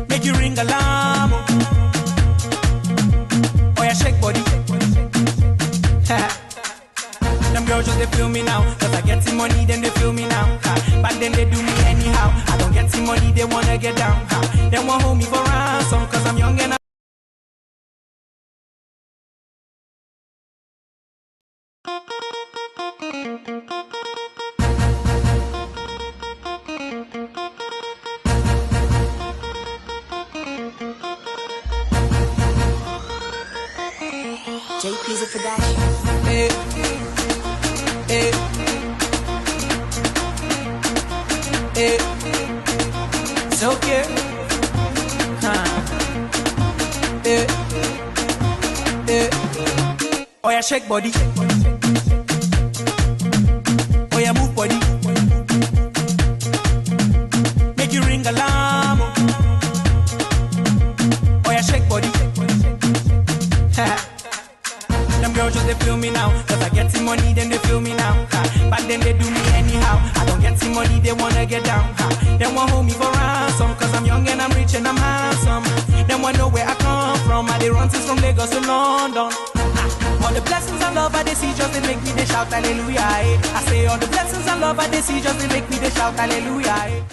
Make you ring alarm. Oh yeah, shake body. Them girls just they feel me now, cause I get some money, then they feel me now. Back then they do me anyhow. I don't get some money, they wanna get down. They want hold me for ransom, cause I'm young and I'm JP's a production. hey, hey, hey. It's okay. Hey, hey. Oh yeah, shake body. Oh yeah, move body. Make you ring alarm. Oh yeah, shake body. Them girls just they feel me now, cause I get some money, then they feel me now. Back then they do me anyhow. I don't get some money, they wanna get down. They want hold me for ransom, cause I'm young and I'm rich and I'm handsome. They want know where I come from, I they run since from Lagos to London. All the blessings and love I they see just they make me they shout hallelujah. I say all the blessings and love I they see just they make me they shout hallelujah.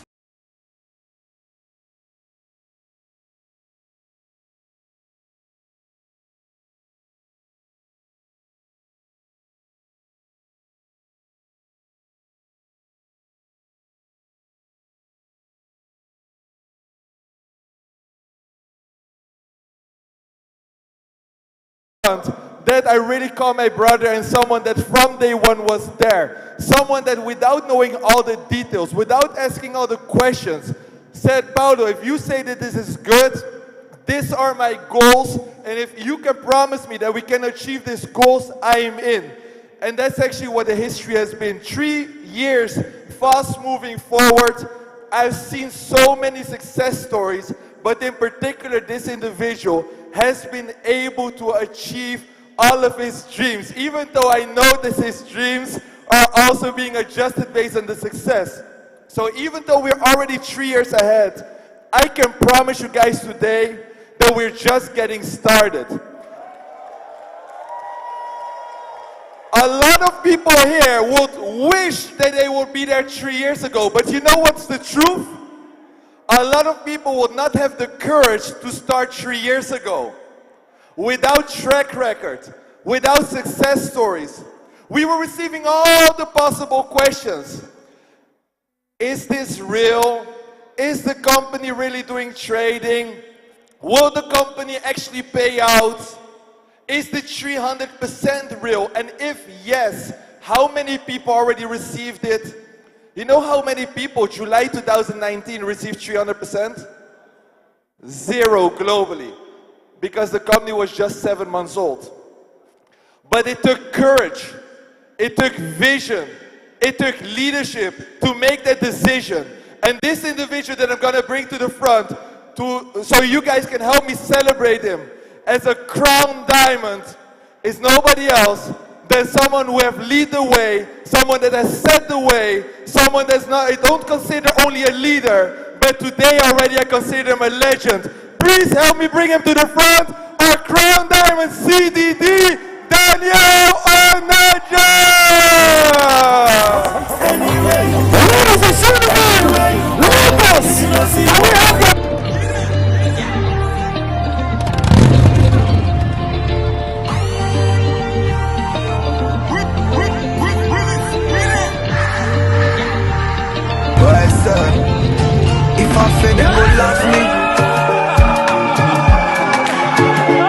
That I really call my brother and someone that from day one was there. Someone that without knowing all the details, without asking all the questions, said, Paulo, if you say that this is good, these are my goals, and if you can promise me that we can achieve these goals, I am in. And that's actually what the history has been. 3 years, fast moving forward. I've seen so many success stories, but in particular, this individual has been able to achieve all of his dreams, even though I know that his dreams are also being adjusted based on the success. So even though we're already 3 years ahead, I can promise you guys today that we're just getting started. A lot of people here would wish that they would be there 3 years ago, but you know what's the truth? A lot of people would not have the courage to start 3 years ago. Without track record, without success stories. We were receiving all the possible questions. Is this real? Is the company really doing trading? Will the company actually pay out? Is the 300% real? And if yes, how many people already received it? You know how many people, July 2019, received 300%? 0 globally, because the company was just 7 months old. But it took courage, it took vision, it took leadership to make that decision. And this individual that I'm gonna bring to the front, so you guys can help me celebrate him as a crown diamond, is nobody else than someone who have lead the way, someone that has set the way, someone that's not, I don't consider only a leader, but today already I consider him a legend. Please help me bring him to the front, our crown diamond CDD, Daniel Onaja! Ladies and gentlemen, Lagos! Can we have the If I fail, they will laugh me.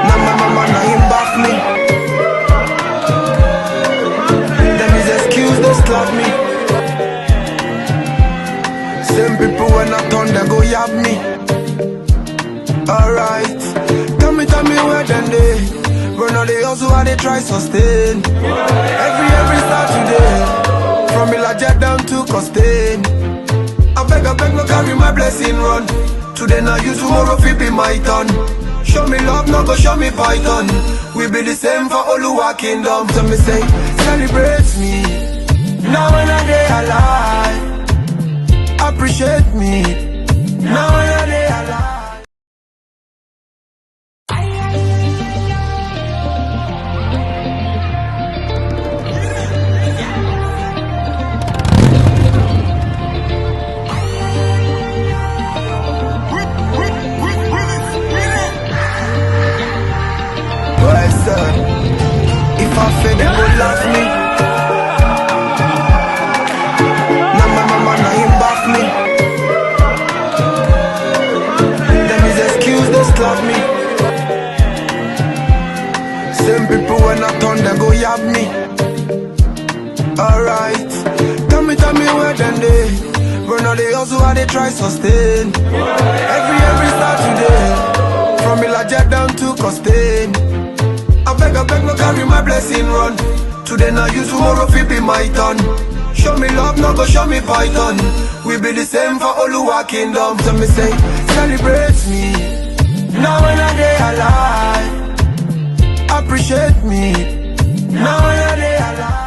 Now my mama, now him back me. Them is excuse, they slap me. Same people when I turn, they go yab me. Alright, tell me where them they. Run all they also how they try sustain. Every Saturday, from Ilaja down to Costain. I beg, no carry my blessing run. Today now you, tomorrow fi be my turn. Show me love, no go show me python. We be the same for Oluwa kingdom. So me say, celebrate me. Now when I day alive, appreciate me. Now when I day alive. If I fail, they will laugh me. Now my mama, now him back me. Them is excuse, they slap me. Same people when I turn, they go yab me. Alright, tell me where them they. Run all they also how they try sustain. Every Saturday, from Ilaja down to Costain. I beg, no carry my blessing run. Today now you, tomorrow fi be my turn. Show me love, no go show me python. We be the same for Oluwa kingdom. So me say, celebrate me. Now when I day alive, appreciate me. Now when I day alive.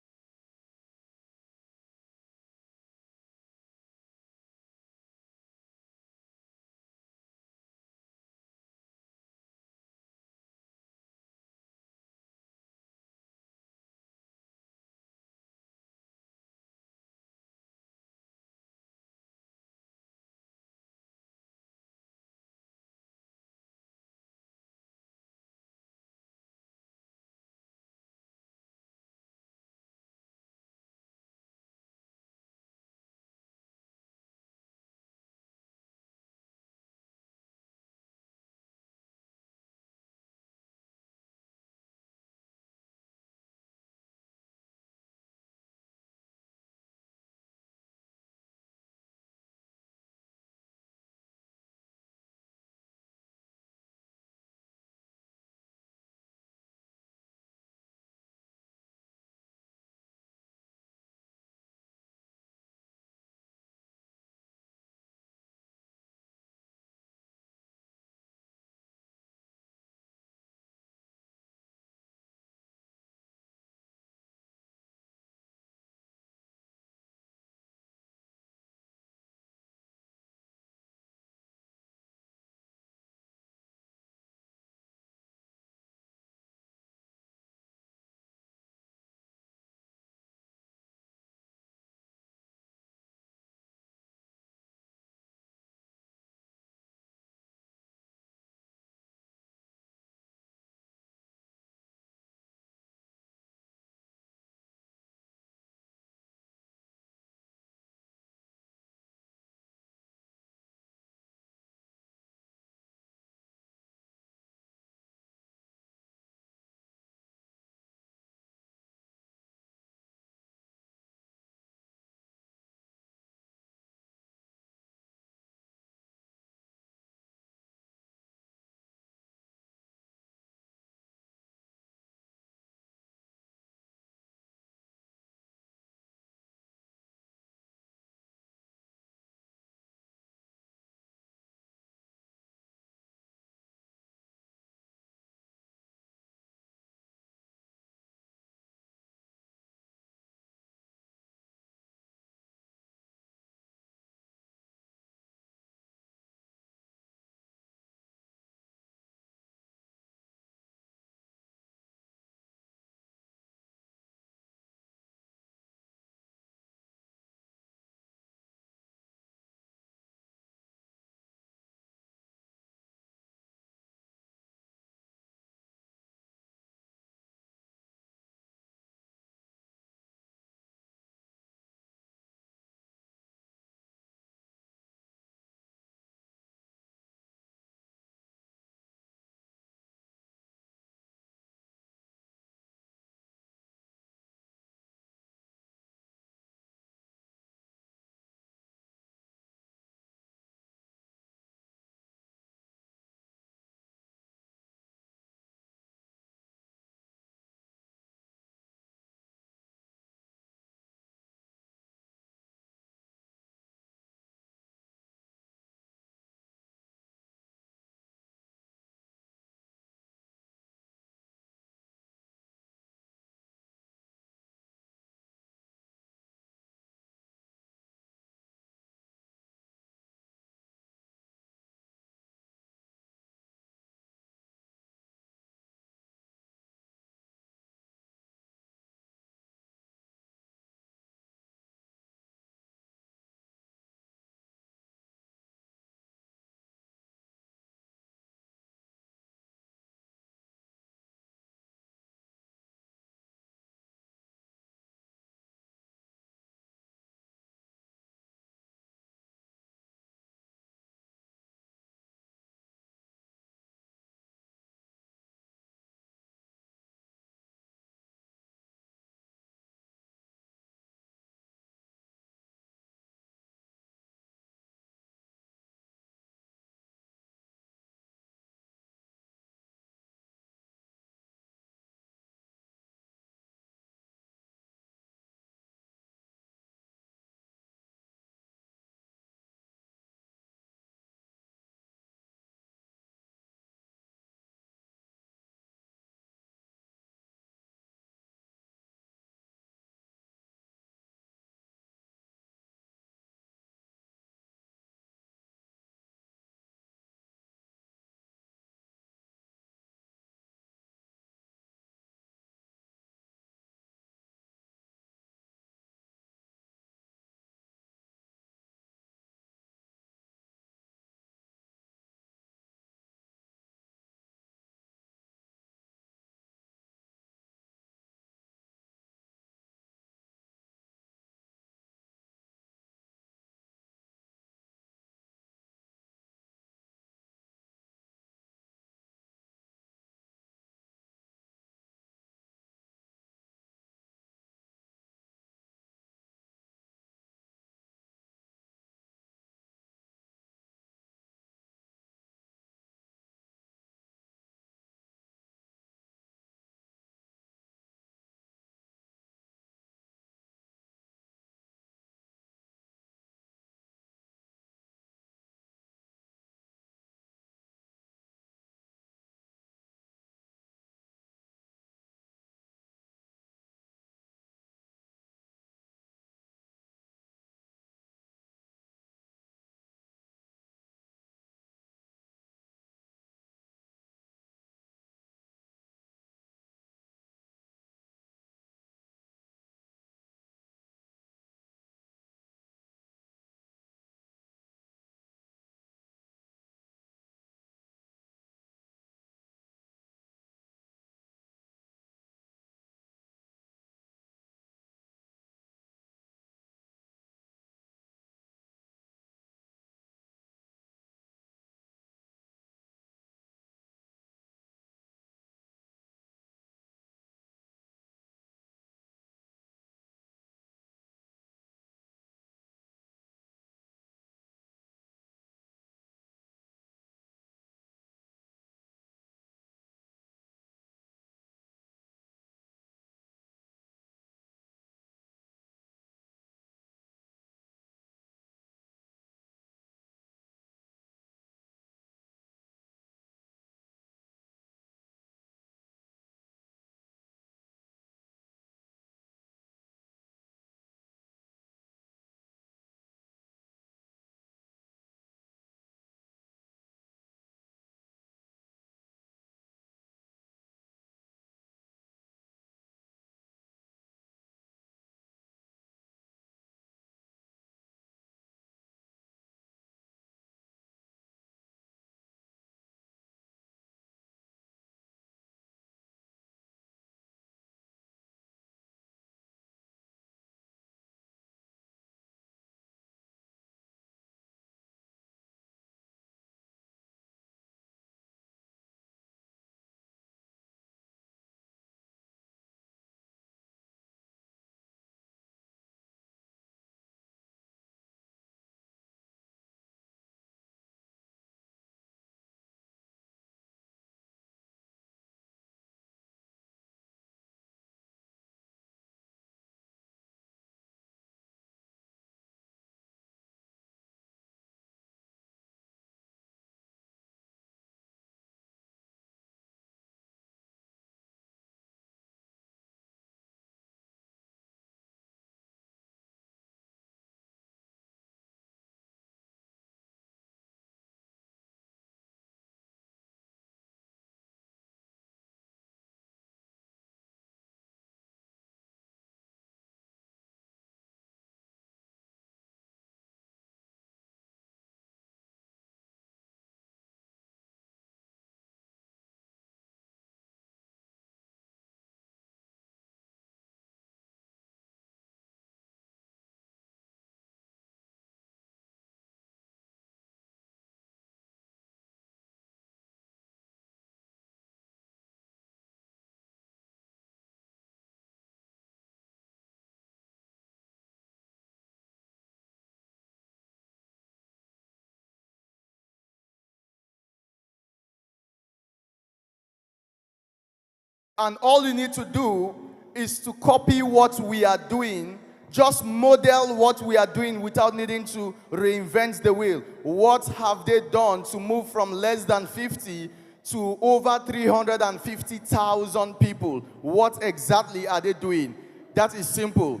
And all you need to do is to copy what we are doing. Just model what we are doing without needing to reinvent the wheel. What have they done to move from less than 50 to over 350,000 people? What exactly are they doing? That is simple.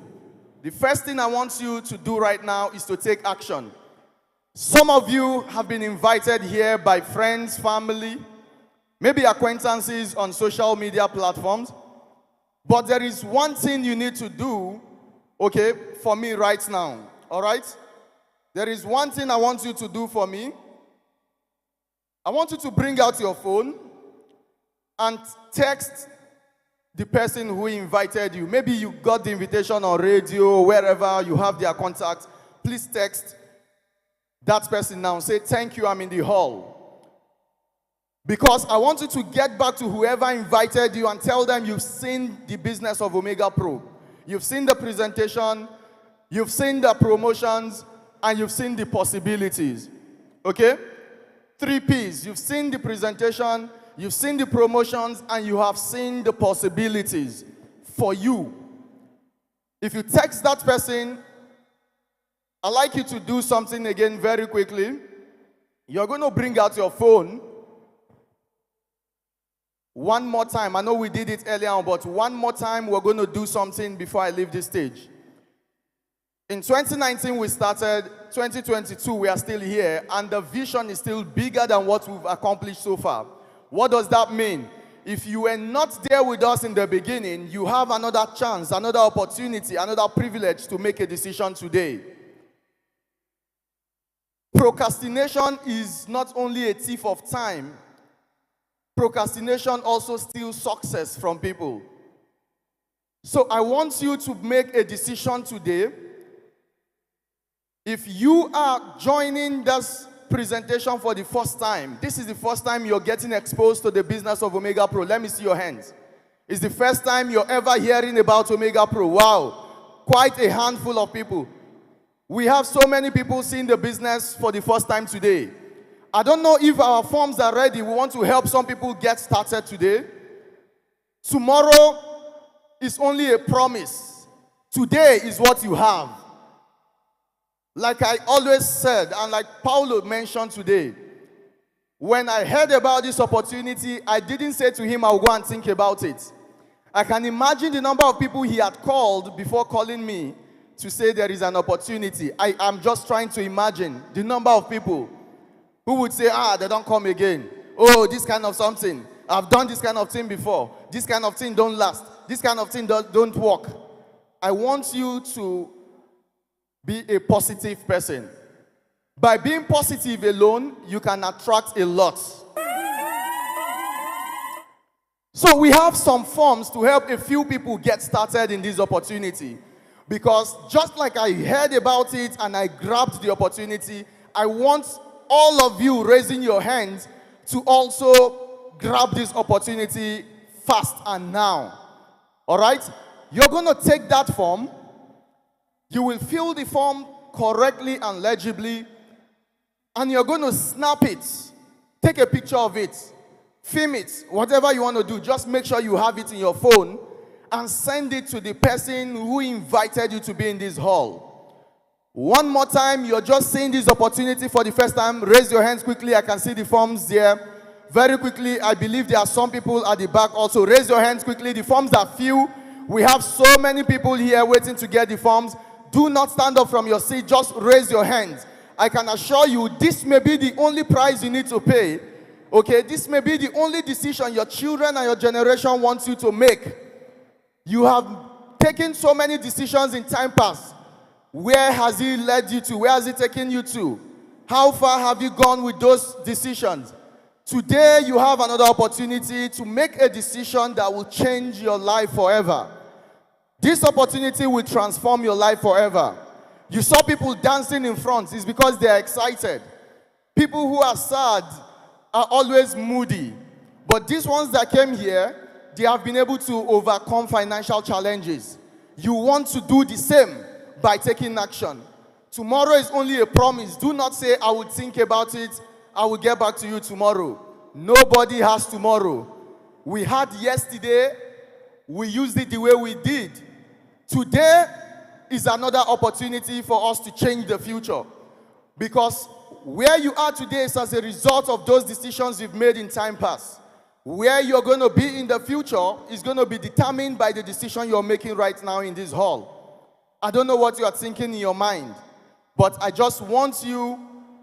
The first thing I want you to do right now is to take action. Some of you have been invited here by friends, family, maybe acquaintances on social media platforms. But there is one thing you need to do, okay, for me right now, all right? There is one thing I want you to do for me. I want you to bring out your phone and text the person who invited you. Maybe you got the invitation on radio, wherever you have their contact. Please text that person now. Say, thank you, I'm in the hall. Because I want you to get back to whoever invited you and tell them you've seen the business of Omega Pro. You've seen the presentation, you've seen the promotions, and you've seen the possibilities. Okay? 3 P's. You've seen the presentation, you've seen the promotions, and you have seen the possibilities for you. If you text that person, I'd like you to do something again very quickly. You're going to bring out your phone. One more time. I know we did it earlier on, but one more time we're going to do something before I leave this stage. In 2019 we started, 2022 we are still here, and the vision is still bigger than what we've accomplished so far. What does that mean? If you were not there with us in the beginning, you have another chance, another opportunity, another privilege to make a decision today. Procrastination is not only a thief of time, procrastination also steals success from people. So I want you to make a decision today. If you are joining this presentation for the first time, this is the first time you're getting exposed to the business of Omega Pro. Let me see your hands. It's the first time you're ever hearing about Omega Pro. Wow, quite a handful of people. We have so many people seeing the business for the first time today. I don't know if our forms are ready. We want to help some people get started today. Tomorrow is only a promise. Today is what you have. Like I always said, and like Paulo mentioned today, when I heard about this opportunity, I didn't say to him, I'll go and think about it. I can imagine the number of people he had called before calling me to say there is an opportunity. I am just trying to imagine the number of people who would say, they don't come again. Oh, this kind of something. I've done this kind of thing before. This kind of thing don't last. This kind of thing don't work. I want you to be a positive person. By being positive alone, you can attract a lot. So we have some forms to help a few people get started in this opportunity. Because just like I heard about it and I grabbed the opportunity, I want all of you raising your hands to also grab this opportunity fast and now. All right? You're going to take that form. You will fill the form correctly and legibly, and you're going to snap it. Take a picture of it. Film it. Whatever you want to do, just make sure you have it in your phone and send it to the person who invited you to be in this hall. One more time, you're just seeing this opportunity for the first time. Raise your hands quickly. I can see the forms there. Very quickly, I believe there are some people at the back also. Raise your hands quickly. The forms are few. We have so many people here waiting to get the forms. Do not stand up from your seat. Just raise your hands. I can assure you, this may be the only price you need to pay. Okay, this may be the only decision your children and your generation wants you to make. You have taken so many decisions in time past. Where has he led you to? Where has he taken you to? How far have you gone with those decisions? Today you have another opportunity to make a decision that will change your life forever. This opportunity will transform your life forever. You saw people dancing in front. It's because they are excited. People who are sad are always moody. But these ones that came here, they have been able to overcome financial challenges. You want to do the same by taking action. Tomorrow is only a promise. Do not say, I will think about it. I will get back to you tomorrow. Nobody has tomorrow. We had yesterday, we used it the way we did. Today is another opportunity for us to change the future. Because where you are today is as a result of those decisions you've made in time past. Where you're going to be in the future is going to be determined by the decision you're making right now in this hall. I don't know what you are thinking in your mind, but I just want you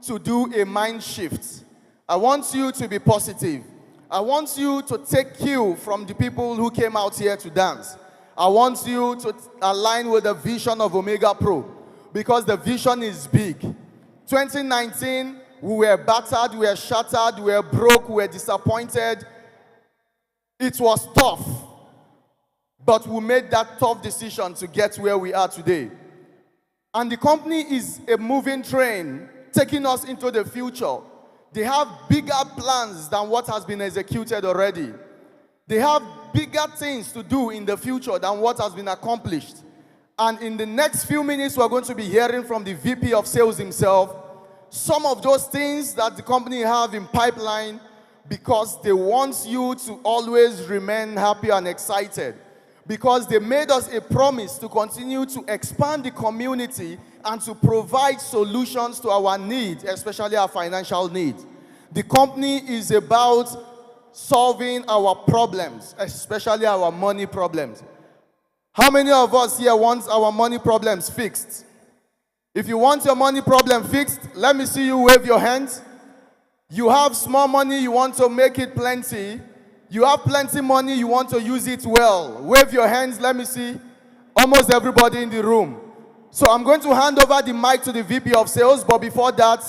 to do a mind shift. I want you to be positive. I want you to take cue from the people who came out here to dance. I want you to align with the vision of Omega Pro, because the vision is big. 2019, we were battered, we were shattered, we were broke, we were disappointed. It was tough, but we made that tough decision to get where we are today. And the company is a moving train taking us into the future. They have bigger plans than what has been executed already. They have bigger things to do in the future than what has been accomplished. And in the next few minutes, we're going to be hearing from the VP of Sales himself some of those things that the company have in pipeline, because they want you to always remain happy and excited. Because they made us a promise to continue to expand the community and to provide solutions to our needs, especially our financial needs. The company is about solving our problems, especially our money problems. How many of us here want our money problems fixed? If you want your money problem fixed, let me see you wave your hands. You have small money, you want to make it plenty. You have plenty money, you want to use it well. Wave your hands, let me see. Almost everybody in the room. So I'm going to hand over the mic to the VP of Sales, but before that,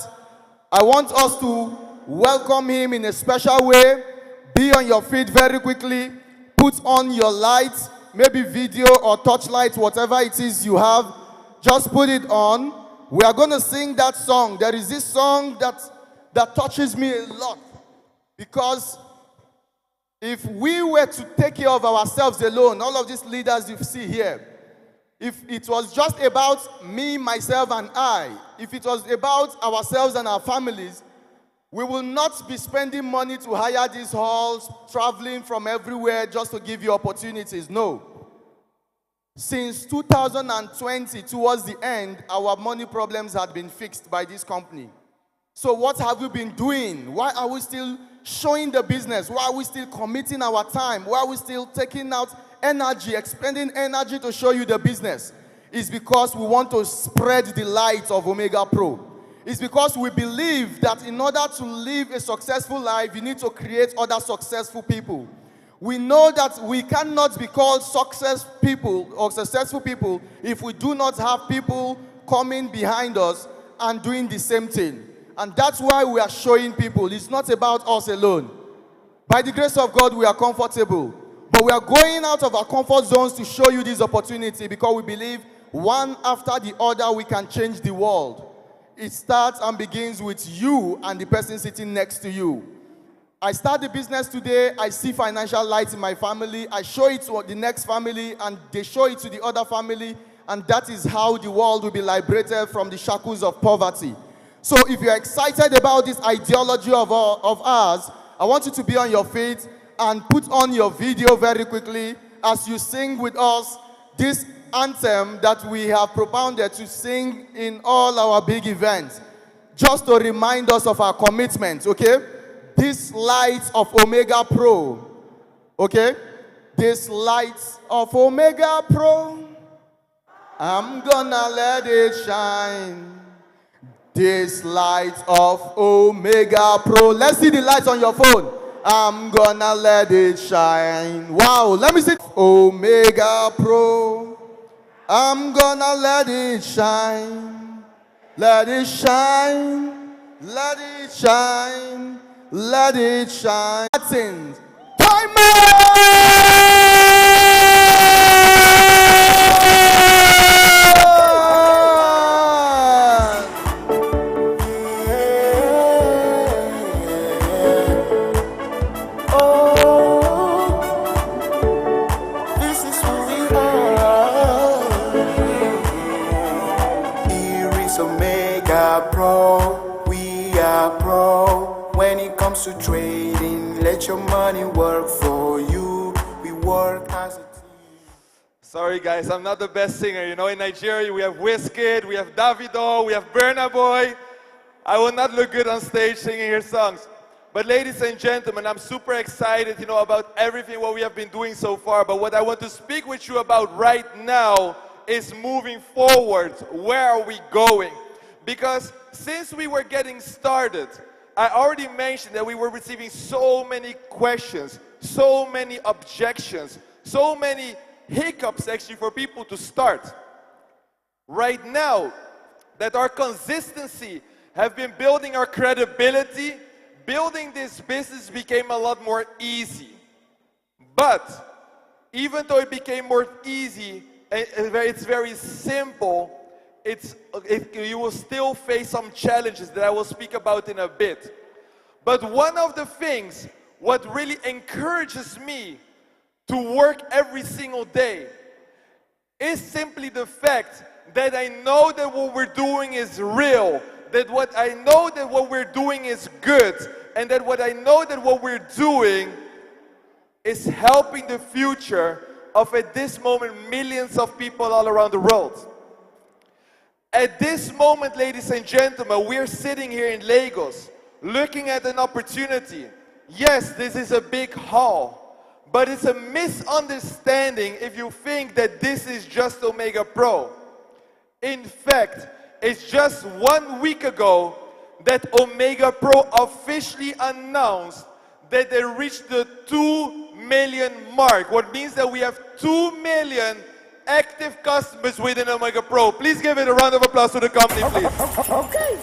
I want us to welcome him in a special way. Be on your feet very quickly. Put on your lights, maybe video or torchlight, whatever it is you have. Just put it on. We are going to sing that song. There is this song that touches me a lot, because if we were to take care of ourselves alone, all of these leaders you see here, if it was just about me, myself, and I, if it was about ourselves and our families, we will not be spending money to hire these halls, traveling from everywhere just to give you opportunities. No. Since 2020, towards the end, our money problems had been fixed by this company. So what have we been doing? Why are we still showing the business? Why are we still committing our time? Why are we still taking out energy, expending energy to show you the business? It's because we want to spread the light of Omega Pro. It's because we believe that in order to live a successful life, you need to create other successful people. We know that we cannot be called successful people if we do not have people coming behind us and doing the same thing. And that's why we are showing people. It's not about us alone. By the grace of God, we are comfortable. But we are going out of our comfort zones to show you this opportunity, because we believe one after the other we can change the world. It starts and begins with you and the person sitting next to you. I start the business today, I see financial light in my family, I show it to the next family, and they show it to the other family, and that is how the world will be liberated from the shackles of poverty. So if you're excited about this ideology of ours, I want you to be on your feet and put on your video very quickly as you sing with us this anthem that we have propounded to sing in all our big events, just to remind us of our commitment, okay? This light of Omega Pro, okay? This light of Omega Pro, I'm gonna let it shine. This light of Omega Pro. Let's see the lights on your phone. I'm gonna let it shine. Wow, let me see. Omega Pro. I'm gonna let it shine. Let it shine. Let it shine. Let it shine. To trading, let your money work for you. We work as a team. Sorry guys, I'm not the best singer. You know, in Nigeria we have Wizkid, we have Davido, we have Burna Boy. I will not look good on stage singing your songs. But ladies and gentlemen, I'm super excited, about everything what we have been doing so far. But what I want to speak with you about right now is moving forward. Where are we going? Because since we were getting started, I already mentioned that we were receiving so many questions, so many objections, so many hiccups actually for people to start. Right now, that our consistency have been building our credibility, building this business became a lot more easy. But even though it became more easy, it's very simple, you will still face some challenges that I will speak about in a bit. But one of the things, what really encourages me to work every single day is simply the fact that I know that what we're doing is real, that I know that what we're doing is good, and that I know that what we're doing is helping the future of, at this moment, millions of people all around the world. At this moment, ladies and gentlemen, we're sitting here in Lagos, looking at an opportunity. Yes, this is a big hall, but it's a misunderstanding if you think that this is just Omega Pro. In fact, it's just 1 week ago that Omega Pro officially announced that they reached the 2 million mark, what means that we have 2 million active customers within Omega Pro. Please give it a round of applause to the company, please. Okay.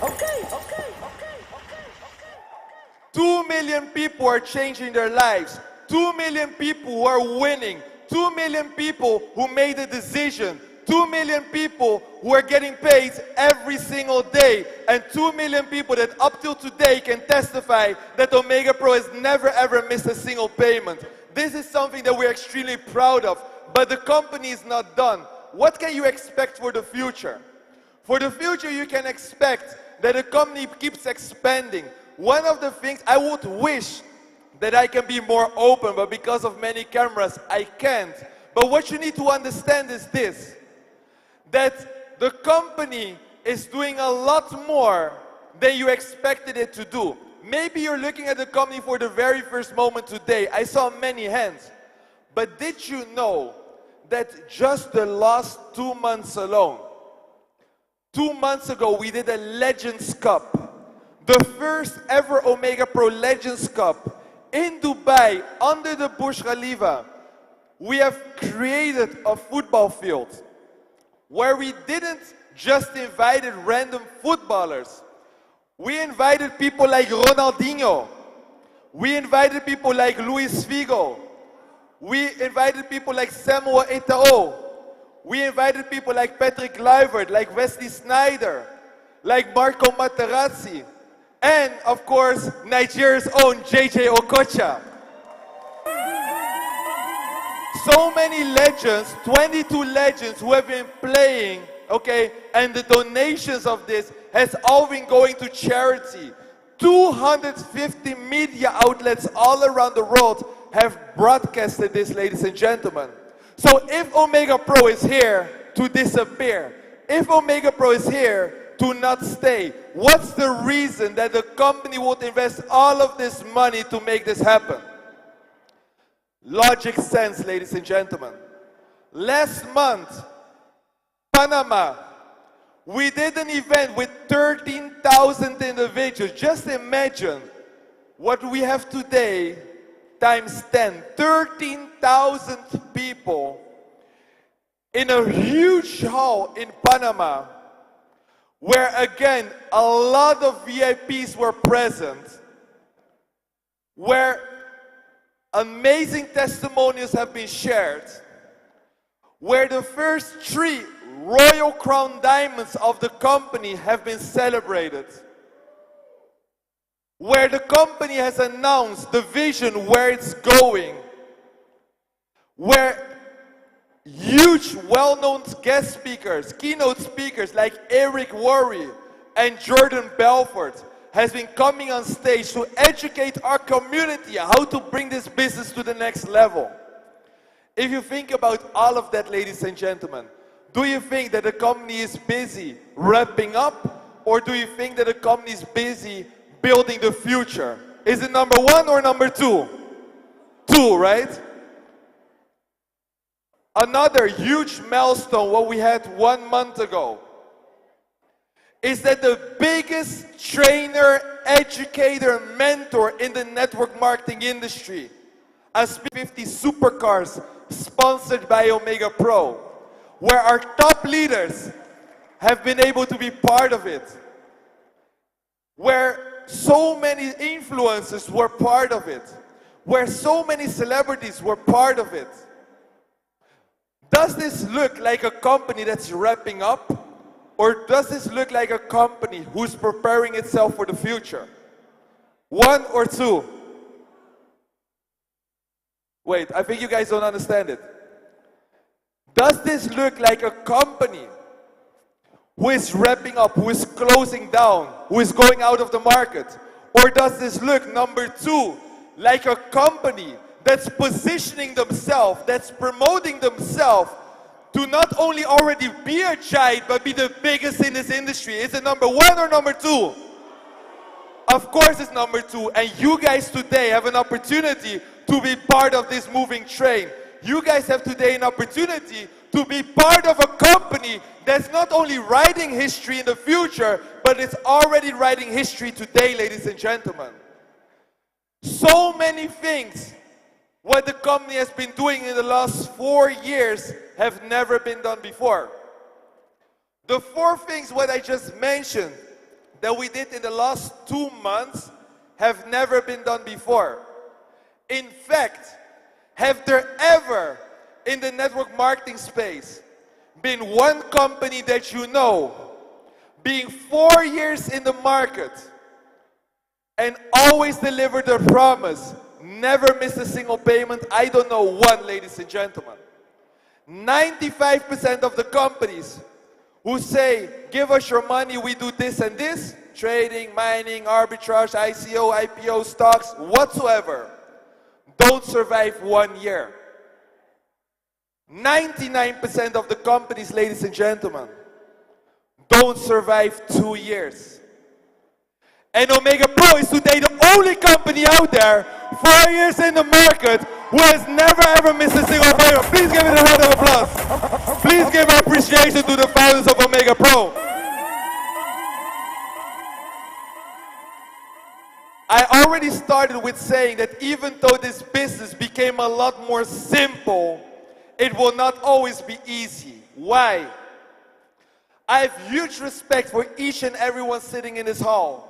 2 million people are changing their lives. 2 million people who are winning. 2 million people who made a decision. 2 million people who are getting paid every single day. And 2 million people that up till today can testify that Omega Pro has never ever missed a single payment. This is something that we're extremely proud of. But the company is not done. What can you expect for the future? For the future, you can expect that the company keeps expanding. One of the things I would wish that I can be more open, but because of many cameras, I can't. But what you need to understand is this, that the company is doing a lot more than you expected it to do. Maybe you're looking at the company for the very first moment today. I saw many hands. But did you know that just the last 2 months alone, 2 months ago, we did a Legends Cup, the first ever Omega Pro Legends Cup in Dubai, under the Burj Khalifa. We have created a football field where we didn't just invite random footballers. We invited people like Ronaldinho. We invited people like Luis Figo. We invited people like Samuel Eto'o. We invited people like Patrick Kluivert, like Wesley Sneijder, like Marco Materazzi, and of course, Nigeria's own JJ Okocha. So many legends, 22 legends who have been playing, okay, and the donations of this has all been going to charity. 250 media outlets all around the world have broadcasted this, ladies and gentlemen. So if Omega Pro is here to disappear, if Omega Pro is here to not stay, what's the reason that the company would invest all of this money to make this happen? Logic sense, ladies and gentlemen. Last month, Panama, we did an event with 13,000 individuals. Just imagine what we have today times 10. 13,000 people in a huge hall in Panama, where again, a lot of VIPs were present, where amazing testimonials have been shared, where the first 3 Royal Crown Diamonds of the company have been celebrated, where the company has announced the vision where it's going, where huge well-known guest speakers, keynote speakers like Eric Worre and Jordan Belfort has been coming on stage to educate our community how to bring this business to the next level. If you think about all of that, ladies and gentlemen, do you think that the company is busy wrapping up, or do you think that the company is busy building the future? Is it number one or number two? Two, right? Another huge milestone, what we had 1 month ago, is that the biggest trainer, educator, mentor in the network marketing industry, as 50 supercars sponsored by Omega Pro, where our top leaders have been able to be part of it, where so many influencers were part of it, where so many celebrities were part of it. Does this look like a company that's wrapping up? Or does this look like a company who's preparing itself for the future? One or two? Wait, I think you guys don't understand it. Does this look like a company who is wrapping up, who is closing down, who is going out of the market? Or does this look, number two, like a company that's positioning themselves, that's promoting themselves to not only already be a giant, but be the biggest in this industry? Is it number one or number two? Of course it's number two, and you guys today have an opportunity to be part of this moving train. You guys have today an opportunity to be part of a company that's not only writing history in the future, but it's already writing history today, ladies and gentlemen. So many things what the company has been doing in the last 4 years have never been done before. The 4 things what I just mentioned that we did in the last 2 months have never been done before. In fact, have there ever in the network marketing space been one company that you know being 4 years in the market and always deliver their promise, never miss a single payment? I don't know one, ladies and gentlemen. 95% of the companies who say, give us your money, we do this and this, trading, mining, arbitrage, ICO, IPO, stocks, whatsoever, don't survive 1 year. 99% of the companies, ladies and gentlemen, don't survive 2 years. And Omega Pro is today the only company out there, 4 years in the market, who has never ever missed a single payment. Please give it a round of applause. Please give our appreciation to the founders of Omega Pro. I already started with saying that even though this business became a lot more simple, it will not always be easy. Why? I have huge respect for each and everyone sitting in this hall.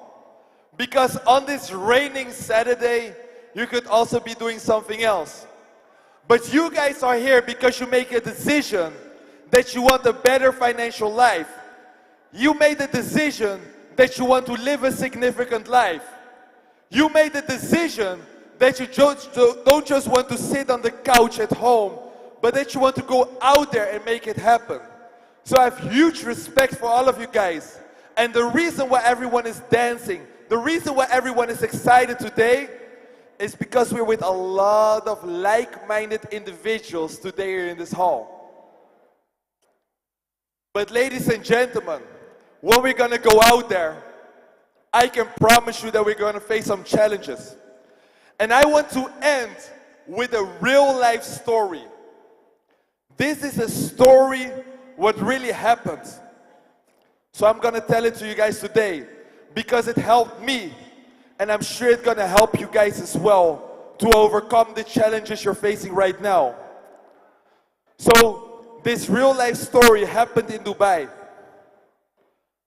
Because on this raining Saturday, you could also be doing something else. But you guys are here because you make a decision that you want a better financial life. You made a decision that you want to live a significant life. You made a decision that you don't just want to sit on the couch at home, but that you want to go out there and make it happen. So I have huge respect for all of you guys. And the reason why everyone is dancing, the reason why everyone is excited today is because we're with a lot of like-minded individuals today here in this hall. But ladies and gentlemen, when we're gonna go out there, I can promise you that we're gonna face some challenges. And I want to end with a real-life story. This is a story what really happened. So I'm gonna tell it to you guys today, because it helped me, and I'm sure it's gonna help you guys as well to overcome the challenges you're facing right now. So this real life story happened in Dubai.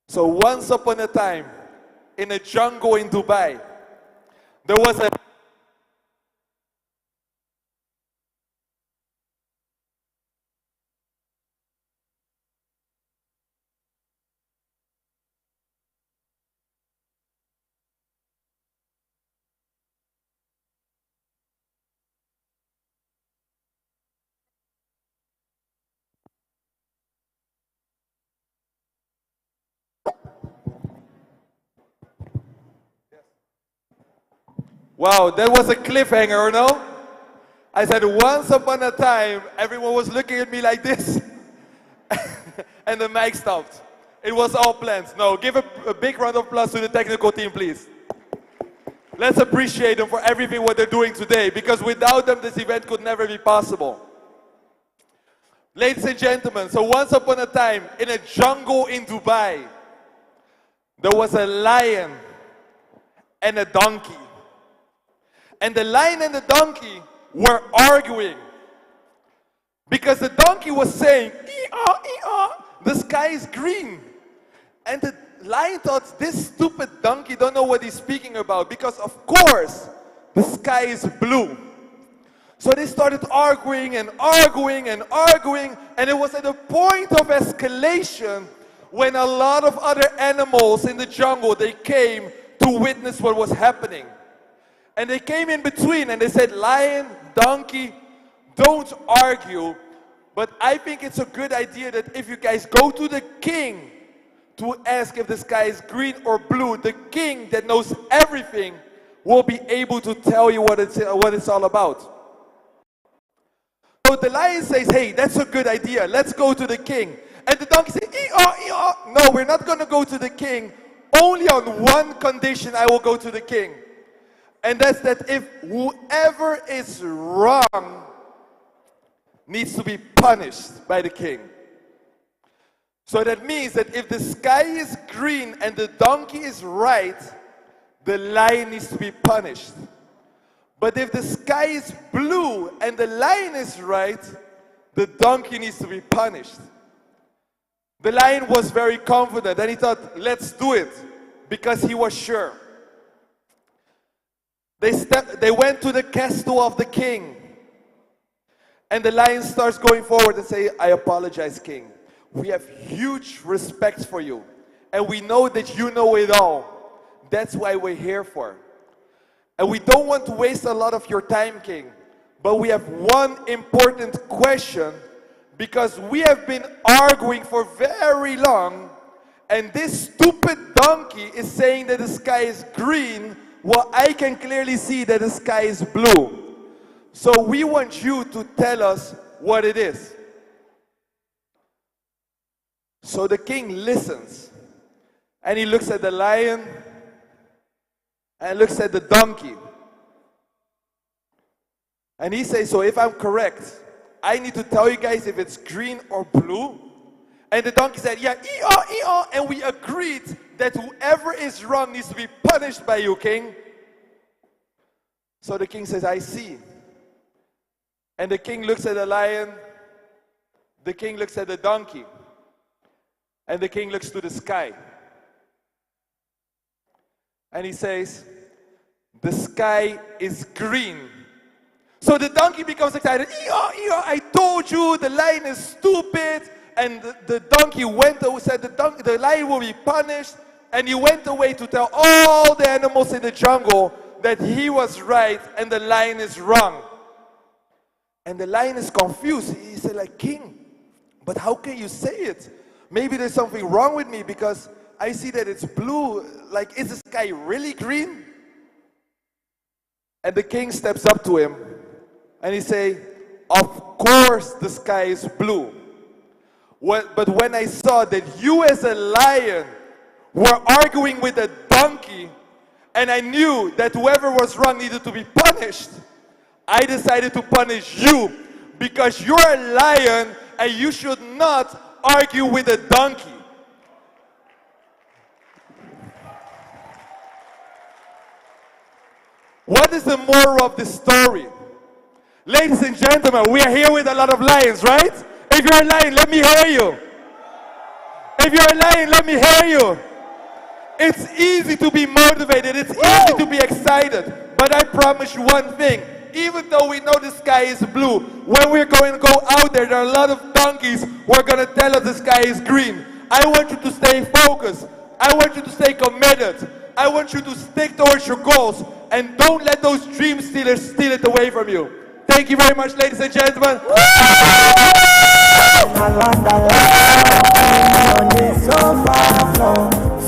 So once upon a time, in a jungle in Dubai, there was a wow, that was a cliffhanger, no? I said, once upon a time, everyone was looking at me like this, and the mic stopped. It was all planned. No, give a big round of applause to the technical team, please. Let's appreciate them for everything what they're doing today, because without them, this event could never be possible. Ladies and gentlemen, so once upon a time, in a jungle in Dubai, there was a lion and a donkey. And the lion and the donkey were arguing, because the donkey was saying, "Ee-ah, ee-ah, the sky is green." And the lion thought, this stupid donkey don't know what he's speaking about, because of course the sky is blue. So they started arguing and arguing and arguing, and it was at a point of escalation when a lot of other animals in the jungle, they came to witness what was happening. And they came in between and they said, lion, donkey, don't argue, but I think it's a good idea that if you guys go to the king to ask if the sky is green or blue, the king that knows everything will be able to tell you what it's all about. So the lion says, hey, that's a good idea, let's go to the king. And the donkey says, ee-ah, ee-ah. No, we're not going to go to the king. Only on one condition I will go to the king. And that's that if whoever is wrong needs to be punished by the king. So that means that if the sky is green and the donkey is right, the lion needs to be punished. But if the sky is blue and the lion is right, the donkey needs to be punished. The lion was very confident and he thought, let's do it, because he was sure. They went to the castle of the king. And the lion starts going forward and say, I apologize, king. We have huge respect for you. And we know that you know it all. That's why we're here for. And we don't want to waste a lot of your time, king. But we have one important question, because we have been arguing for very long. And this stupid donkey is saying that the sky is green, while I can clearly see that the sky is blue. So we want you to tell us what it is. So the king listens, and he looks at the lion, and looks at the donkey. And he says, so if I'm correct, I need to tell you guys if it's green or blue? And the donkey said, yeah, ee-ah, ee-ah. And we agreed that whoever is wrong needs to be punished by you, king. So the king says, I see. And the king looks at the lion, the king looks at the donkey, and the king looks to the sky. And he says, the sky is green. So the donkey becomes excited. Ee-ah, ee-ah, I told you the lion is stupid. And the donkey went away, said the lion will be punished. And he went away to tell all the animals in the jungle that he was right and the lion is wrong. And the lion is confused. He said, like, king, but how can you say it? Maybe there's something wrong with me, because I see that it's blue. Like, is the sky really green? And the king steps up to him and he say, of course the sky is blue. But when I saw that you as a lion were arguing with a donkey, and I knew that whoever was wrong needed to be punished, I decided to punish you, because you're a lion and you should not argue with a donkey. What is the moral of this story? Ladies and gentlemen, we are here with a lot of lions, right? If you're a lion, let me hear you. If you're a lion, let me hear you. It's easy to be motivated. It's easy to be excited. But I promise you one thing. Even though we know the sky is blue, when we're going to go out there are a lot of donkeys who are going to tell us the sky is green. I want you to stay focused. I want you to stay committed. I want you to stick towards your goals. And don't let those dream stealers steal it away from you. Thank you very much, ladies and gentlemen.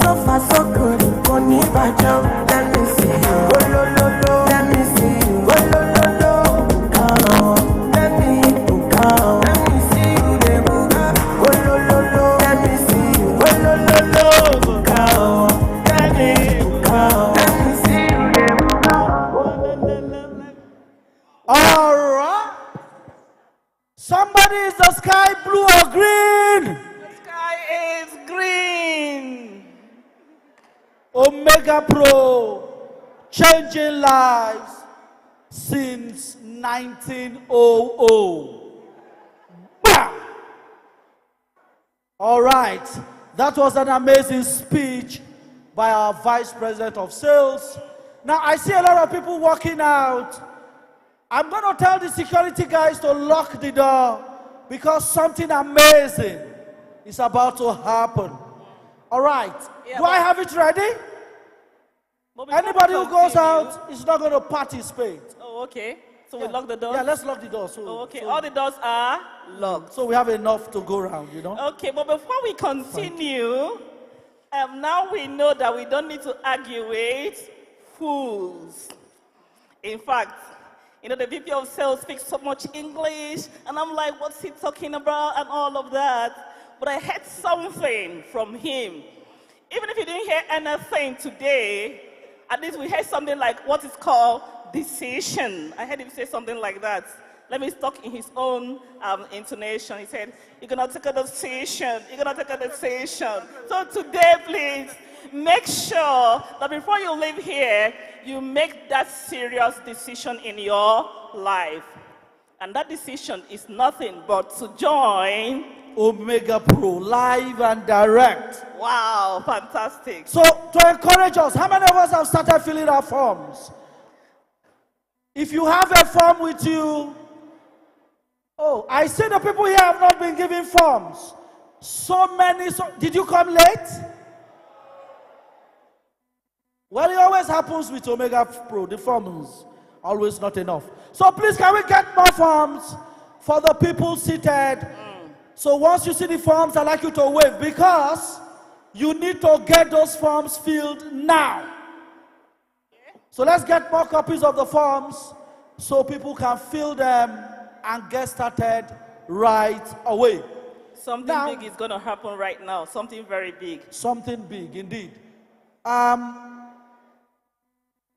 So far, so good. Let me see you. Let me see you. sky blue or green? The sky is green. Omega Pro, changing lives since 1900. Bam! All right, that was an amazing speech by our Vice President of Sales. Now, I see a lot of people walking out. I'm going to tell the security guys to lock the door because something amazing is about to happen. All right. Yeah, do I have it ready? Anybody who goes out is not going to participate. Oh, okay. So we lock the doors? Yeah, let's lock the doors. So, okay, all the doors are locked. So we have enough to go around, you know? Okay, but before we continue, now we know that we don't need to argue with fools. In fact, you know, the VP of Sales speaks so much English, and I'm like, what's he talking about, and all of that. But I heard something from him. Even if you didn't hear anything today, at least we heard something like what is called decision. I heard him say something like that. Let me talk in his own intonation. He said, you're going to take a decision. You're going to take a decision. So today, please, make sure that before you leave here, you make that serious decision in your life. And that decision is nothing but to join Omega Pro, live and direct. Wow, fantastic. So, to encourage us, how many of us have started filling our forms? If you have a form with you, oh, I see the people here have not been given forms. So many, did you come late? Well, it always happens with Omega Pro, the forms, always not enough. So please, can we get more forms for the people seated? So once you see the forms, I'd like you to wave because you need to get those forms filled now. So let's get more copies of the forms so people can fill them and get started right away. Something big is going to happen right now. Something very big. Something big, indeed.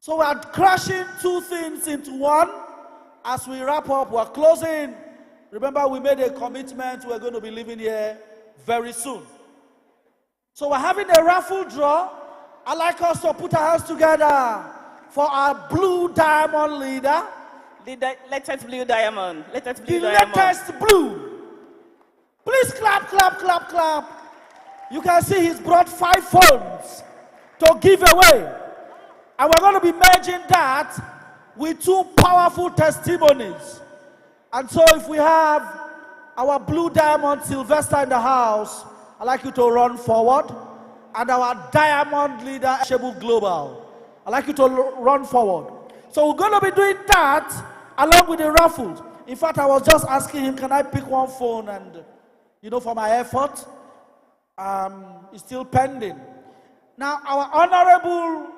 So we're crashing two things into one. As we wrap up, we're closing. Remember, we made a commitment. We're going to be leaving here very soon. So we're having a raffle draw. I'd like us to put our hands together for our blue diamond leader. The latest blue diamond. Latest blue the diamond. latest blue. Please clap, clap, clap, clap. You can see he's brought 5 phones to give away. And we're going to be merging that with 2 powerful testimonies. And so if we have our blue diamond Sylvester in the house, I'd like you to run forward. And our diamond leader, Shebu Global, I'd like you to run forward. So we're going to be doing that along with the raffles. In fact, I was just asking him, can I pick one phone? And, you know, for my effort, it's still pending. Now, our honorable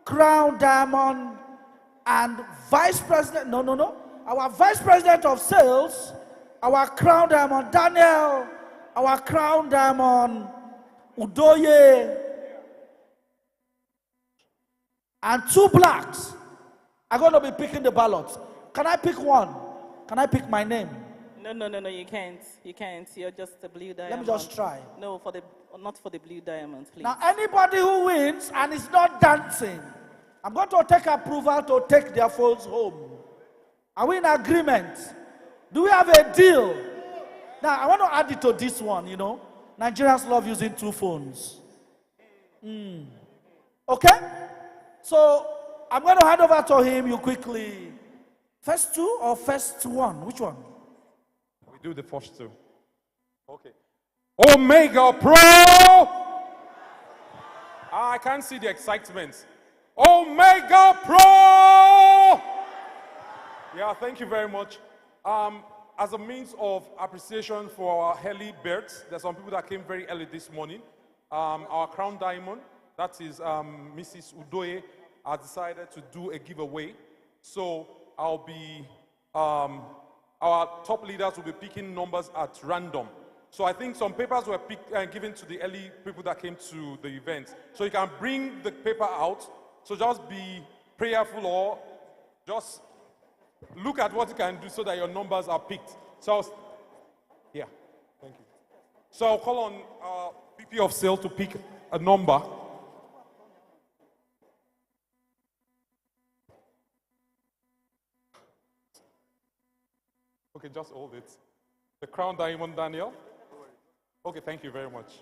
crown diamond and vice president, our vice president of sales, our crown diamond Daniel, our crown diamond Udoye, and 2 blacks are going to be picking the ballots. Can I pick one? Can I pick my name? No, you can't. You can't. You're just a blue diamond. Let me just try. No, not for the blue diamonds, please. Now, anybody who wins and is not dancing, I'm going to take approval to take their phones home. Are we in agreement? Do we have a deal? Now, I want to add it to this one, you know. Nigerians love using 2 phones. Okay? So, I'm going to hand over to him, you quickly. First 2 or first 1? Which one? We do the first 2. Okay. Omega Pro! I can't see the excitement. Omega Pro! Yeah, thank you very much. As a means of appreciation for our early birds, there's some people that came very early this morning. Our crown diamond, that is Mrs. Udoye, has decided to do a giveaway. So I'll be, our top leaders will be picking numbers at random. So I think some papers were given to the early people that came to the event. So you can bring the paper out. So just be prayerful or just look at what you can do so that your numbers are picked. So, yeah. Thank you. So I'll call on VP of Sales to pick a number. Okay, just hold it. The Crown Diamond, Daniel. Okay, thank you very much.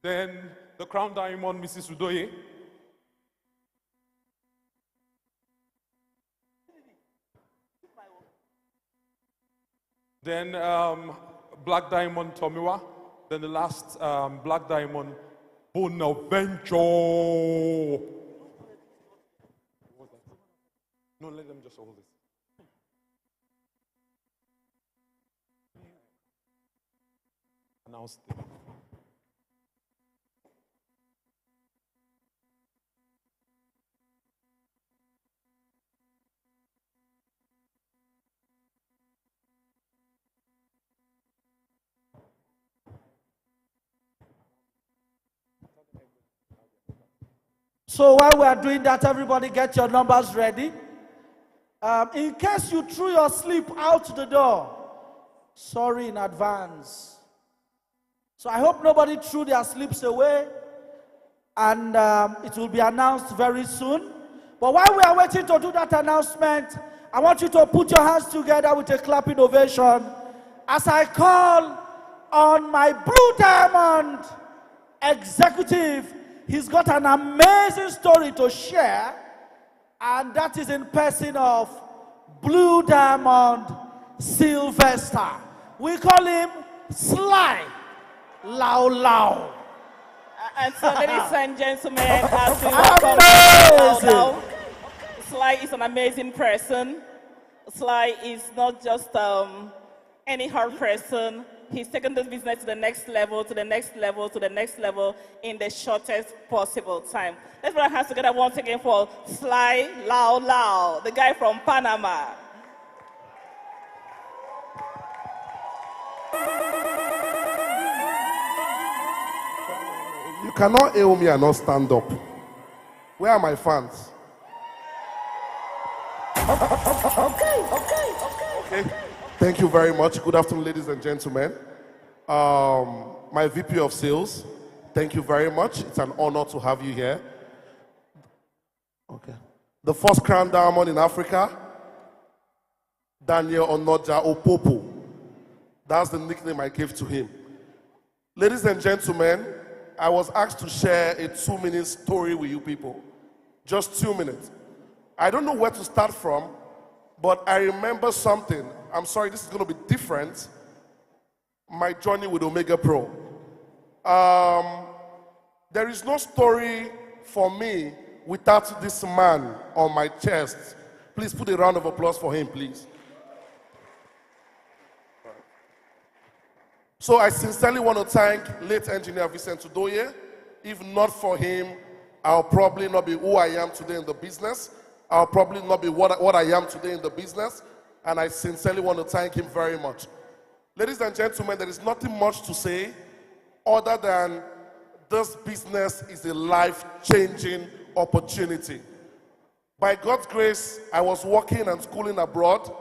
Then the Crown Diamond, Mrs. Udoye. Then Black Diamond, Tomiwa. Then the last Black Diamond, Bonaventure. No, let them just hold it. Announce it. So while we are doing that, everybody get your numbers ready. In case you threw your slip out the door, sorry in advance. So I hope nobody threw their slips away, and it will be announced very soon. But while we are waiting to do that announcement, I want you to put your hands together with a clapping ovation as I call on my Blue Diamond executive. He's got an amazing story to share, and that is in person of Blue Diamond Sylvester. We call him Sly Lau Lau. And so, ladies and gentlemen, as we welcome Lau Lau, Sly is an amazing person. Sly is not just any hard person. He's taken this business to the next level, to the next level, to the next level in the shortest possible time. Let's put our hands together once again for Sly Lau Lau, the guy from Panama. You cannot hail me and not stand up. Where are my fans? Okay. Thank you very much. Good afternoon, ladies and gentlemen. My VP of Sales, thank you very much. It's an honor to have you here. Okay. The first Crown Diamond in Africa, Daniel Onoja Opopo. That's the nickname I gave to him. Ladies and gentlemen, I was asked to share a 2-minute story with you people. Just 2 minutes. I don't know where to start from, but I remember something. I'm sorry, this is going to be different. My journey with Omega Pro. There is no story for me without this man on my chest. Please put a round of applause for him, please. So I sincerely want to thank late engineer Vincent Udoye. If not for him, I'll probably not be who I am today in the business. I'll probably not be what I am today in the business. And I sincerely want to thank him very much. Ladies and gentlemen, there is nothing much to say other than this business is a life-changing opportunity. By God's grace, I was working and schooling abroad,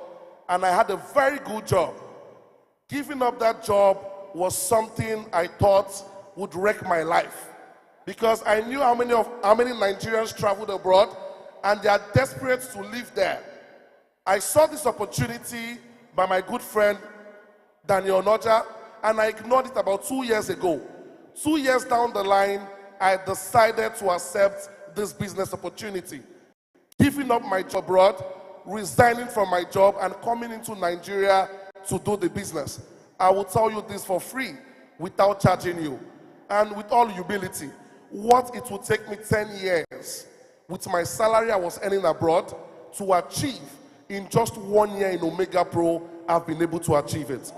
and I had a very good job. Giving up that job was something I thought would wreck my life, because I knew how many Nigerians traveled abroad and they are desperate to live there. I saw this opportunity by my good friend Daniel Onoja, and I ignored it about 2 years ago. 2 years down the line, I decided to accept this business opportunity. Giving up my job abroad, resigning from my job, and coming into Nigeria to do the business. I will tell you this for free, without charging you. And with all humility, what it would take me 10 years with my salary I was earning abroad to achieve in just 1 year in Omega Pro, I've been able to achieve it.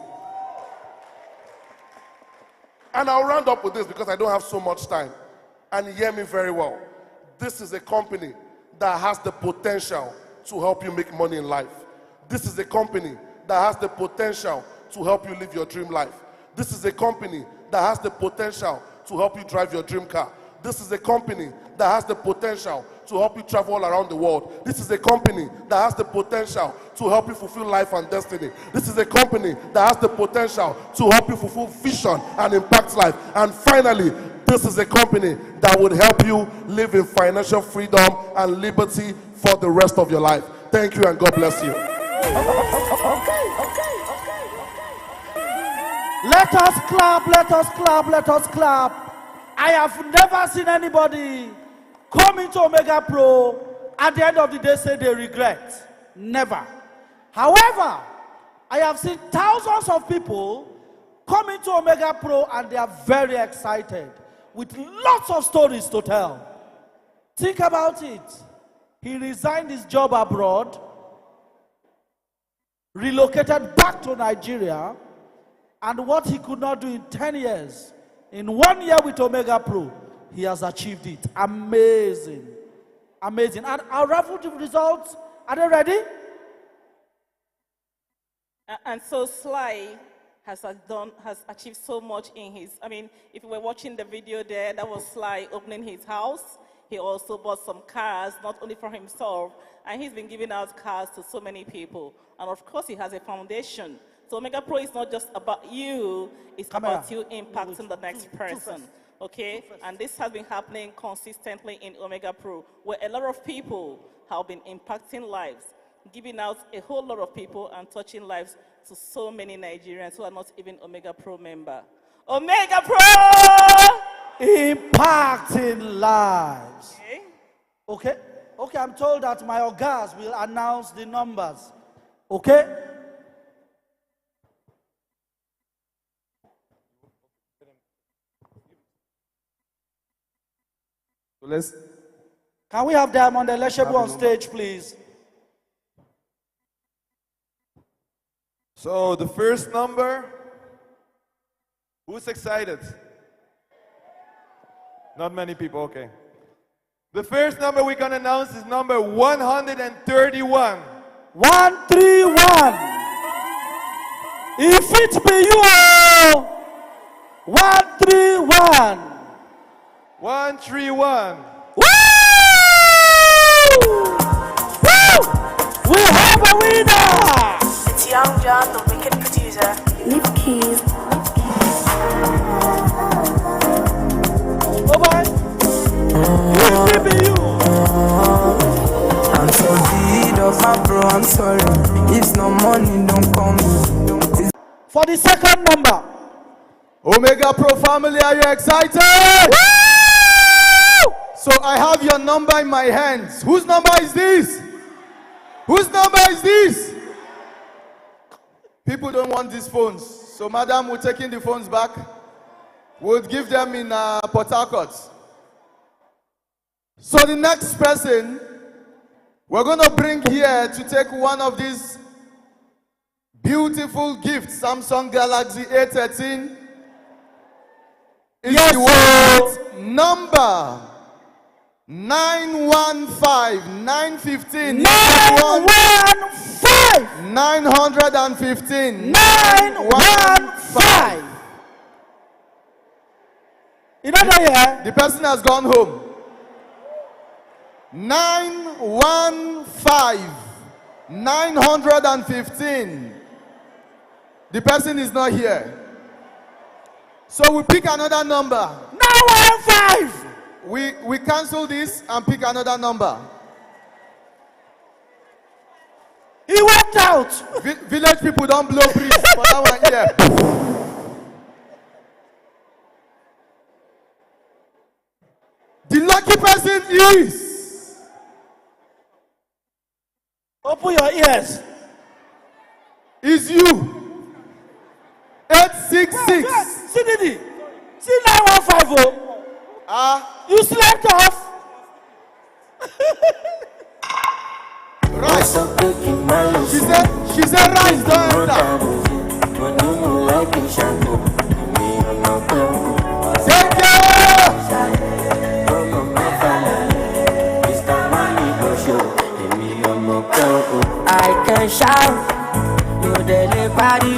And I'll round up with this because I don't have so much time. And hear me very well. This is a company that has the potential to help you make money in life. This is a company that has the potential to help you live your dream life. This is a company that has the potential to help you drive your dream car. This is a company that has the potential to help you travel all around the world. This is a company that has the potential to help you fulfill life and destiny. This is a company that has the potential to help you fulfill vision and impact life. And finally, this is a company that would help you live in financial freedom and liberty for the rest of your life. Thank you and God bless you. Let us clap, let us clap, let us clap. I have never seen anybody come into Omega Pro at the end of the day say they regret. Never. However, I have seen thousands of people come into Omega Pro and they are very excited with lots of stories to tell. Think about it. He resigned his job abroad, relocated back to Nigeria, and what he could not do in 10 years, in 1 year with Omega Pro, he has achieved it. Amazing. Amazing. And I'll raffle the results. Are they ready? And so Sly has achieved so much in his, if you were watching the video there, that was Sly opening his house. He also bought some cars, not only for himself, and he's been giving out cars to so many people. And of course, he has a foundation. So Omega Pro is not just about you, it's about you impacting the next person, okay? And this has been happening consistently in Omega Pro, where a lot of people have been impacting lives, giving out a whole lot of people and touching lives to so many Nigerians who are not even Omega Pro member. Omega Pro! Impacting lives. Okay? Okay, I'm told that my Ogas will announce the numbers. Okay? Can we have Diamond Eleshebu on stage, please? So the first number, who's excited? Not many people, okay. The first number we're gonna announce is number 131. 131. If it be you, 131. 131. Woo! Woo! We have a winner! It's Young John, the wicked producer. Leave keys. Oh boy. I'm so deed of my bro, I'm sorry. If no money, don't come. For the second number. Omega Pro family, are you excited? Woo! So I have your number in my hands. Whose number is this? Whose number is this? People don't want these phones. So madam, we're taking the phones back. We'll give them in Port Harcourt. So the next person, we're going to bring here to take one of these beautiful gifts, Samsung Galaxy A13. It's the number 915, 915, 915, 915, 915. You know that, the person has gone home. 915, 915. The person is not here. So we pick another number. 915. We cancel this and pick another number. He walked out. Village people don't blow breeze for that one here. The lucky person is. Open your ears. Is you. 866. CDD. See 9150. You slept off. Right. She said rise, don't enter. Take care. I can shout, no dele party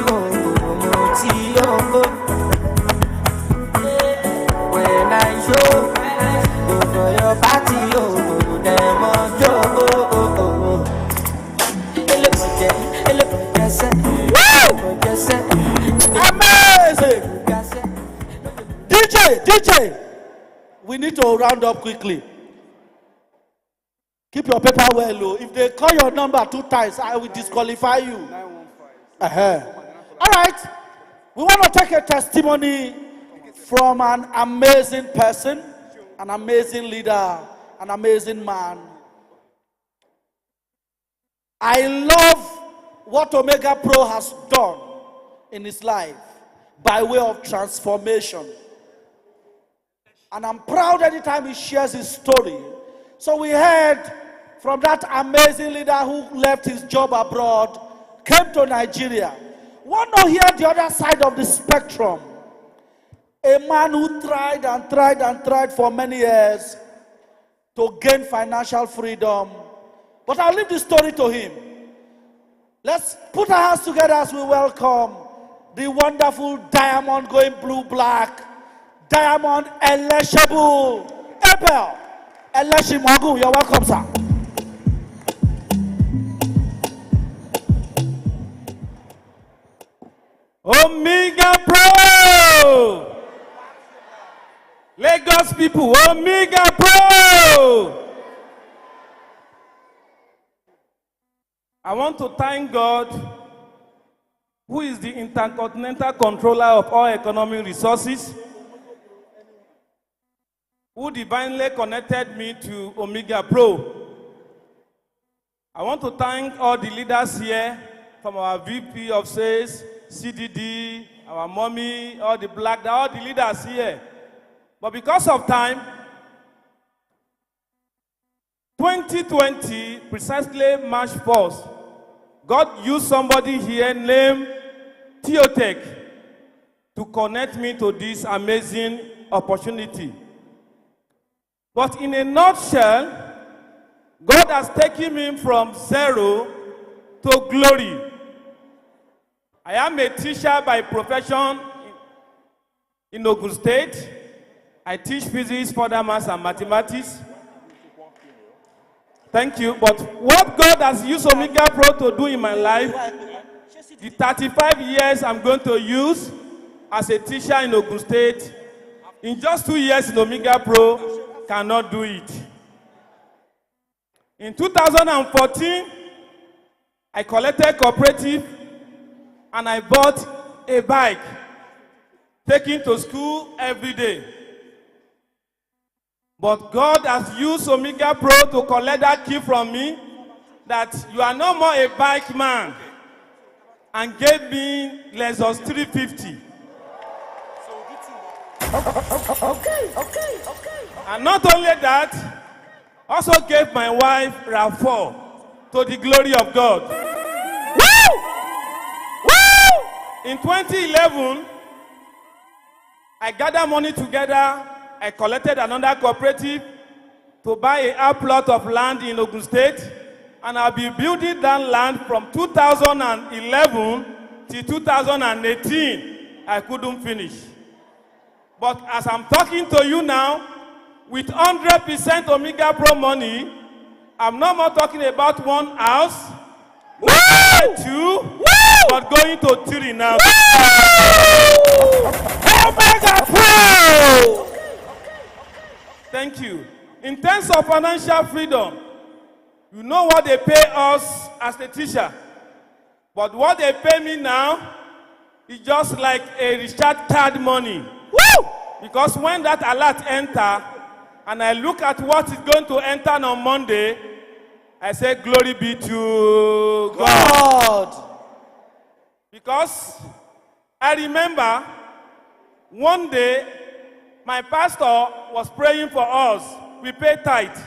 when I show, go for your party, Amazing. DJ, we need to round up quickly. Keep your paper well low. If they call your number 2 times, I will disqualify you. All right. We want to take a testimony from an amazing person, an amazing leader, an amazing man. I love what Omega Pro has done in his life by way of transformation. And I'm proud anytime he shares his story. So we heard from that amazing leader who left his job abroad, came to Nigeria. Want to hear the other side of the spectrum. A man who tried and tried and tried for many years to gain financial freedom. But I'll leave the story to him. Let's put our hands together as we welcome the wonderful diamond going blue-black, diamond Elishable Abel Elishimogu. You're welcome, sir. Omega Pro! Lagos people, Omega Pro! I want to thank God, who is the intercontinental controller of all economic resources, who divinely connected me to Omega Pro. I want to thank all the leaders here, from our VP of Sales, CDD, our mommy, all the leaders here. But because of time, 2020, precisely March 1st, God used somebody here named Theotech to connect me to this amazing opportunity. But in a nutshell, God has taken me from zero to glory. I am a teacher by profession in Ogun State. I teach physics, further maths, and mathematics. Thank you. But what God has used Omega Pro to do in my life, the 35 years I'm going to use as a teacher in Ogun State, in just 2 years in Omega Pro, cannot do it. In 2014, I collected cooperative and I bought a bike, taking to school every day. But God has used Omega Pro to collect that key from me, that you are no more a bike man, and gave me Lexus 350. And not only that, also gave my wife RAV4 to the glory of God. Woo! Woo! In 2011, I gathered money together. I collected another cooperative to buy a plot of land in Ogun State, and I'll be building that land from 2011 till 2018. I couldn't finish. But as I'm talking to you now, with 100% Omega Pro money, I'm no more talking about one house, two, but going to 3 now. Omega Pro! Thank you. In terms of financial freedom, you know what they pay us as a teacher. But what they pay me now is just like a recharge card money. Woo! Because when that alert enter, and I look at what is going to enter on Monday, I say, glory be to God. Because I remember one day, my pastor was praying for us. We pay tithe.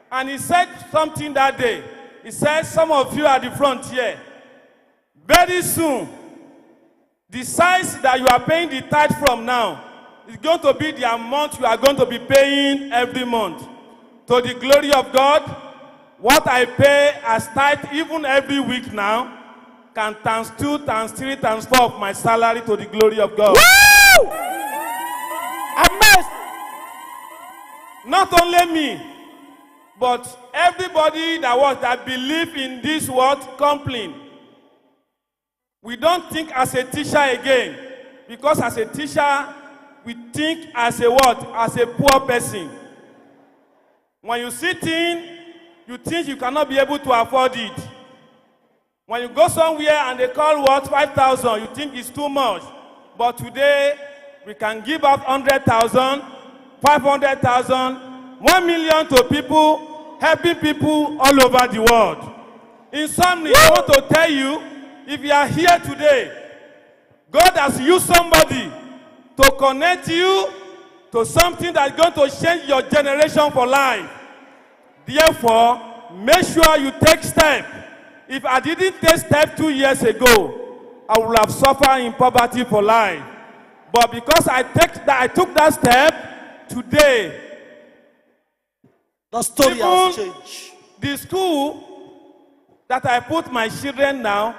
And he said something that day. He said, some of you at the front here, very soon, the size that you are paying the tithe from now is going to be the amount you are going to be paying every month. To the glory of God, what I pay as tithe even every week now can times 2, times 3, times 4 of my salary to the glory of God. Woo! Amazing! Not only me, but everybody that believe in this word complain. We don't think as a teacher again, because as a teacher, we think as a what? As a poor person. When you sit in, you think you cannot be able to afford it. When you go somewhere and they call what? 5,000, you think it's too much. But today, we can give out 100,000, 500,000, 1 million to people, helping people all over the world. In summary, I want to tell you, if you are here today, God has used somebody to connect you to something that's going to change your generation for life. Therefore, make sure you take steps. If I didn't take steps 2 years ago, I would have suffered in poverty for life. But because I took that step, today, the story has changed. The school that I put my children now,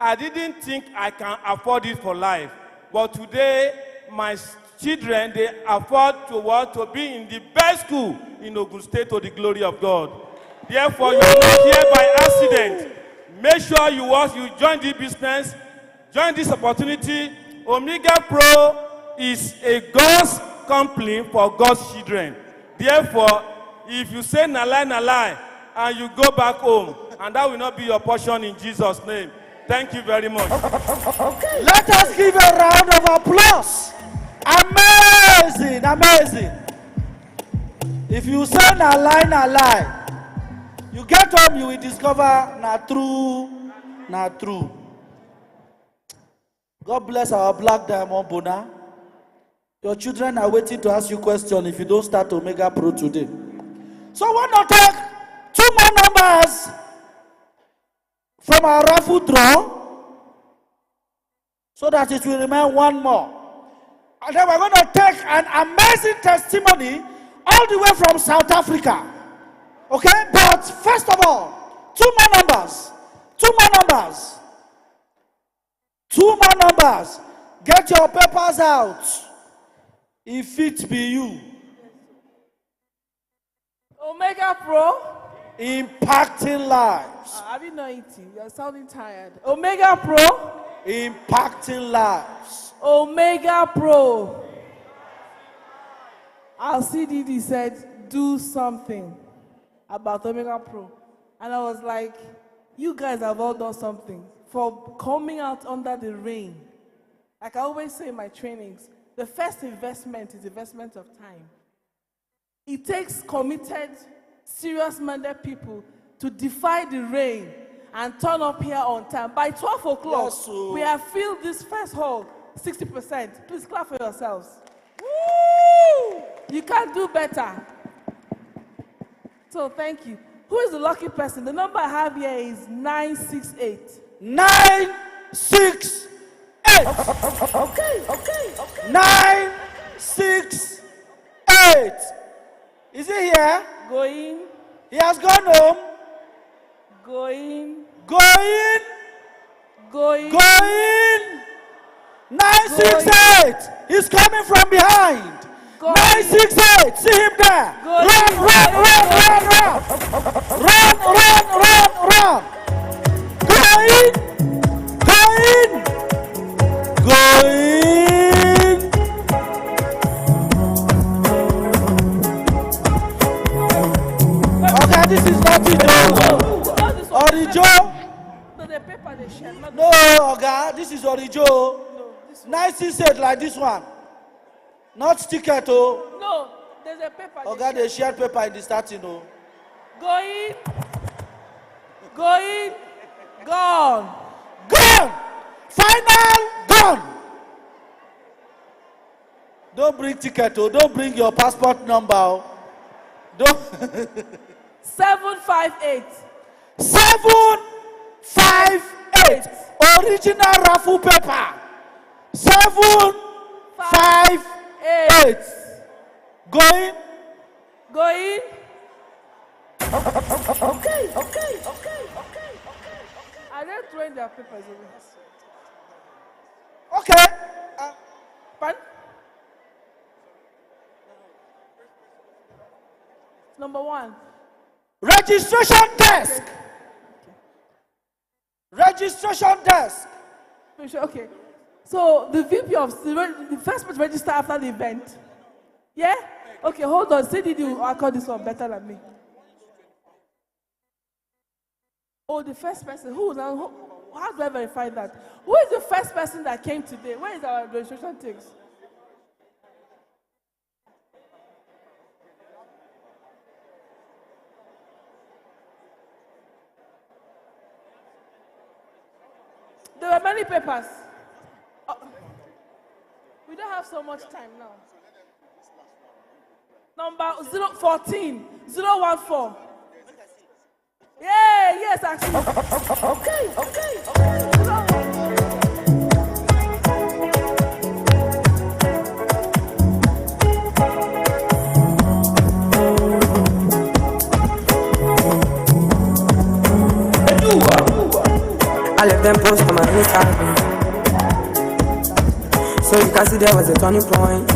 I didn't think I can afford it for life. But today, my children, they afford to be in the best school in Ogun State to the glory of God. Therefore, you are not here by accident. Make sure you join this business, join this opportunity. Omega Pro is a God's company for God's children. Therefore, if you say na lie, and you go back home, and that will not be your portion in Jesus' name. Thank you very much. Okay. Let us give a round of applause. Amazing, amazing. If you say na lie, you get home, you will discover na true. God bless our Black Diamond Bona. Your children are waiting to ask you questions if you don't start Omega Pro today. So I want to take 2 more numbers from our raffle draw so that it will remain 1 more. And then we're going to take an amazing testimony all the way from South Africa. Okay? But first of all, 2 more numbers. 2 more numbers. 2 more numbers. Get your papers out. If it be you. Omega Pro. Impacting lives. Have you not eaten? You're sounding tired. Omega Pro. Impacting lives. Omega Pro. Our CDD said, do something about Omega Pro. And I was like, you guys have all done something for coming out under the rain. Like I always say in my trainings, the first investment is investment of time. It takes committed, serious-minded people to defy the rain and turn up here on time. By 12 o'clock, yes, we have filled this first hall 60%. Please clap for yourselves. Woo! You can do better. So thank you. Who is the lucky person? The number I have here is 968. 968. Okay. 968. Is he here? Going. He has gone home. Going. 968. He's coming from behind. 968. See him there. Run. Going. Okay, this is not it. Orijo. No, the paper they share. No, Oga, this is Orijo. 968 like this one. Not sticker, oh. No, there's a paper. Oga, they shared paper in the starting, oh. Going. Gone. Final gone. Don't bring ticket, oh. Don't bring your passport number, oh. Don't. 758. 758. Original raffle paper. 758. Going. Okay. Are they throwing their papers away? Okay. Pardon? Number 1. Registration desk. Registration desk. Okay. So the VP of the first person register after the event. Yeah? Okay, hold on. Say did you call this one better than me? Oh, the first person. How do I verify that? Who is the first person that came today? Where is our registration things? There were many papers. We don't have so much time now. Number 014, 014. Yeah, yes, actually. Okay. I left them post on my Instagram, so you can see there was a turning point.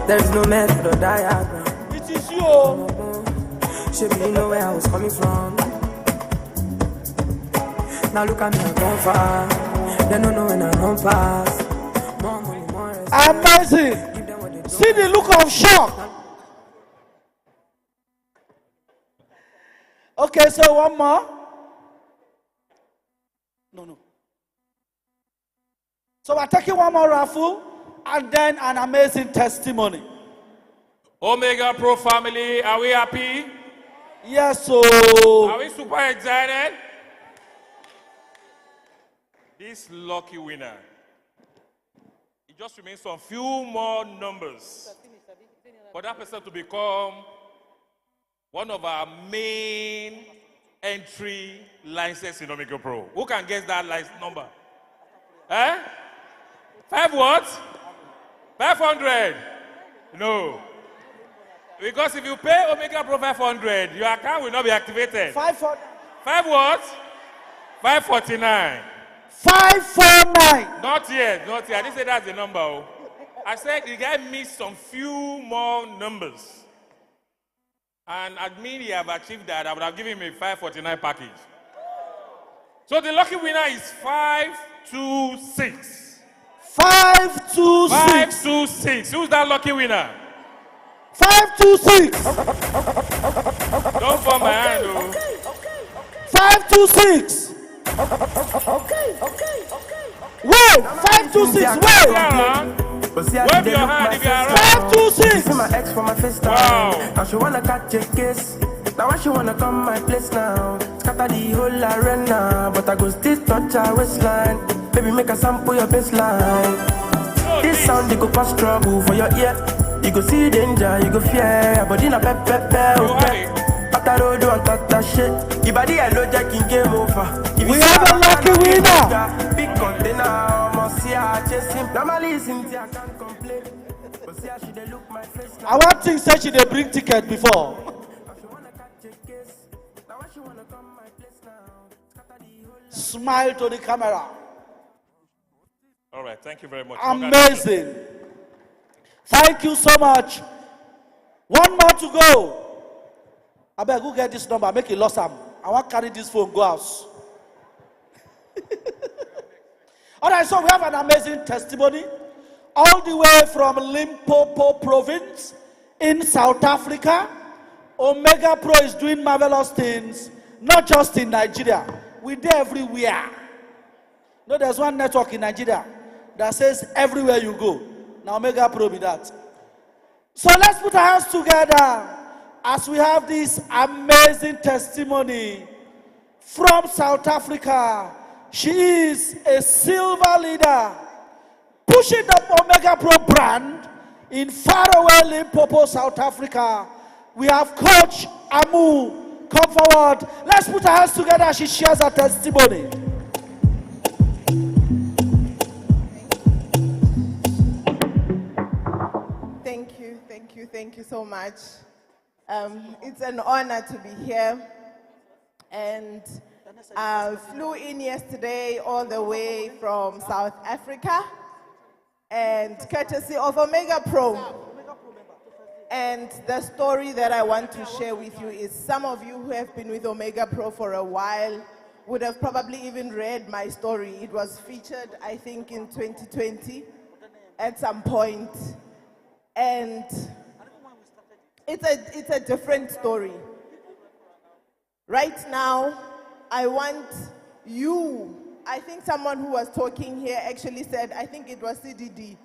There is no method or diagram. It is you. Should you know where I was coming from? Now look at me, I'm gone far. They don't know when I run past. More money, more respect. Amazing. See the look of shock. Okay, so one more. No. So we're taking one more raffle and then an amazing testimony. Omega Pro family, are we happy? Yes, so. Are we super excited? This lucky winner, it just remains some few more numbers for that person to become one of our main entry license in Omega Pro. Who can guess that license number? 5 what? 500? No. Because if you pay Omega Pro 500, your account will not be activated. 500. 5 what? 549. 549. Not yet. I didn't say that's the number. Oh. I said the guy missed some few more numbers. And admit he have achieved that, I would have given him a 549 package. So the lucky winner is 526. 526. 526. Who's that lucky winner? 526. Don't fall my hand, though. 526. Wait, 526. Wait. Wave your hand if you are around. 526. See my ex from my face down. Now she wanna catch a case. Now why she wanna come my place now? Scatter the whole arena, but I go still touch her waistline. Baby, make a sample your baseline. This sound they go cause trouble for your ear. You go see danger, you go fear. But in a pep. After road you want that shit. Your body I know Jacking game over. We have a lucky winner. Big container, must see her chasing. Normally Cynthia can't complain. But see how she dey look my face. I want to say she dey bring ticket before. Smile to the camera. All right, thank you very much. Amazing. Thank you so much. One more to go. I better go get this number, make it lost. I want to carry this phone, go house. All right, so we have an amazing testimony all the way from Limpopo province in South Africa. Omega Pro is doing marvelous things, not just in Nigeria. We're there everywhere. No, there's one network in Nigeria that says everywhere you go. Now Omega Pro be that. So let's put our hands together as we have this amazing testimony from South Africa. She is a silver leader, pushing the Omega Pro brand in faraway Limpopo, South Africa. We have Coach Amu. Come forward. Let's put our hands together as she shares her testimony. Thank you so much. It's an honor to be here. And I flew in yesterday all the way from South Africa, and courtesy of Omega Pro. And the story that I want to share with you is some of you who have been with Omega Pro for a while would have probably even read my story. It was featured, I think, in 2020 at some point. And it's a different story. Right now, I want you, I think someone who was talking here actually said, I think it was CDD.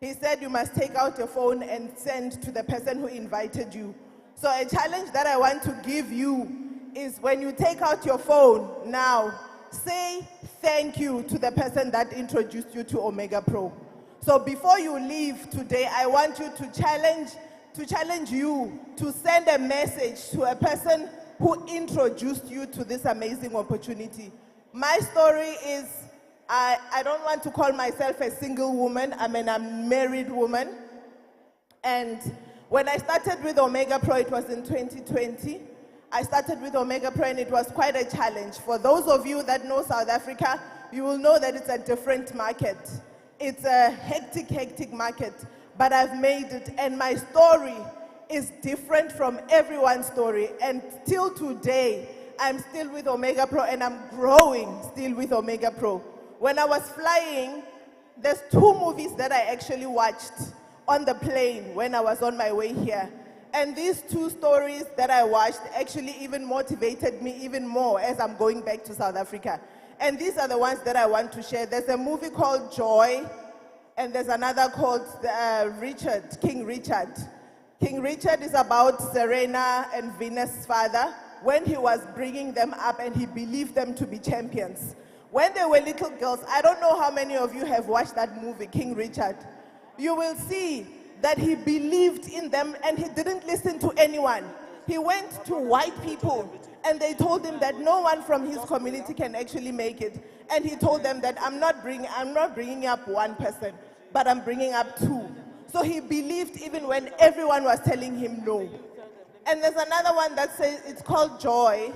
He said you must take out your phone and send to the person who invited you. So a challenge that I want to give you is when you take out your phone now, say thank you to the person that introduced you to Omega Pro. So before you leave today, I want you to challenge you to send a message to a person who introduced you to this amazing opportunity. My story is, I don't want to call myself a single woman. I'm a married woman. And when I started with Omega Pro, it was in 2020. I started with Omega Pro and it was quite a challenge. For those of you that know South Africa, you will know that it's a different market. It's a hectic market, but I've made it, and my story is different from everyone's story. And till today, I'm still with Omega Pro and I'm growing still with Omega Pro. When I was flying, there's 2 movies that I actually watched on the plane when I was on my way here. And these 2 stories that I watched actually even motivated me even more as I'm going back to South Africa. And these are the ones that I want to share. There's a movie called Joy, and there's another called King Richard. King Richard is about Serena and Venus' father when he was bringing them up and he believed them to be champions. When they were little girls, I don't know how many of you have watched that movie, King Richard. You will see that he believed in them and he didn't listen to anyone. He went to white people and they told him that no one from his community can actually make it. And he told them that I'm not bringing up one person, but I'm bringing up 2. So he believed even when everyone was telling him no. And there's another one that says, it's called Joy.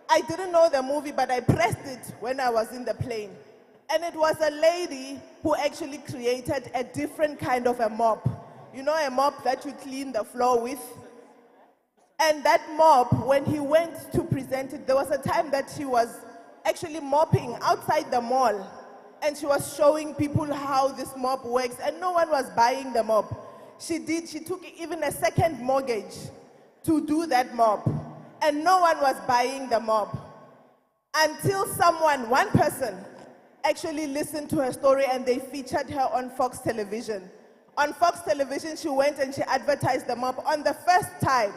I didn't know the movie, but I pressed it when I was in the plane. And it was a lady who actually created a different kind of a mop. You know, a mop that you clean the floor with? And that mop, when he went to present it, there was a time that she was actually mopping outside the mall. And she was showing people how this mop works, and no one was buying the mop. She took even a second mortgage to do that mop, and no one was buying the mop. Until one person, actually listened to her story and they featured her on Fox Television. On Fox Television, she went and she advertised the mop. On the first time,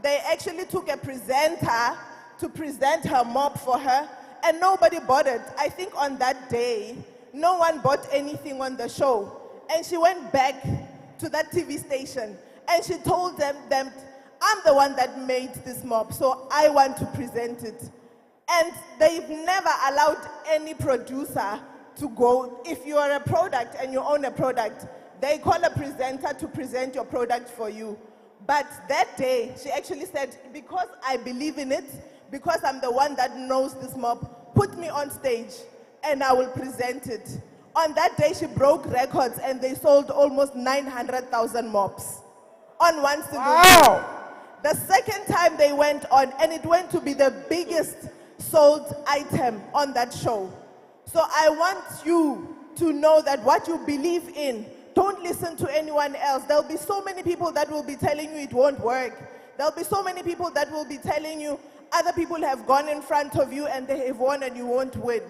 they actually took a presenter to present her mop for her, and nobody bought it. I think on that day, no one bought anything on the show. And she went back to that TV station and she told them, I'm the one that made this mop, so I want to present it. And they've never allowed any producer to go. If you are a product and you own a product, they call a presenter to present your product for you. But that day, she actually said, because I believe in it, because I'm the one that knows this mop, put me on stage and I will present it. On that day, she broke records and they sold almost 900,000 mops on one single day. The second time they went on, and it went to be the biggest sold item on that show. So I want you to know that what you believe in, don't listen to anyone else. There'll be so many people that will be telling you it won't work. There'll be so many people that will be telling you other people have gone in front of you and they have won and you won't win.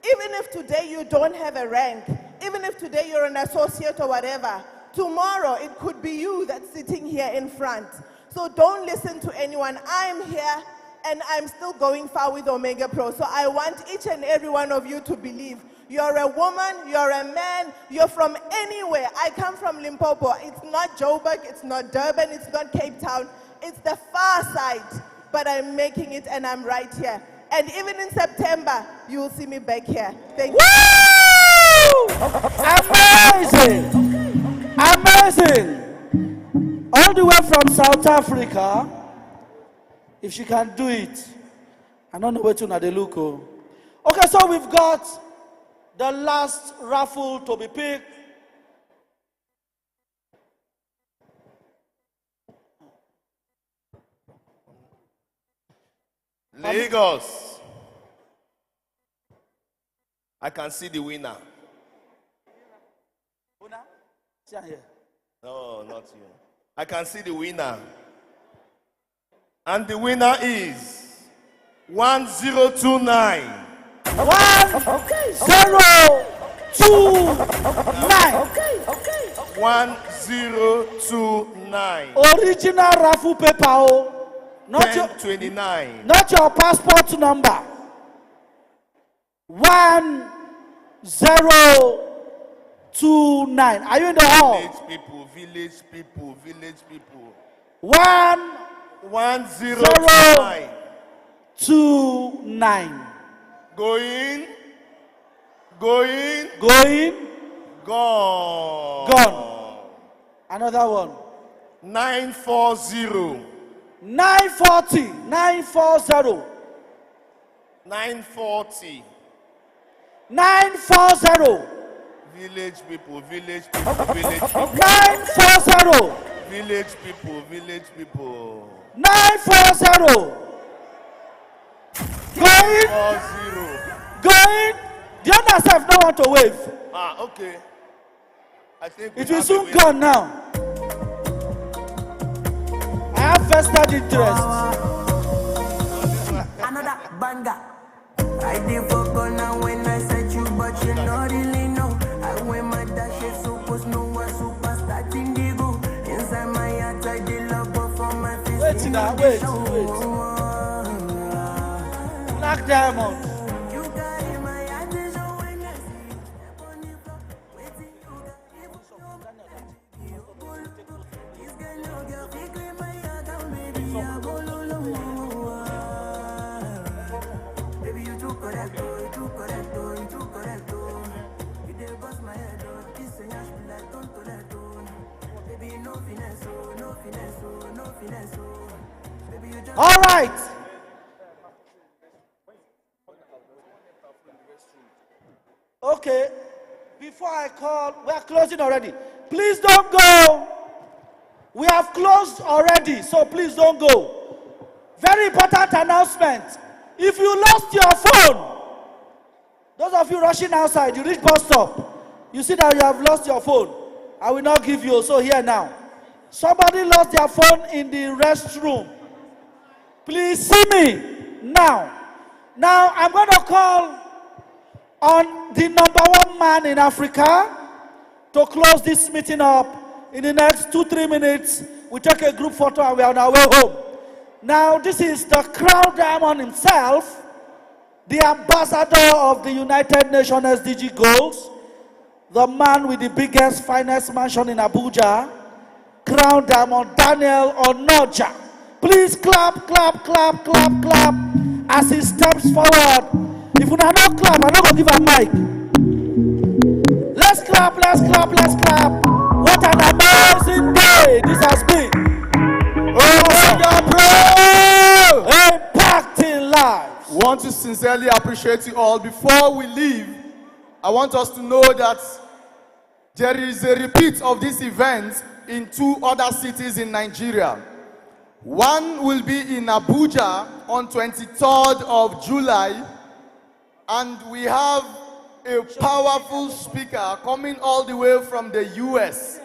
Even if today you don't have a rank, even if today you're an associate or whatever, tomorrow it could be you that's sitting here in front. So don't listen to anyone. I'm here and I'm still going far with Omega Pro. So I want each and every one of you to believe. You're a woman, you're a man, you're from anywhere. I come from Limpopo. It's not Joburg, it's not Durban, it's not Cape Town. It's the far side, but I'm making it and I'm right here. And even in September, you will see me back here. Thank you. Amazing! Amazing! All the way from South Africa. If she can do it, I don't know where to look. Okay, so we've got the last raffle to be picked. Lagos. I can see the winner. See here. No, not you. I can see the winner. And the winner is 1029. 1029. 1029. Original raffle paper. Not 1029. Not your passport number. 1029. Are you in the hall? Village people. 1029. 29. Going. Gone. Another one. 940. 940. 940. 940. 940. Village people. 940. Village people. 940. Going. 40. Going. The other self don't want to wave. Okay. I think it will soon gone now. I have vested interest. Another banger. I did for gonna when I said you, but you not really know. I went my dash is supposed no one superstar indigo. Inside my heart I did love, but for my face. Wait now, wait. Black Diamond. All right. Okay. Before I call, we are closing already. Please don't go. We have closed already, so please don't go. Very important announcement. If you lost your phone, those of you rushing outside, you reach bus stop, you see that you have lost your phone. I will not give you, so here now. Somebody lost their phone in the restroom. Please see me now. Now I'm going to call on the #1 man in Africa to close this meeting up. In the next 2-3 minutes, we take a group photo and we are on our way home. Now this is the Crown Diamond himself, the ambassador of the United Nations SDG goals, the man with the biggest, finest mansion in Abuja, Crown Diamond Daniel Onoja. Please clap, clap, clap, clap, clap as he steps forward. If you not clap, I'm not going to give a mic. Let's clap, let's clap, let's clap. What an amazing day this has been. Impacting lives. Want to sincerely appreciate you all. Before we leave, I want us to know that there is a repeat of this event in 2 other cities in Nigeria. One will be in Abuja on 23rd of July, and we have a powerful speaker coming all the way from the US.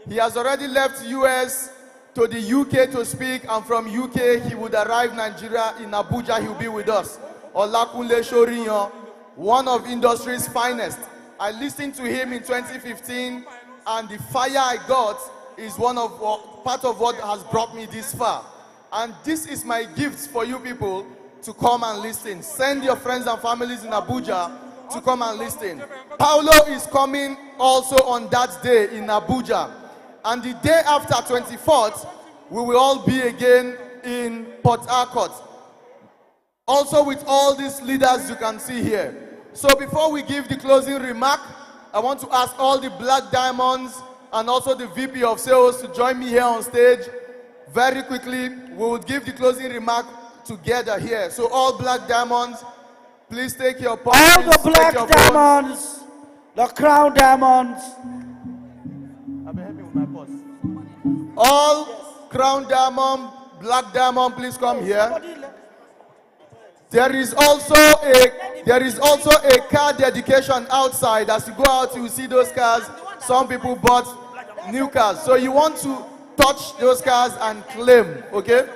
He has already left US to the UK to speak, and from UK he would arrive Nigeria. In Abuja he will be with us. Olakunle Shorinyo, one of industry's finest. I listened to him in 2015, and the fire I got is part of what has brought me this far. And this is my gift for you people to come and listen. Send your friends and families in Abuja to come and listen. Paulo is coming also on that day in Abuja. And the day after, 24th, we will all be again in Port Harcourt. Also with all these leaders you can see here. So before we give the closing remark, I want to ask all the Black Diamonds and also the VP of Sales to join me here on stage. Very quickly, we will give the closing remark together here. So all Black Diamonds, please take your part. All the Black Diamonds, the Crown Diamonds. All Crown Diamond, Black Diamond, please come here. There is also a car dedication outside. As you go out, you will see those cars. Some people bought new cars. So you want to touch those cars and claim, okay?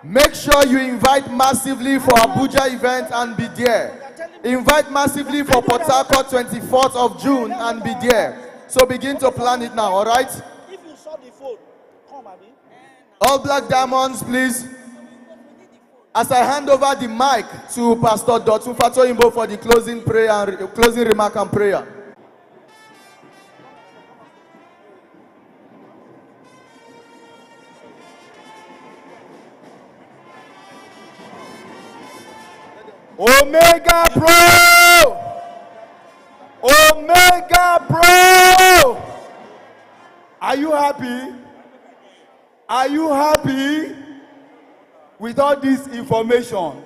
Make sure you invite massively for Abuja event and be there. Invite massively for Port Harcourt 24th of June and be there. So begin to plan it now, all right? If you saw the phone, come, Abi. All Black Diamonds, please. As I hand over the mic to Pastor Dotun Fatoyinbo for the closing prayer and closing remark and prayer. Omega Pro! Omega Pro! Are you happy? Are you happy with all this information?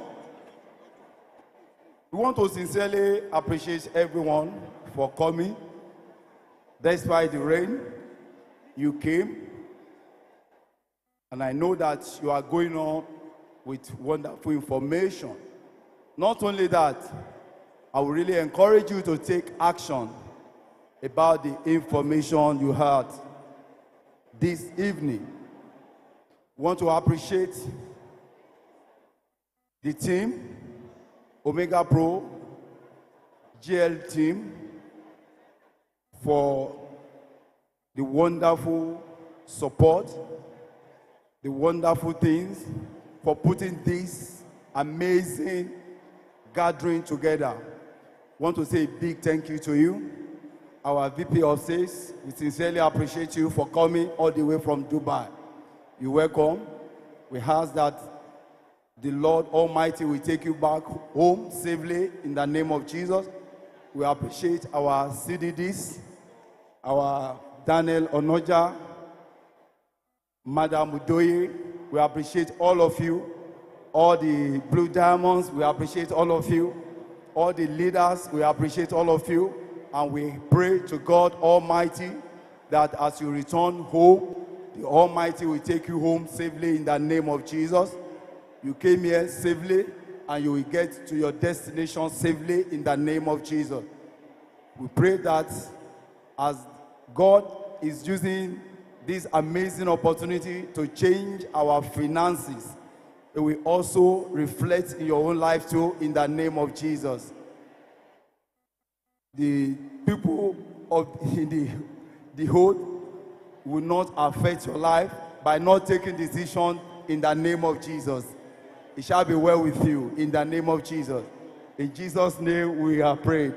We want to sincerely appreciate everyone for coming. Despite the rain, you came. And I know that you are going on with wonderful information. Not only that, I would really encourage you to take action about the information you heard this evening. Want to appreciate the team, Omega Pro, GL team, for the wonderful support, the wonderful things, for putting this amazing gathering together. Want to say a big thank you to you. Our VP of Sales, we sincerely appreciate you for coming all the way from Dubai. You're welcome. We ask that the Lord Almighty will take you back home safely in the name of Jesus. We appreciate our CDDs, our Daniel Onoja, Madam Udoye. We appreciate all of you. All the Blue Diamonds, we appreciate all of you. All the leaders, we appreciate all of you. And we pray to God Almighty that as you return home, the Almighty will take you home safely in the name of Jesus. You came here safely, and you will get to your destination safely in the name of Jesus. We pray that as God is using this amazing opportunity to change our finances, it will also reflect in your own life too in the name of Jesus. The people of the whole will not affect your life by not taking decision in the name of Jesus. It shall be well with you in the name of Jesus. In Jesus' name we are prayed.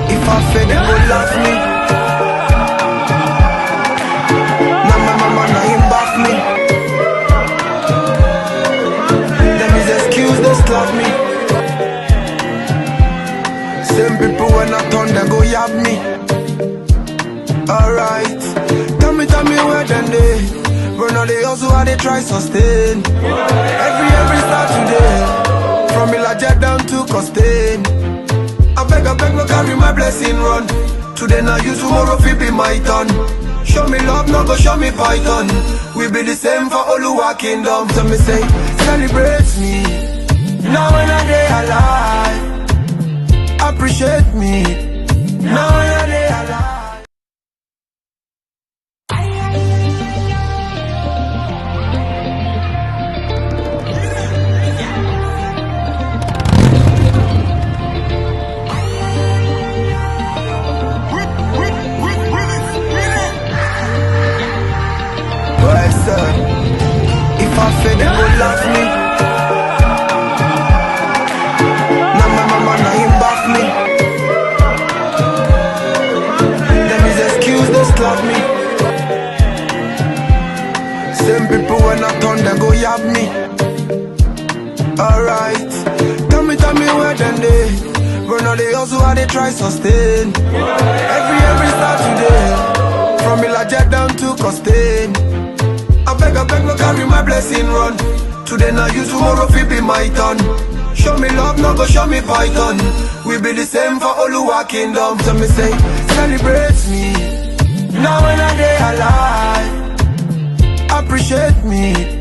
If I fail, they will laugh me. Now my mama, now him back me. yab me. Same people when I turn, they go yab me. Alright, tell me where then they run all they also how they try sustain. Every start today, from Ilaja down to Costain. I beg, no carry my blessing run. Today now you, tomorrow fi be my turn. Show me love, no go show me python. We be the same for Oluwa kingdom. So me say, celebrate me. Now when I day alive, appreciate me. Now when I day alive. If I fail, they will laugh me. Now my mama, now him back me. Them is excuse, they slap me. Same people when I turn, they go yab me. Alright, tell me where then they run all they also how they try sustain. Every start today, from Ilaja down to Costain. I beg, no carry my blessing run. Today now you, tomorrow fi be my turn. Show me love, no go show me python. We be the same for Oluwa kingdom. So me say, celebrate me. Now when I day alive, appreciate me.